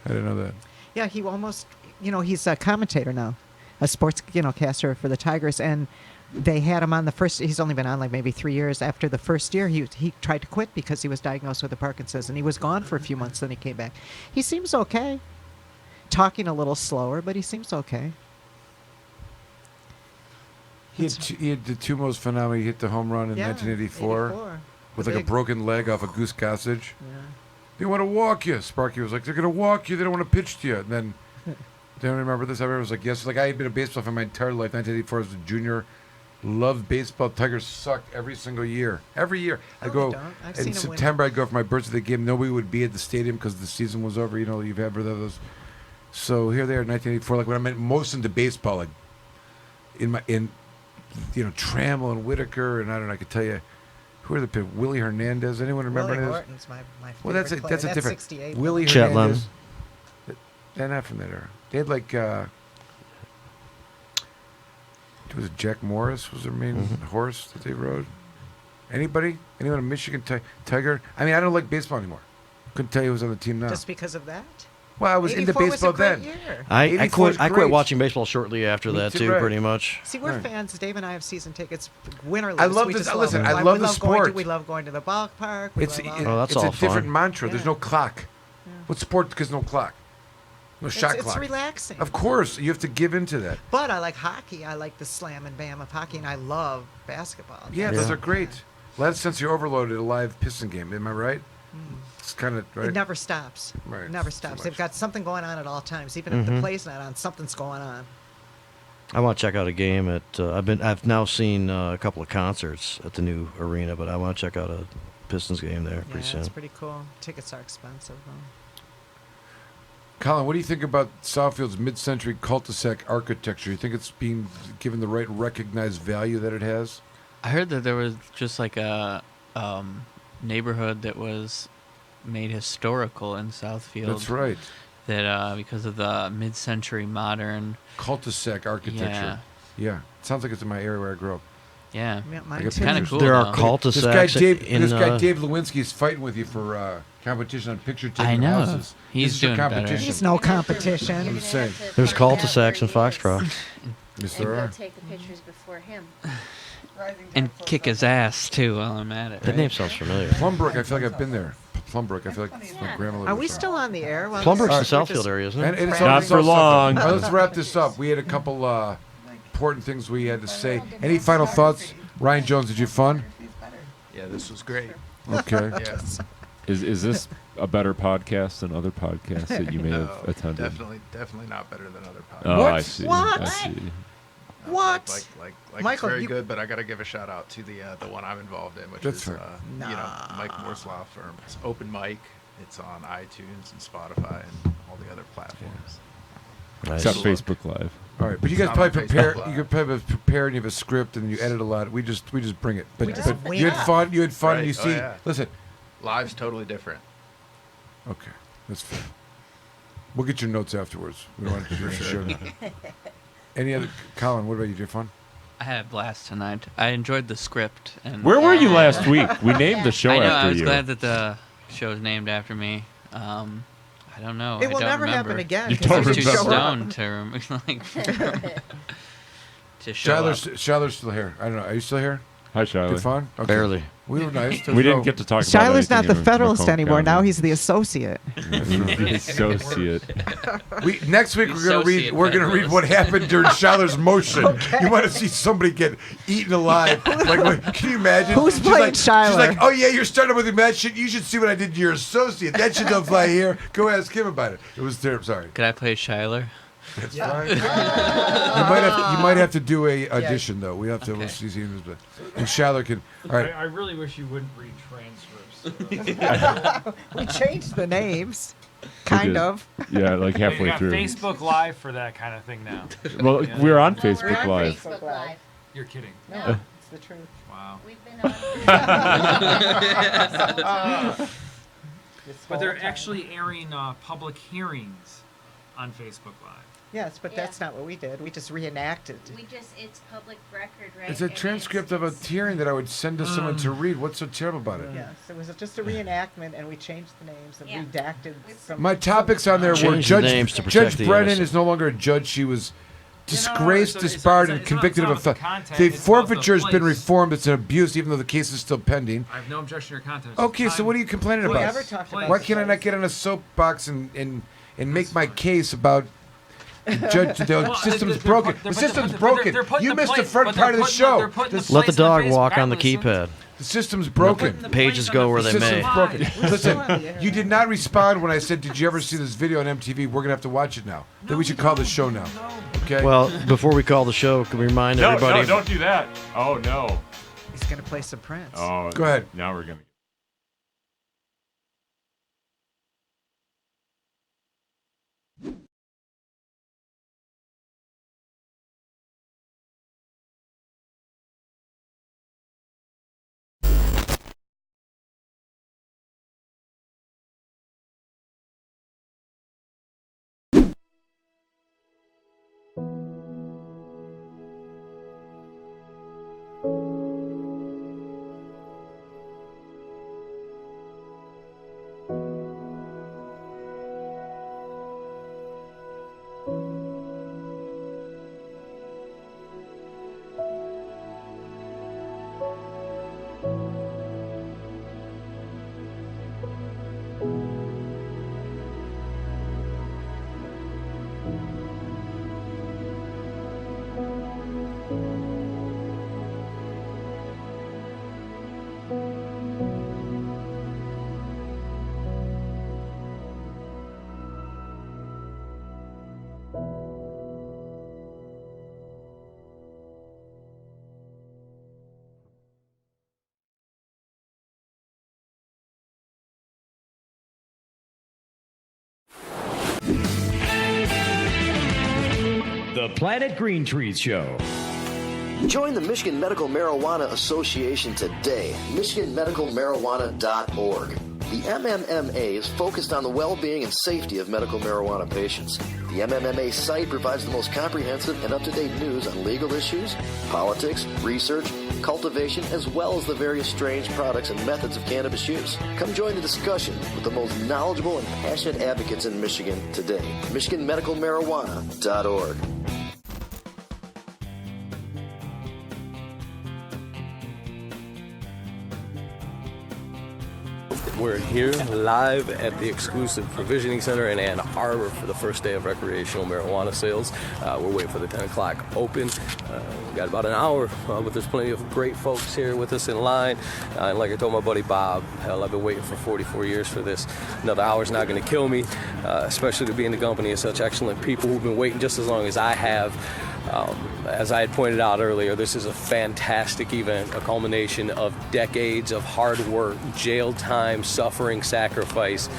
I didn't know that. Yeah, he almost, he's a commentator now, a sports, caster for the Tigers, and they had him on the first. He's only been on like maybe 3 years. After the first year, he tried to quit because he was diagnosed with the Parkinson's, and he was gone for a few months. Then he came back. He seems okay. Talking a little slower, but he seems okay. He had the two most phenomenal. He hit the home run in 1984 with like a broken leg off a Goose Gossage. Yeah. They want to walk you. Sparky was like, they're going to walk you. They don't want to pitch to you. And then, they don't remember this. I remember it was like, yes. Like, I had been a baseball fan my entire life. 1984 as a junior. Loved baseball. Tigers sucked every single year. Every year. I'd go, in September, I'd go for my birthday game. Nobody would be at the stadium because the season was over. You've ever those. So here they are in 1984. Like, when I meant most into baseball, like, Trammell and Whitaker, and I don't know, I could tell you, who are the people? Willie Hernandez. Anyone remember Willie this? Horton's my Well, that's favorite a player. different. 68. Willie Chet Hernandez. They're not from that era. They had like, was it Jack Morris was their main horse that they rode? Anybody? Anyone in Michigan Tiger? I mean, I don't like baseball anymore. Couldn't tell you who was on the team now. Just because of that? Well, I was into 84 was baseball a great then. year. I quit great. watching baseball shortly after that too, right. pretty much. See, we're fans. Dave and I have season tickets. Win or lose. I love we this. just Listen, it. I We love the going sport. we love going to the ballpark. It's that's it's all a different fun. mantra. There's no clock. What sport? Because no clock. No shot It's clock. relaxing. Of course, you have to give into that. But I like hockey. I like the slam and bam of hockey, and I love basketball. Yeah, those are great. Last since you overloaded a live Piston game, am I right? It's kind of right. It never stops. Right. It never It's too stops. much. They've got something going on at all times. Even if the Mhm. play's not on, something's going on. I want to check out a game at. I've now seen a couple of concerts at the new arena, but I want to check out a Pistons game there Yeah, pretty soon. it's pretty cool. Tickets are expensive, though. Colin, what do you think about Southfield's mid-century cul-de-sac architecture? You think it's being given the right recognized value that it has? I heard that there was just like a neighborhood that was made historical in Southfield. That's right. That because of the mid-century modern Cul-de-sac architecture. Yeah. It sounds like it's in my area where I grew up. Yeah, Yeah, I mine got too. kind of pictures. cool. There are though. cul-de-sacs This guy in, Dave Lewinsky is fighting with you for competition on picture taking I know. houses. He's This is your doing better. competition. There's no competition. I'm saying. There's cul-de-sacs in Foxcroft. Yes, And there go are. take the pictures before him. And kick his ass too while I'm at it. That name sounds familiar. Plumbrook, I feel like I've been there. Plumbrook, I feel like my grandma lived Are we there. still on the air? Well, Plumbrook's this- the we're just- Southfield area, isn't it? And it's Not all- for long. All right, let's wrap this up. We had a couple important things we had to say. Any final thoughts? Ryan Jones, did you have fun? Yeah, this was great. Okay. Yeah. Is this a better podcast than other podcasts that you may No, have attended? definitely not better than other podcasts. Oh, What? I see. What? I see. What? Like Michael, it's very you- good, but I got to give a shout out to the one I'm involved in, which That's is fair. you know, Mike Moore's Law Firm. It's open mic. It's on iTunes and Spotify and all the other platforms. Nice. Except Facebook Live. All right, but you It's guys not on probably prepare. Facebook Live. You could probably prepare and you have a script and you edit a lot. We just bring it. But, We just but wing you it. had fun. You had fun. Right. You Oh, see. yeah. Listen. Live's totally different. Okay, that's fair. We'll get your notes afterwards. We don't want to do show now. Any other? Colin, what about you? Did you have fun? I had a blast tonight. I enjoyed the script. And Where were you last week? We named the show I know. after I was you. glad that the show is named after me. I don't know. It will I don't never remember. happen again. You 'cause don't you Too didn't show stoned up. to to show up. Shiler's still here. I don't know. Are you still here? Hi, Charlie. Good fun? Okay. Barely. We were nice. We didn't get to talk about Shiler's not the anything in Federalist Macomb anymore. Now County. he's the associate. The associate. Next week we're gonna read. Associate We're gonna read what happened during Shiler's motion. You want to see somebody get eaten alive? Like, can you imagine? Who's She's playing like, Shiler? She's like, oh yeah, you're starting with that shit. You should see what I did to your associate. That shit don't fly here. Go ask him about it. It was terrible. Sorry. Could I play Shiler? That's fine. You might have to do a audition though. We have to. We'll see. And Shiler can. All right. I really wish you wouldn't read transcripts. We changed the names, kind did. of. Yeah, like We halfway got through. Facebook Live for that kind of thing now. Well, Yeah. we're on We're Facebook on Live. Facebook Live. You're kidding. No, It's the truth. Wow. we've been on. But they're actually airing public hearings on Facebook Live. Yes, but that's not what we did. We just reenacted. It's public record, right? It's a I mean, transcript of a hearing that I would send to someone to read. What's so terrible about it? Yes, it was just a reenactment, and we changed the names and redacted some. My topics on there were Change the names to protect Judge the Brennan innocent. is no longer a judge. She was disgraced, it's- disbarred, it's and not- convicted it's of not a about the felony. content, The it's about the forfeiture has been place. reformed. It's an abuse, even though the case is still pending. I have no objection to your content. Okay, so what are you complaining We about? never talked about Why the can't I not get on a soapbox and make my case about the judge? The system's broken. The system's broken. You missed the front part of the show. Let the dog walk on the keypad. The system's broken. The pages go where they The may. system's broken. Listen, you did not respond when I said, "Did you ever see this video on MTV?" We're gonna have to watch it now. Then we should call the show now. Okay. Well, before we call the show, can we remind everybody? No, don't do that. Oh no. He's gonna play some Prince. Oh, Go ahead. Now we're gonna. the Planet Green Trees Show. Join the Michigan Medical Marijuana Association today. MichiganMedicalMarijuana.org. The MMMA is focused on the well-being and safety of medical marijuana patients. The MMMA site provides the most comprehensive and up-to-date news on legal issues, politics, research, cultivation, as well as the various strange products and methods of cannabis use. Come join the discussion with the most knowledgeable and passionate advocates in Michigan today. MichiganMedicalMarijuana.org. We're here live at the exclusive provisioning center in Ann Arbor for the first day of recreational marijuana sales. We're waiting for the 10 o'clock open. We've got about an hour, but there's plenty of great folks here with us in line. And like I told my buddy Bob, hell, I've been waiting for 44 years for this. Another hour's not going to kill me, especially to be in the company of such excellent people who've been waiting just as long as I have. As I had pointed out earlier, this is a fantastic event, a culmination of decades of hard work, jail time, suffering, sacrifice,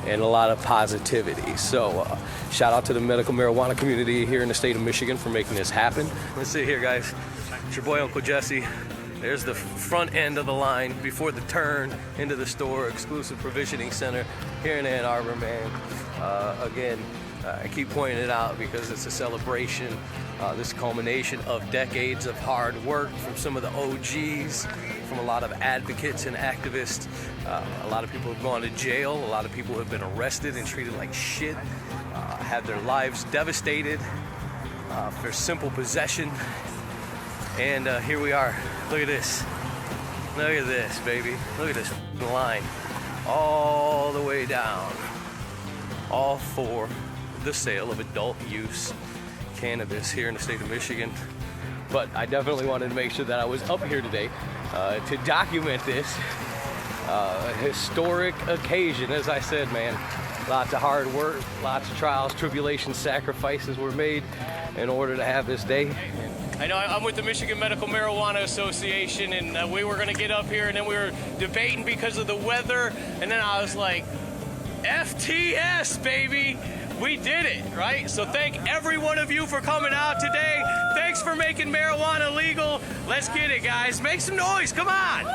and a lot of positivity. So shout out to the medical marijuana community here in the state of Michigan for making this happen. Let's see here, guys. It's your boy, Uncle Jesse. There's the front end of the line before the turn into the store, exclusive provisioning center here in Ann Arbor, man. Again, I keep pointing it out because it's a celebration. This culmination of decades of hard work from some of the OGs, from a lot of advocates and activists. A lot of people have gone to jail. A lot of people have been arrested and treated like shit, had their lives devastated for simple possession. And here we are. Look at this. Look at this, baby. Look at this line. All the way down. All for the sale of adult use cannabis here in the state of Michigan. But I definitely wanted to make sure that I was up here today to document this historic occasion. As I said, man, lots of hard work, lots of trials, tribulations, sacrifices were made in order to have this day. I know I'm with the Michigan Medical Marijuana Association, and we were going to get up here, and then we were debating because of the weather, and then I was like, FTS, baby! We did it, right? So thank every one of you for coming out today. Thanks for making marijuana legal. Let's get it, guys. Make some noise, come on!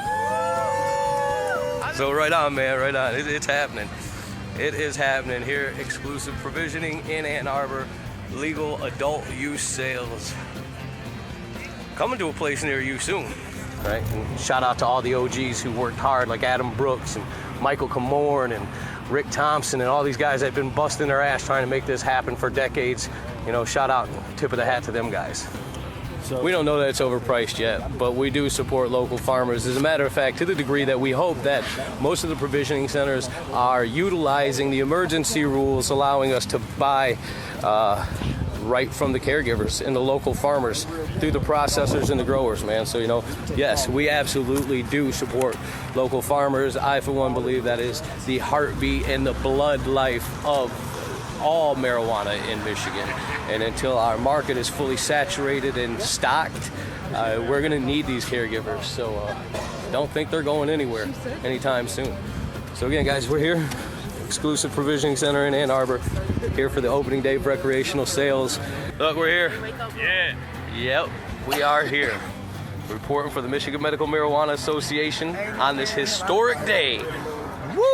So right on, man, right on. It's happening. It is happening here. Exclusive provisioning in Ann Arbor. Legal adult use sales. Coming to a place near you soon, right? And shout out to all the OGs who worked hard, like Adam Brooks and Michael Camorn and Rick Thompson and all these guys that have been busting their ass trying to make this happen for decades. You know, shout out and tip of the hat to them guys. We don't know that it's overpriced yet, but we do support local farmers. As a matter of fact, to the degree that we hope that most of the provisioning centers are utilizing the emergency rules, allowing us to buy right from the caregivers and the local farmers through the processors and the growers, man. So, you know, yes, we absolutely do support local farmers. I, for one, believe that is the heartbeat and the blood life of all marijuana in Michigan. And until our market is fully saturated and stocked, we're going to need these caregivers. So don't think they're going anywhere anytime soon. So again, guys, we're here. Exclusive provisioning center in Ann Arbor, here for the opening day of recreational sales. Look, we're here. Yeah. Yep, we are here. Reporting for the Michigan Medical Marijuana Association on this historic day. Woo!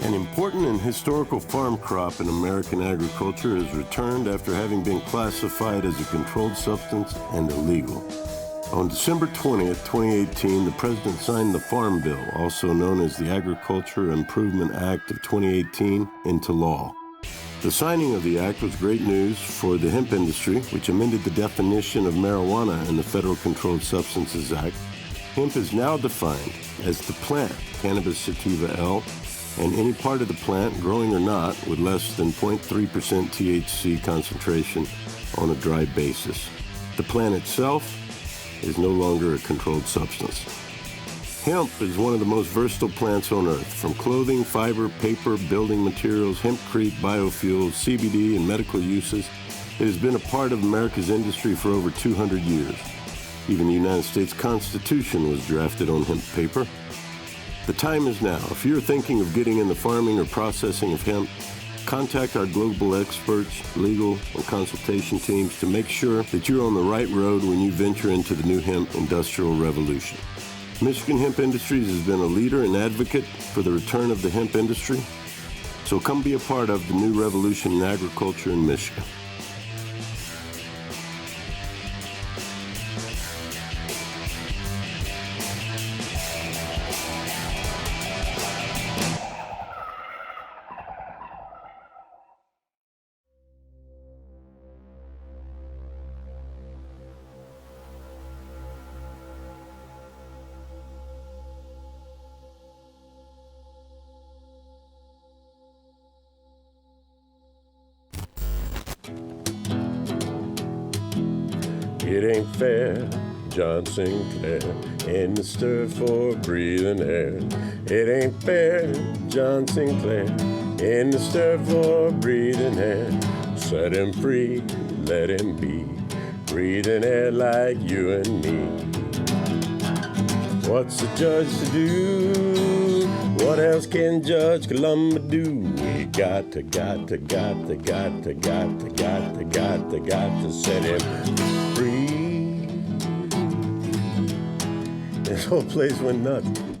An important and historical farm crop in American agriculture is returned after having been classified as a controlled substance and illegal. On December 20th, 2018, the President signed the Farm Bill, also known as the Agriculture Improvement Act of 2018, into law. The signing of the act was great news for the hemp industry, which amended the definition of marijuana in the Federal Controlled Substances Act. Hemp is now defined as the plant, Cannabis sativa L, and any part of the plant, growing or not, with less than 0.3% THC concentration on a dry basis. The plant itself is no longer a controlled substance. Hemp is one of the most versatile plants on earth. From clothing, fiber, paper, building materials, hempcrete, biofuels, CBD, and medical uses, It has been a part of America's industry for over 200 years. Even the United States Constitution was drafted on hemp paper. The time is now. If you're thinking of getting in the farming or processing of hemp, contact our global experts, legal, and consultation teams to make sure that you're on the right road when you venture into the new hemp industrial revolution. Michigan Hemp Industries has been a leader and advocate for the return of the hemp industry, so come be a part of the new revolution in agriculture in Michigan. It ain't fair, John Sinclair, in the stir for breathing air. It ain't fair, John Sinclair, in the stir for breathing air. Set him free, let him be, breathing air like you and me. What's the judge to do? What else can Judge Columba do? We got to set him free. This whole place went nuts.